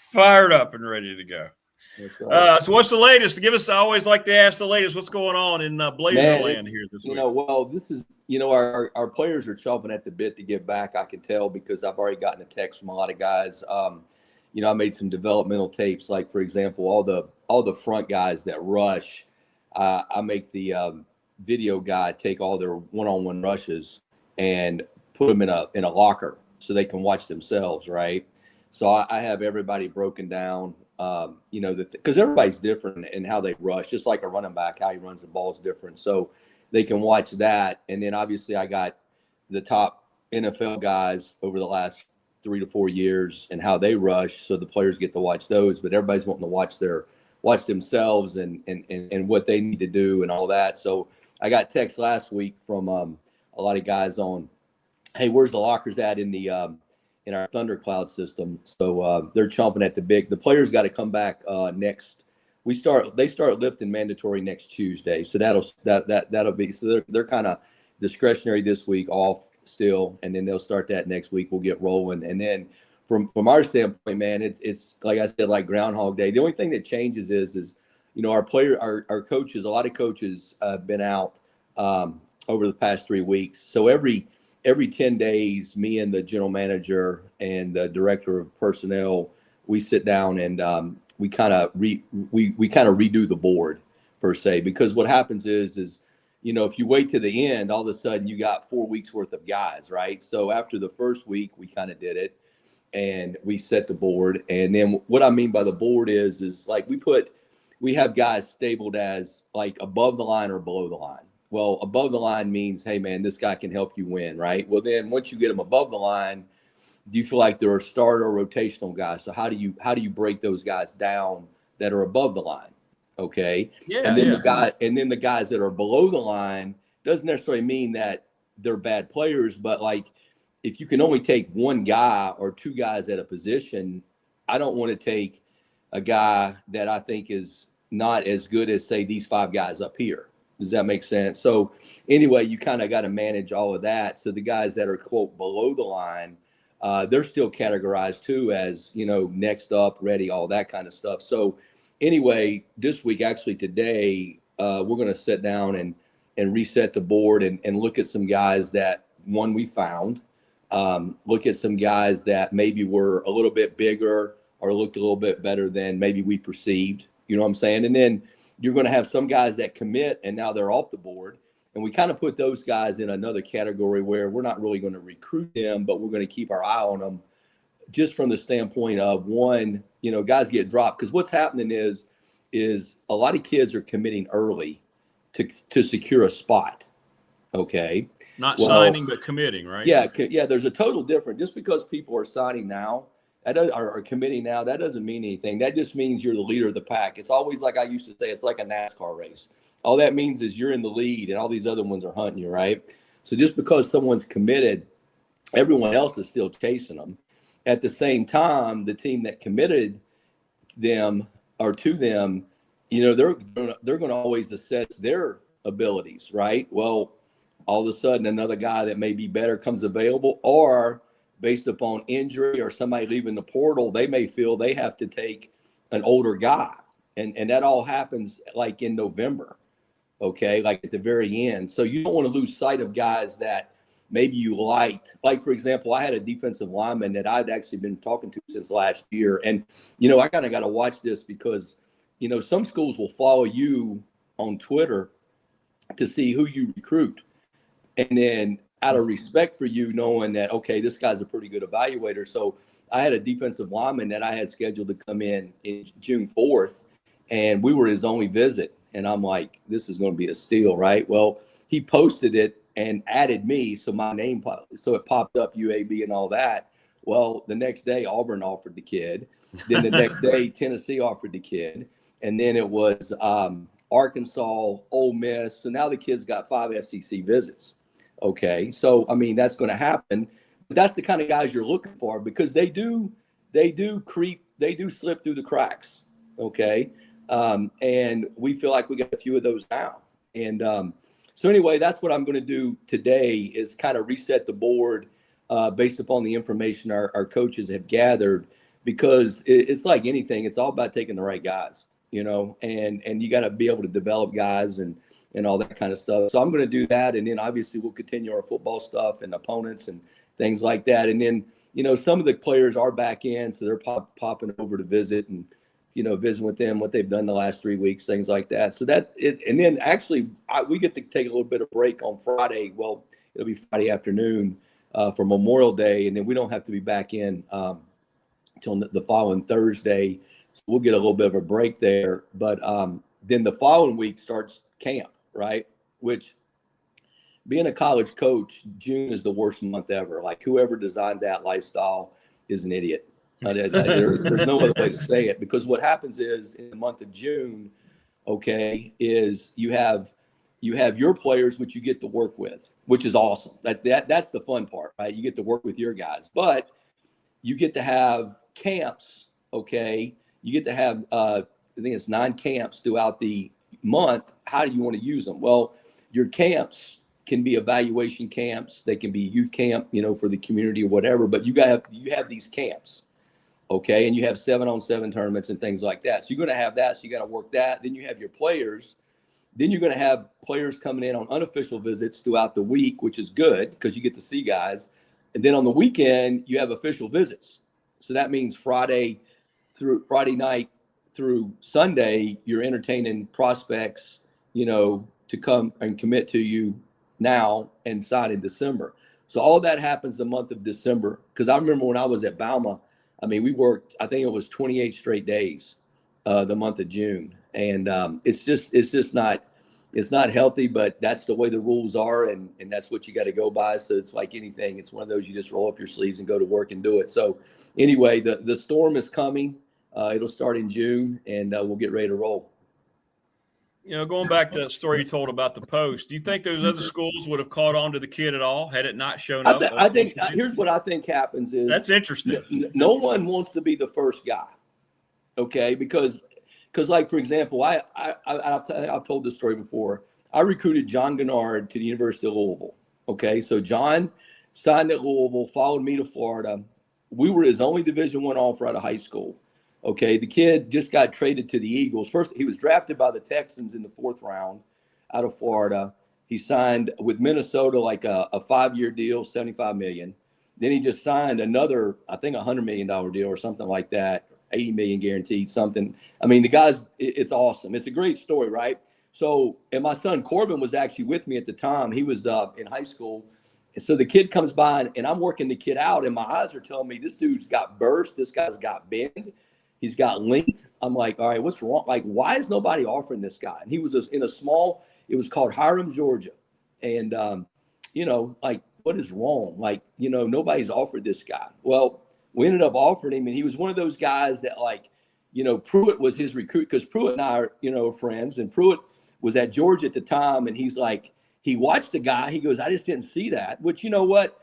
Fired up and ready to go. So what's the latest? I always like to ask the latest. What's going on in Blazerland here this week? This is, our players are chomping at the bit to get back. I can tell because I've already gotten a text from a lot of guys. I made some developmental tapes, like for example, all the front guys that rush. I make the video guy take all their one-on-one rushes and put them in a locker so they can watch themselves, right? So I have everybody broken down. Because everybody's different in how they rush, just like a running back, how he runs the ball is different. So they can watch that. And then obviously I got the top NFL guys over the last 3 to 4 years and how they rush. So the players get to watch those, but everybody's wanting to watch themselves and what they need to do and all that. So I got text last week from a lot of guys on, hey, where's the lockers at in our Thundercloud system. So they're chomping at the bit. The players got to come back next. They start lifting mandatory next Tuesday. So that'll be, so they're kind of discretionary this week off still. And then they'll start that next week. We'll get rolling. And then from our standpoint, man, it's like I said, like Groundhog Day. The only thing that changes is our coaches, a lot of coaches have been out over the past 3 weeks. So every 10 days, me and the general manager and the director of personnel, we sit down and we kind of redo the board per se, because what happens is if you wait to the end, all of a sudden you got 4 weeks worth of guys, right? So after the first week, we kind of did it and we set the board. And then what I mean by the board is like we have guys stabled as like above the line or below the line. Well, above the line means, hey, man, this guy can help you win, right? Well, then once you get them above the line, do you feel like they're a starter or rotational guys? So how do you break those guys down that are above the line? Okay. Yeah. And then the guys that are below the line doesn't necessarily mean that they're bad players, but like if you can only take one guy or two guys at a position, I don't want to take a guy that I think is not as good as, say, these 5 guys up here. Does that make sense? So anyway, you kind of got to manage all of that. So the guys that are, quote, below the line, they're still categorized too as, next up, ready, all that kind of stuff. So anyway, this week, actually today, we're going to sit down and reset the board and look at some guys that one we found. Look at some guys that maybe were a little bit bigger or looked a little bit better than maybe we perceived. You know what I'm saying? And then you're going to have some guys that commit and now they're off the board. And we kind of put those guys in another category where we're not really going to recruit them, but we're going to keep our eye on them just from the standpoint of, one, you know, guys get dropped. Because what's happening is a lot of kids are committing early to secure a spot. Okay. Not signing, but committing, right? Yeah. Yeah. There's a total difference. Just because people are signing now, are committing now, that doesn't mean anything. That just means you're the leader of the pack. It's always like I used to say, it's like a NASCAR race. All that means is you're in the lead and all these other ones are hunting you, right? So just because someone's committed, everyone else is still chasing them. At the same time, the team that committed them or to them, you know, they're going to always assess their abilities, right? Well, all of a sudden another guy that may be better comes available, or based upon injury or somebody leaving the portal, they may feel they have to take an older guy. And that all happens like in November, okay, like at the very end. So you don't want to lose sight of guys that maybe you liked. Like, for example, I had a defensive lineman that I'd actually been talking to since last year. And, you know, I kind of got to watch this because, you know, some schools will follow you on Twitter to see who you recruit. And then out of respect for you, knowing that, okay, this guy's a pretty good evaluator. So I had a defensive lineman that I had scheduled to come in June 4th, and we were his only visit. And I'm like, this is going to be a steal, right? Well, he posted it and added me. So my name, so it popped up UAB and all that. Well, the next day, Auburn offered the kid. Then the next day, Tennessee offered the kid. And then it was Arkansas, Ole Miss. So now the kid's got 5 SEC visits. Okay. So, I mean, that's going to happen. But that's the kind of guys you're looking for, because they do slip through the cracks. Okay. And we feel like we got a few of those now. And so anyway, that's what I'm going to do today, is kind of reset the board based upon the information our coaches have gathered, because it's like anything. It's all about taking the right guys, you know, and you got to be able to develop guys and all that kind of stuff. So I'm going to do that. And then obviously we'll continue our football stuff and opponents and things like that. And then, you know, some of the players are back in, so they're popping over to visit and, you know, visiting with them, what they've done the last 3 weeks, things like that. So and then actually we get to take a little bit of break on Friday. Well, it'll be Friday afternoon for Memorial Day. And then we don't have to be back in till the following Thursday. So we'll get a little bit of a break there. But then the following week starts camp, right? Which, being a college coach, June is the worst month ever. Like, whoever designed that lifestyle is an idiot. There's no other way to say it, because what happens is in the month of June, okay, is you have your players, which you get to work with, which is awesome. That's the fun part, right? You get to work with your guys, but you get to have camps, okay? You get to have, I think it's 9 camps throughout the month. How do you want to use them? Well, your camps can be evaluation camps. They can be youth camp, you know, for the community or whatever, but you have these camps. Okay. And you have 7-on-7 tournaments and things like that. So you're going to have that. So you got to work that. Then you have your players. Then you're going to have players coming in on unofficial visits throughout the week, which is good because you get to see guys. And then on the weekend, you have official visits. So that means Friday night through Sunday, you're entertaining prospects, you know, to come and commit to you now and sign in December. So all that happens the month of December. Because I remember when I was at Bama, I mean, we worked, I think it was 28 straight days the month of June. And it's just not healthy, but that's the way the rules are. And that's what you got to go by. So it's like anything. It's one of those, you just roll up your sleeves and go to work and do it. So anyway, the storm is coming. It'll start in June, and we'll get ready to roll. You know, going back to that story you told about the post, do you think those other schools would have caught on to the kid at all had it not shown up? I think here's what I think happens is, that's interesting. No one wants to be the first guy, okay? Because like, for example, I've told this story before. I recruited John Gennard to the University of Louisville, okay? So John signed at Louisville, followed me to Florida. We were his only Division I offer out of high school. Okay, the kid just got traded to the Eagles. First, he was drafted by the Texans in the 4th round out of Florida. He signed with Minnesota like a 5-year deal, $75 million. Then he just signed another, I think, $100 million deal or something like that, $80 million guaranteed, something. I mean, the guy's, it's awesome. It's a great story, right? So, and my son Corbin was actually with me at the time. He was in high school. And so the kid comes by and I'm working the kid out, and my eyes are telling me this dude's got burst, this guy's got bend, he's got length. I'm like, all right, what's wrong? Like, why is nobody offering this guy? And he was in a small, it was called Hiram, Georgia. And, like, what is wrong? Like, nobody's offered this guy. Well, we ended up offering him, and he was one of those guys that, like, Pruitt was his recruit, because Pruitt and I are, friends, and Pruitt was at Georgia at the time, and he's like, he watched the guy. He goes, I just didn't see that. Which, you know what?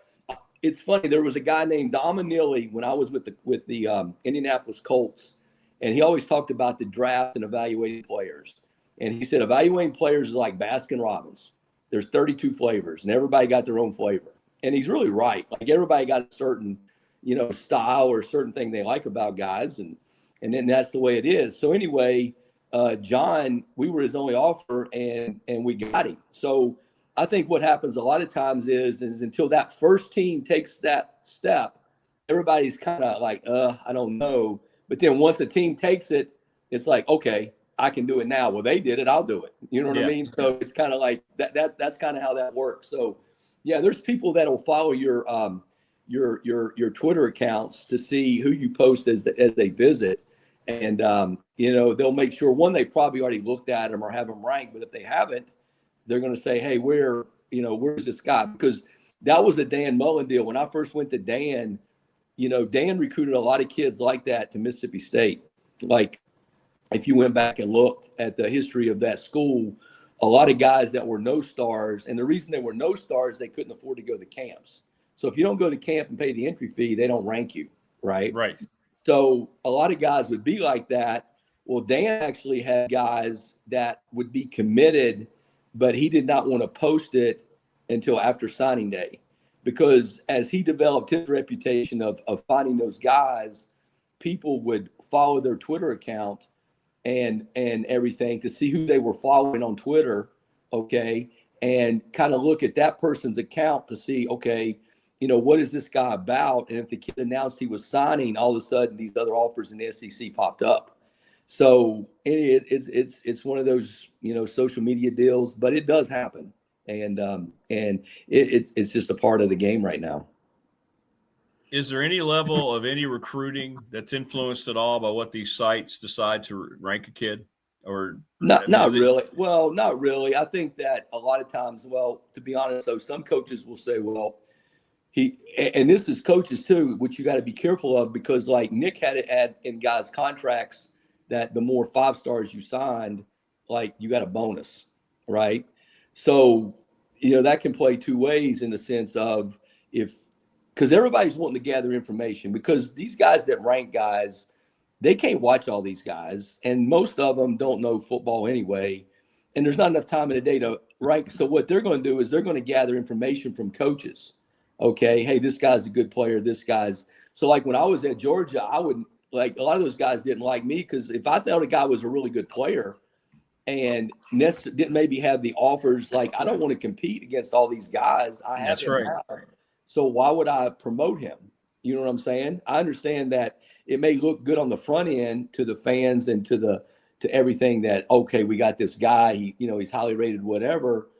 It's funny. There was a guy named Dom Neely when I was with the Indianapolis Colts, and he always talked about the draft and evaluating players. And he said evaluating players is like Baskin Robbins. There's 32 flavors, and everybody got their own flavor. And he's really right. Like, everybody got a certain, style or a certain thing they like about guys, and then that's the way it is. So anyway, John, we were his only offer, and we got him. So I think what happens a lot of times is until that first team takes that step, everybody's kind of like, I don't know. But then once a team takes it, it's like, okay, I can do it now. Well, they did it, I'll do it. You know what I mean? So it's kind of like that's kind of how that works. So yeah, there's people that will follow your Twitter accounts to see who you post as they visit. And, they'll make sure, one, they probably already looked at them or have them ranked. But if they haven't, they're going to say, hey, where's this guy? Because that was a Dan Mullen deal. When I first went to Dan, Dan recruited a lot of kids like that to Mississippi State. Like, if you went back and looked at the history of that school, a lot of guys that were no stars. And the reason they were no stars, they couldn't afford to go to camps. So if you don't go to camp and pay the entry fee, they don't rank you, right? Right. So a lot of guys would be like that. Well, Dan actually had guys that would be committed, but he did not want to post it until after signing day, because as he developed his reputation of finding those guys, people would follow their Twitter account and everything to see who they were following on Twitter, okay, and kind of look at that person's account to see, okay, what is this guy about? And if the kid announced he was signing, all of a sudden these other offers in the SEC popped up. So it's one of those, social media deals, but it does happen. And it's just a part of the game right now. Is there any level of any recruiting that's influenced at all by what these sites decide to rank a kid? Or not really. Well, not really. I think that a lot of times, to be honest, though, some coaches will say, well, and this is coaches too, which you got to be careful of, because like Nick had it add in guys' contracts that the more 5 stars you signed, like, you got a bonus, right? So, that can play two ways in the sense of because everybody's wanting to gather information, because these guys that rank guys, they can't watch all these guys, and most of them don't know football anyway, and there's not enough time in the day to rank. So what they're going to do is they're going to gather information from coaches. Okay, hey, this guy's a good player. So like when I was at Georgia, I would, like, a lot of those guys didn't like me, because if I thought a guy was a really good player and didn't maybe have the offers, like, I don't want to compete against all these guys. That's right. So why would I promote him? You know what I'm saying? I understand that it may look good on the front end to the fans and to everything that, okay, we got this guy, he's highly rated, whatever.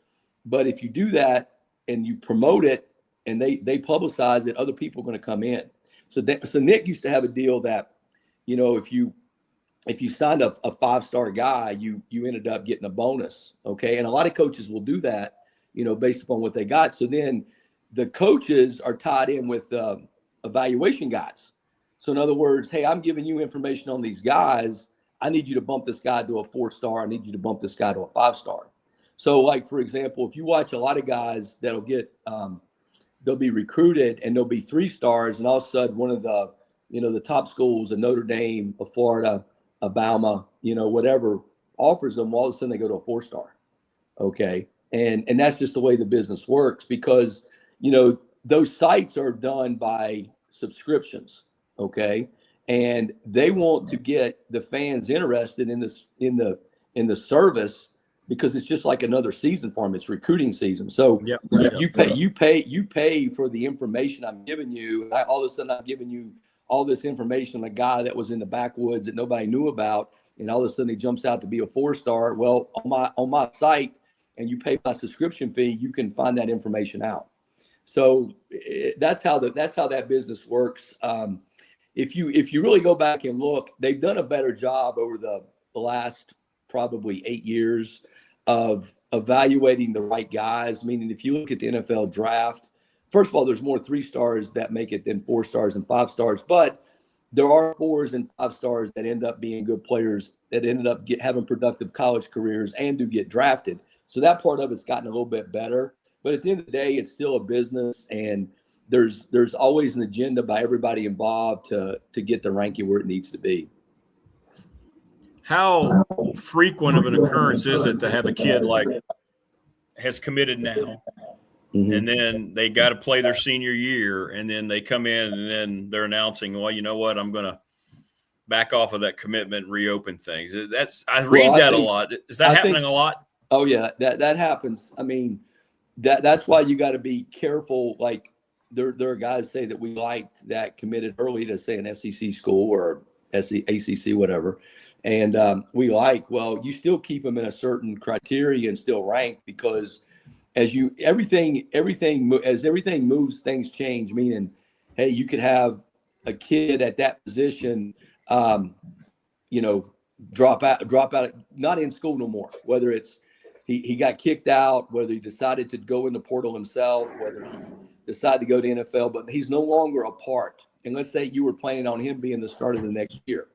But if you do that and you promote it and they publicize it, other people are going to come in. So Nick used to have a deal that, if you signed a 5-star guy, you ended up getting a bonus. Okay. And a lot of coaches will do that, based upon what they got. So then the coaches are tied in with evaluation guys. So in other words, hey, I'm giving you information on these guys. I need you to bump this guy to a 4-star. I need you to bump this guy to a 5-star. So like, for example, if you watch a lot of guys that'll get, they'll be recruited and they'll be 3 stars. And all of a sudden one of the, the top schools, a Notre Dame, a Florida, a Bama, whatever, offers them, all of a sudden they go to a 4-star. Okay. And that's just the way the business works, because, those sites are done by subscriptions. Okay. And they want to get the fans interested in this, in the service, because it's just like another season for them. It's recruiting season. So you pay for the information I'm giving you. All of a sudden I'm giving you all this information on a guy that was in the backwoods that nobody knew about, and all of a sudden he jumps out to be a 4-star. Well, on my site, and you pay my subscription fee, you can find that information out. So that's how that business works. If you really go back and look, they've done a better job over the last probably 8 years of evaluating the right guys. Meaning, if you look at the NFL draft, first of all, there's more 3-stars that make it than 4-stars and 5-stars, but there are 4s and 5-stars that end up being good players that ended up having productive college careers and do get drafted. So that part of it's gotten a little bit better. But at the end of the day, it's still a business, and there's always an agenda by everybody involved to get the ranking where it needs to be. How frequent of an occurrence is it to have a kid like has committed now, and then they got to play their senior year, and then they come in and then they're announcing, well, you know what, I'm going to back off of that commitment and reopen things. I read that a lot. Is that happening a lot? Oh yeah, that happens. I mean, that's why you got to be careful. Like there are guys say that we liked that committed early to say an SEC school or ACC, whatever. And well, you still keep them in a certain criteria and still rank, because as everything moves, things change. Meaning, hey, you could have a kid at that position, drop out, not in school no more. Whether it's he got kicked out, whether he decided to go in the portal himself, whether he decided to go to NFL, but he's no longer a part. And let's say you were planning on him being the starter the next year.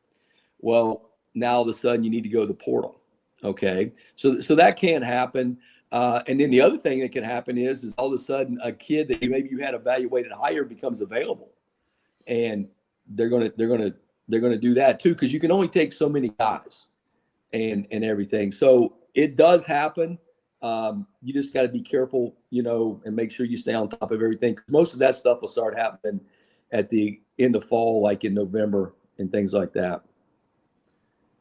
Well, now all of a sudden you need to go to the portal. Okay. So that can happen. And then the other thing that can happen is all of a sudden a kid that maybe you had evaluated higher becomes available, and they're going to do that too, because you can only take so many guys and everything. So it does happen. You just got to be careful, and make sure you stay on top of everything. Most of that stuff will start happening at the end of fall, like in November and things like that.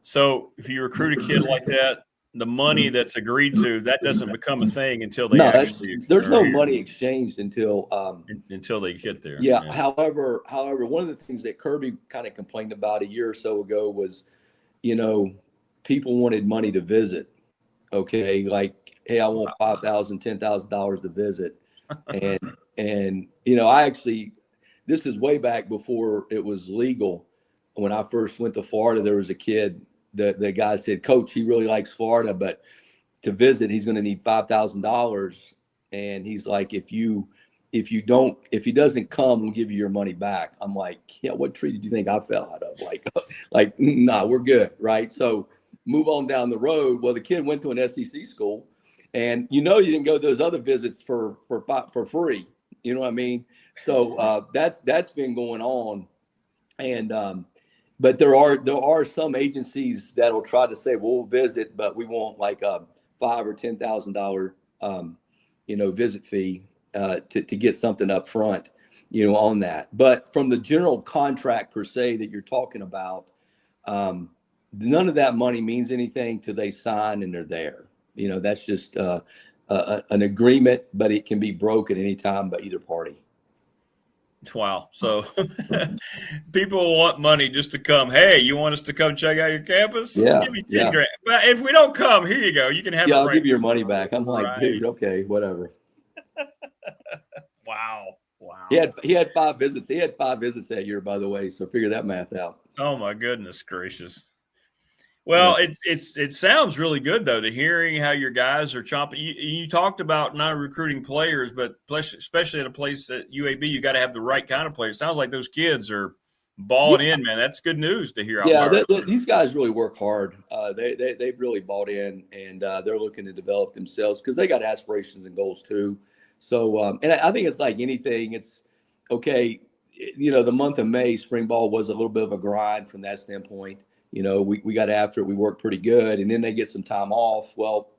So if you recruit a kid like that, the money that's agreed to, that doesn't become a thing until they there's no money exchanged until they get there. Yeah. However, one of the things that Kirby kind of complained about a year or so ago was, people wanted money to visit. Okay. Like, hey, I want $5,000, $10,000 to visit. And this is way back before it was legal. When I first went to Florida, there was a kid, the guy said, Coach, he really likes Florida, but to visit, he's going to need $5,000. And he's like, if he doesn't come, we'll give you your money back. I'm like, yeah, what tree did you think I fell out of? Like, nah, we're good. Right. So move on down the road. Well, the kid went to an SEC school, and you didn't go to those other visits for free. You know what I mean? So that's been going on. And but there are some agencies that'll try to say, well, we'll visit, but we want like a $5,000 or $10,000 visit fee to get something up front, on that. But from the general contract per se that you're talking about, none of that money means anything till they sign and they're there. That's just an agreement, but it can be broken anytime by either party. Wow. So people want money just to come. Hey, you want us to come check out your campus? Yeah. Give me 10 grand. But if we don't come, here you go. You can have I'll give you your money back. I'm like, dude, okay, whatever. Wow. He had 5 visits. He had 5 visits that year, by the way. So figure that math out. Oh my goodness gracious. Well, it sounds really good though, to hearing how your guys are chomping. You talked about not recruiting players, but especially at a place at UAB, you got to have the right kind of players. It sounds like those kids are balling in, man. That's good news to hear. Yeah, these guys really work hard. They've really bought in, and they're looking to develop themselves because they got aspirations and goals too. So, and I think it's like anything. It's okay. The month of May, spring ball was a little bit of a grind from that standpoint. We got after it. We worked pretty good, and then they get some time off. Well,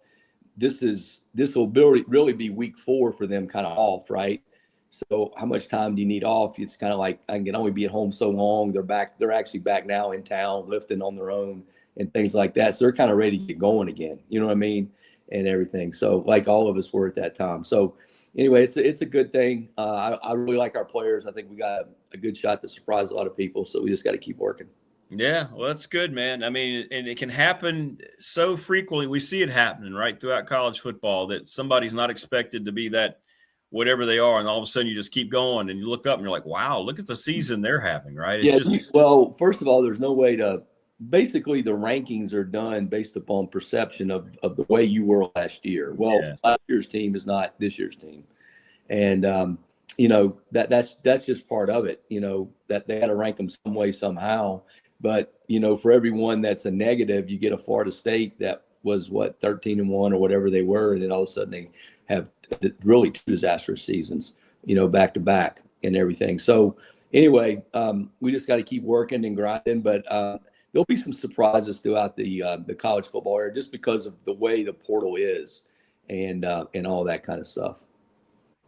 this will really be week 4 for them, kind of off, right? So how much time do you need off? It's kind of like, I can only be at home so long. They're actually back now in town, lifting on their own and things like that. So they're kind of ready to get going again. You know what I mean? and everything. So like all of us were at that time. So anyway, it's a good thing. I really like our players. I think we got a good shot to surprise a lot of people. So we just got to keep working. Yeah, well, that's good, man. I mean, and it can happen so frequently. We see it happening right throughout college football that somebody's not expected to be that whatever they are, and all of a sudden you just keep going and you look up and you're like, wow, look at the season they're having, right? It's well, first of all, there's no way to basically the rankings are done based upon perception of the way you were last year. Well, last year's team is not this year's team. And that's just part of it, that they got to rank them some way, somehow. But, for everyone that's a negative, you get a Florida State that was 13-1 or whatever they were. And then all of a sudden they have really 2 disastrous seasons, back to back and everything. So anyway, we just got to keep working and grinding, but there'll be some surprises throughout the college football area just because of the way the portal is and all that kind of stuff.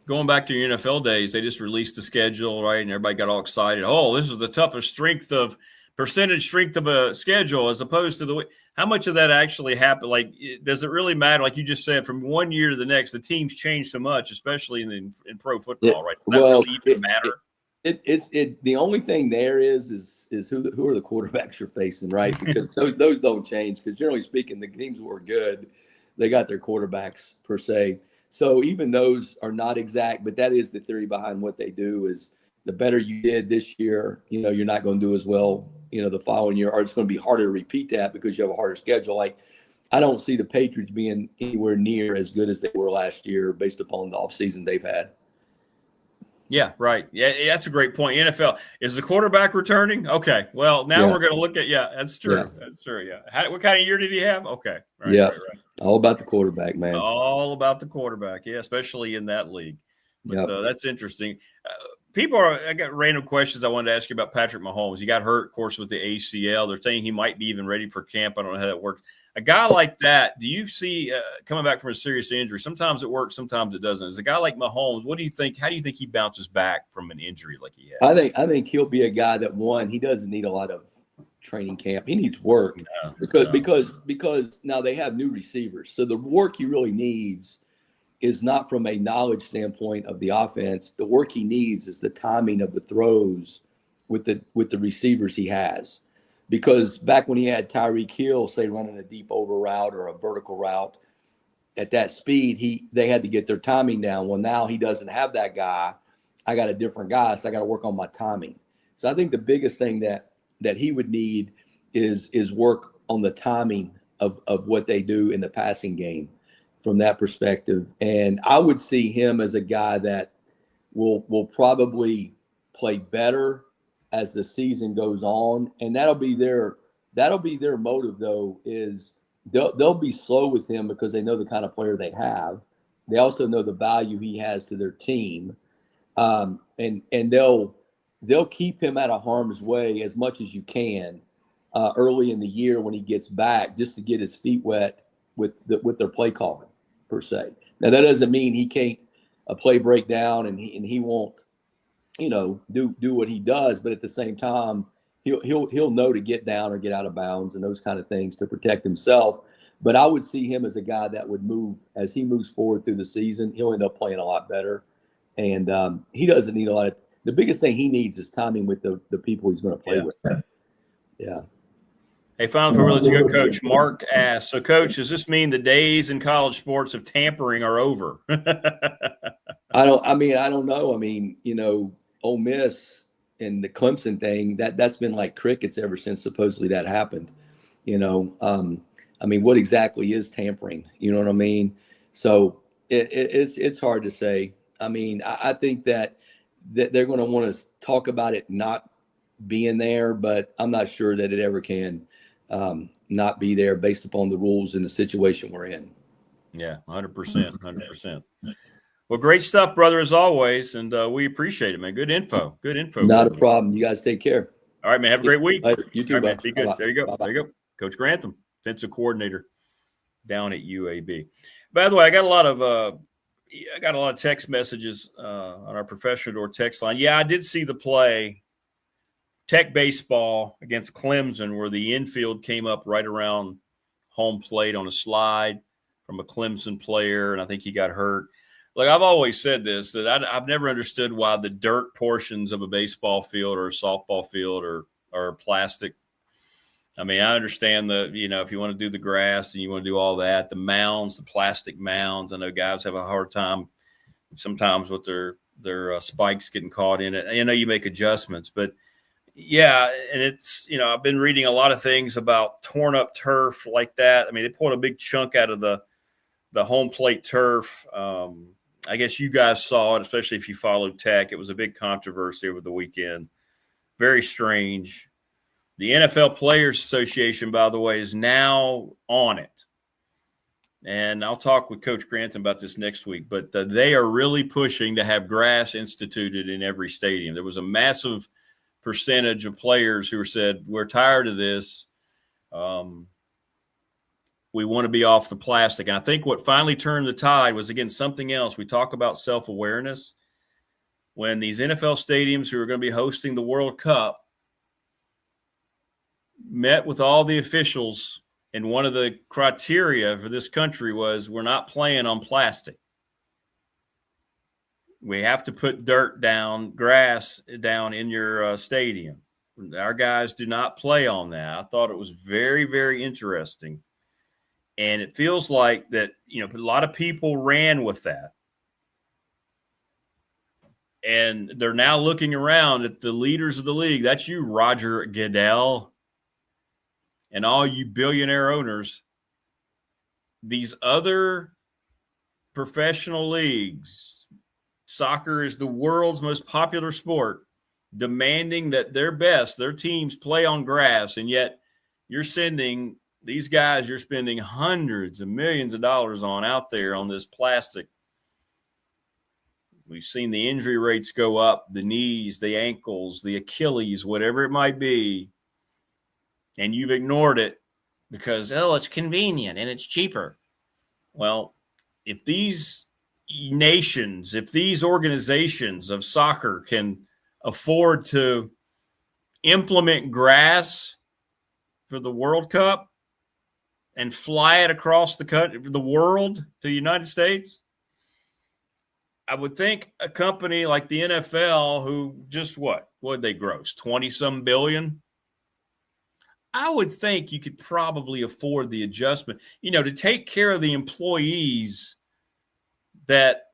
Going back to your NFL days, they just released the schedule, right? And everybody got all excited. Oh, this is the toughest percentage strength of a schedule as opposed to the way. How much of that actually happened? Like, does it really matter? Like you just said, from one year to the next, the teams change so much, especially in pro football, right? Does that really even matter? The only thing there is who are the quarterbacks you're facing, right? Because those don't change. Because generally speaking, the teams who are good, they got their quarterbacks per se. So even those are not exact, but that is the theory behind what they do. Is the better you did this year, you're not going to do as well, the following year, or it's going to be harder to repeat that because you have a harder schedule. Like, I don't see the Patriots being anywhere near as good as they were last year based upon the offseason they've had. Yeah, right. Yeah, that's a great point. NFL, is the quarterback returning? Okay. Well, now we're going to look at, that's true. Yeah. That's true. Yeah. What kind of year did he have? Okay. Right, right. All about the quarterback, man. All about the quarterback. Yeah, especially in that league. But that's interesting. I got random questions I wanted to ask you about Patrick Mahomes. He got hurt, of course, with the ACL. They're saying he might be even ready for camp. I don't know how that works. A guy like that, do you see coming back from a serious injury? Sometimes it works, sometimes it doesn't. As a guy like Mahomes, what do you think? How do you think he bounces back from an injury like he had? I think he'll be a guy that he doesn't need a lot of training camp. He needs work because now they have new receivers. So the work he really needs is not from a knowledge standpoint of the offense. The work he needs is the timing of the throws with the receivers he has. Because back when he had Tyreek Hill, say, running a deep over route or a vertical route at that speed, they had to get their timing down. Well, now he doesn't have that guy. I got a different guy, so I got to work on my timing. So I think the biggest thing that he would need is work on the timing of what they do in the passing game from that perspective. And I would see him as a guy that will probably play better as the season goes on, and that'll be their motive, though, is they'll be slow with him because they know the kind of player they have. They also know the value he has to their team, and they'll keep him out of harm's way as much as you can early in the year when he gets back, just to get his feet wet with their play calling per se. Now that doesn't mean he can't play breakdown and he won't do what he does, but at the same time, he'll know to get down or get out of bounds and those kind of things to protect himself. But I would see him as a guy that would move as he moves forward through the season. He'll end up playing a lot better, and he doesn't need a lot of. The biggest thing he needs is timing with the people he's going to play with. Yeah. Hey, finally, before we let you go, Coach, Mark asks, so, Coach, does this mean the days in college sports of tampering are over? I don't know. I mean, Ole Miss and the Clemson thing, that's been like crickets ever since supposedly that happened. What exactly is tampering? You know what I mean? So it's hard to say. I think that they're going to want to talk about it not being there, but I'm not sure that it ever can not be there based upon the rules and the situation we're in. Yeah, 100%. Well, great stuff, brother, as always, and we appreciate it, man. Good info. Not a problem. You guys take care. All right, man. Have a great week. Later. You too, right, man. Be good. Bye-bye. There you go. Bye-bye. There you go. Coach Grantham, defensive coordinator down at UAB. By the way, I got a lot of text messages on our professional door text line. Yeah, I did see the play, Tech baseball against Clemson, where the infield came up right around home plate on a slide from a Clemson player, and I think he got hurt. Like I've always said this, that I've never understood why the dirt portions of a baseball field or a softball field are plastic. I mean, I understand if you want to do the grass and you want to do all that, the mounds, the plastic mounds. I know guys have a hard time sometimes with their spikes getting caught in it. I know you make adjustments, but yeah, and it's, I've been reading a lot of things about torn up turf like that. I mean, they pulled a big chunk out of the home plate turf. I guess you guys saw it, especially if you followed Tech. It was a big controversy over the weekend. Very strange. The NFL Players Association, by the way, is now on it. And I'll talk with Coach Grantham about this next week. But they are really pushing to have grass instituted in every stadium. There was a massive percentage of players who said, we're tired of this. We want to be off the plastic. And I think what finally turned the tide was, again, something else. We talk about self-awareness. When these NFL stadiums who are going to be hosting the World Cup met with all the officials, and one of the criteria for this country was we're not playing on plastic. We have to put dirt down, grass down in your stadium. Our guys do not play on that. I thought it was very, very interesting. And it feels like that, a lot of people ran with that. And they're now looking around at the leaders of the league. That's you, Roger Goodell, and all you billionaire owners. These other professional leagues, soccer is the world's most popular sport, demanding that their teams play on grass, and yet you're sending these guys you're spending hundreds of millions of dollars on out there on this plastic. We've seen the injury rates go up, the knees, the ankles, the Achilles, whatever it might be, and you've ignored it because, it's convenient and it's cheaper. Well, if these nations, if these organizations of soccer can afford to implement grass for the World Cup and fly it across the world to the United States, I would think a company like the NFL, who just what did they gross? 20-some billion? I would think you could probably afford the adjustment, to take care of the employees that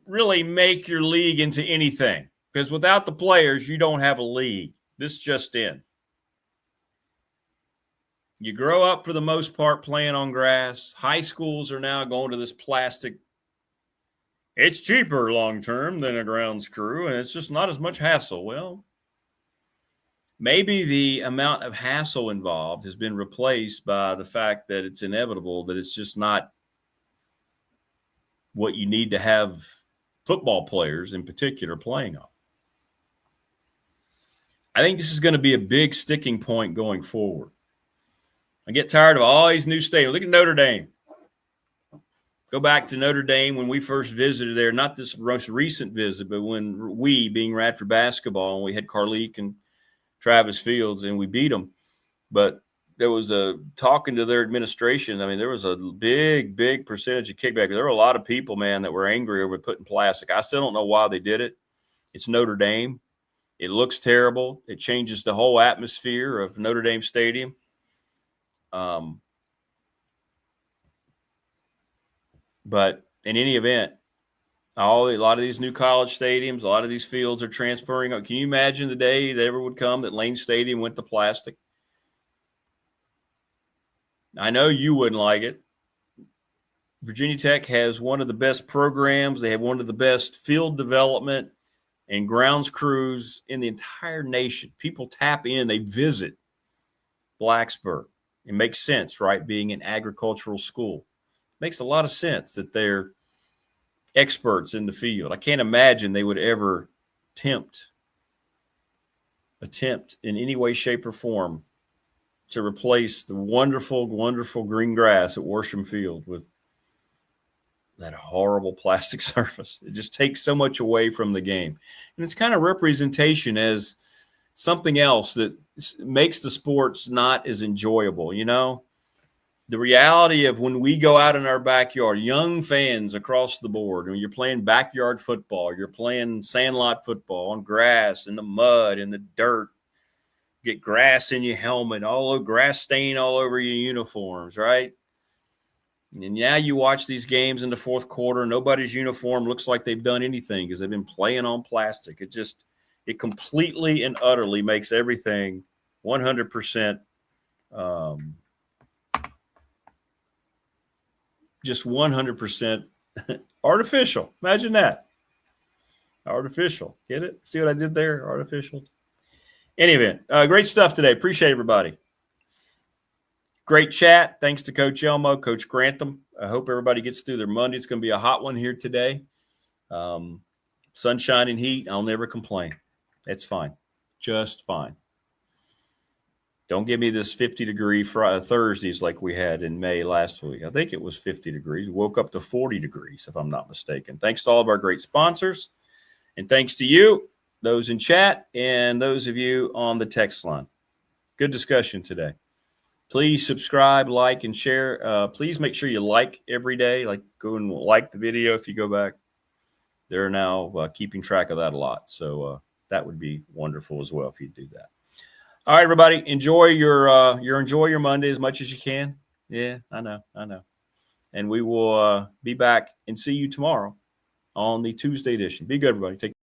really make your league into anything. Because without the players, you don't have a league. This just in. You grow up for the most part playing on grass. High schools are now going to this plastic. It's cheaper long term than a grounds crew, and it's just not as much hassle. Well, maybe the amount of hassle involved has been replaced by the fact that it's inevitable, that it's just not what you need to have football players in particular playing on. I think this is going to be a big sticking point going forward. I get tired of all these new stadiums. Look at Notre Dame. Go back to Notre Dame when we first visited there, not this most recent visit, but when we, being Radford basketball, and we had Carleek and Travis Fields, and we beat them. But there was talking to their administration. I mean, there was a big, big percentage of kickback. There were a lot of people, man, that were angry over putting plastic. I still don't know why they did it. It's Notre Dame. It looks terrible. It changes the whole atmosphere of Notre Dame Stadium. But in any event, a lot of these new college stadiums, a lot of these fields are transferring. Can you imagine the day that ever would come that Lane Stadium went to plastic? I know you wouldn't like it. Virginia Tech has one of the best programs. They have one of the best field development and grounds crews in the entire nation. People tap in, they visit Blacksburg. It makes sense, right? Being an agricultural school. It makes a lot of sense that they're experts in the field. I can't imagine they would ever attempt in any way, shape, or form to replace the wonderful, wonderful green grass at Worsham Field with that horrible plastic surface. It just takes so much away from the game. And it's kind of representation as something else that makes the sports not as enjoyable, the reality of when we go out in our backyard, young fans across the board, when you're playing backyard football, you're playing sandlot football on grass, in the mud, in the dirt, get grass in your helmet, all over grass stain all over your uniforms, right? And now you watch these games in the fourth quarter, nobody's uniform looks like they've done anything because they've been playing on plastic. It completely and utterly makes everything 100% just 100% artificial. Imagine that. Artificial. Get it? See what I did there? Artificial. Anyway, great stuff today. Appreciate everybody. Great chat. Thanks to Coach Elmo, Coach Grantham. I hope everybody gets through their Monday. It's going to be a hot one here today. Sunshine and heat. I'll never complain. It's fine. Just fine. Don't give me this 50-degree Thursdays like we had in May last week. I think it was 50 degrees. Woke up to 40 degrees, if I'm not mistaken. Thanks to all of our great sponsors. And thanks to you, those in chat, and those of you on the text line. Good discussion today. Please subscribe, like, and share. Please make sure you like every day. Like, go and like the video if you go back. They're now keeping track of that a lot. So that would be wonderful as well if you do that. All right, everybody, enjoy your Monday as much as you can. Yeah, I know. And we will be back and see you tomorrow on the Tuesday edition. Be good, everybody. Take care.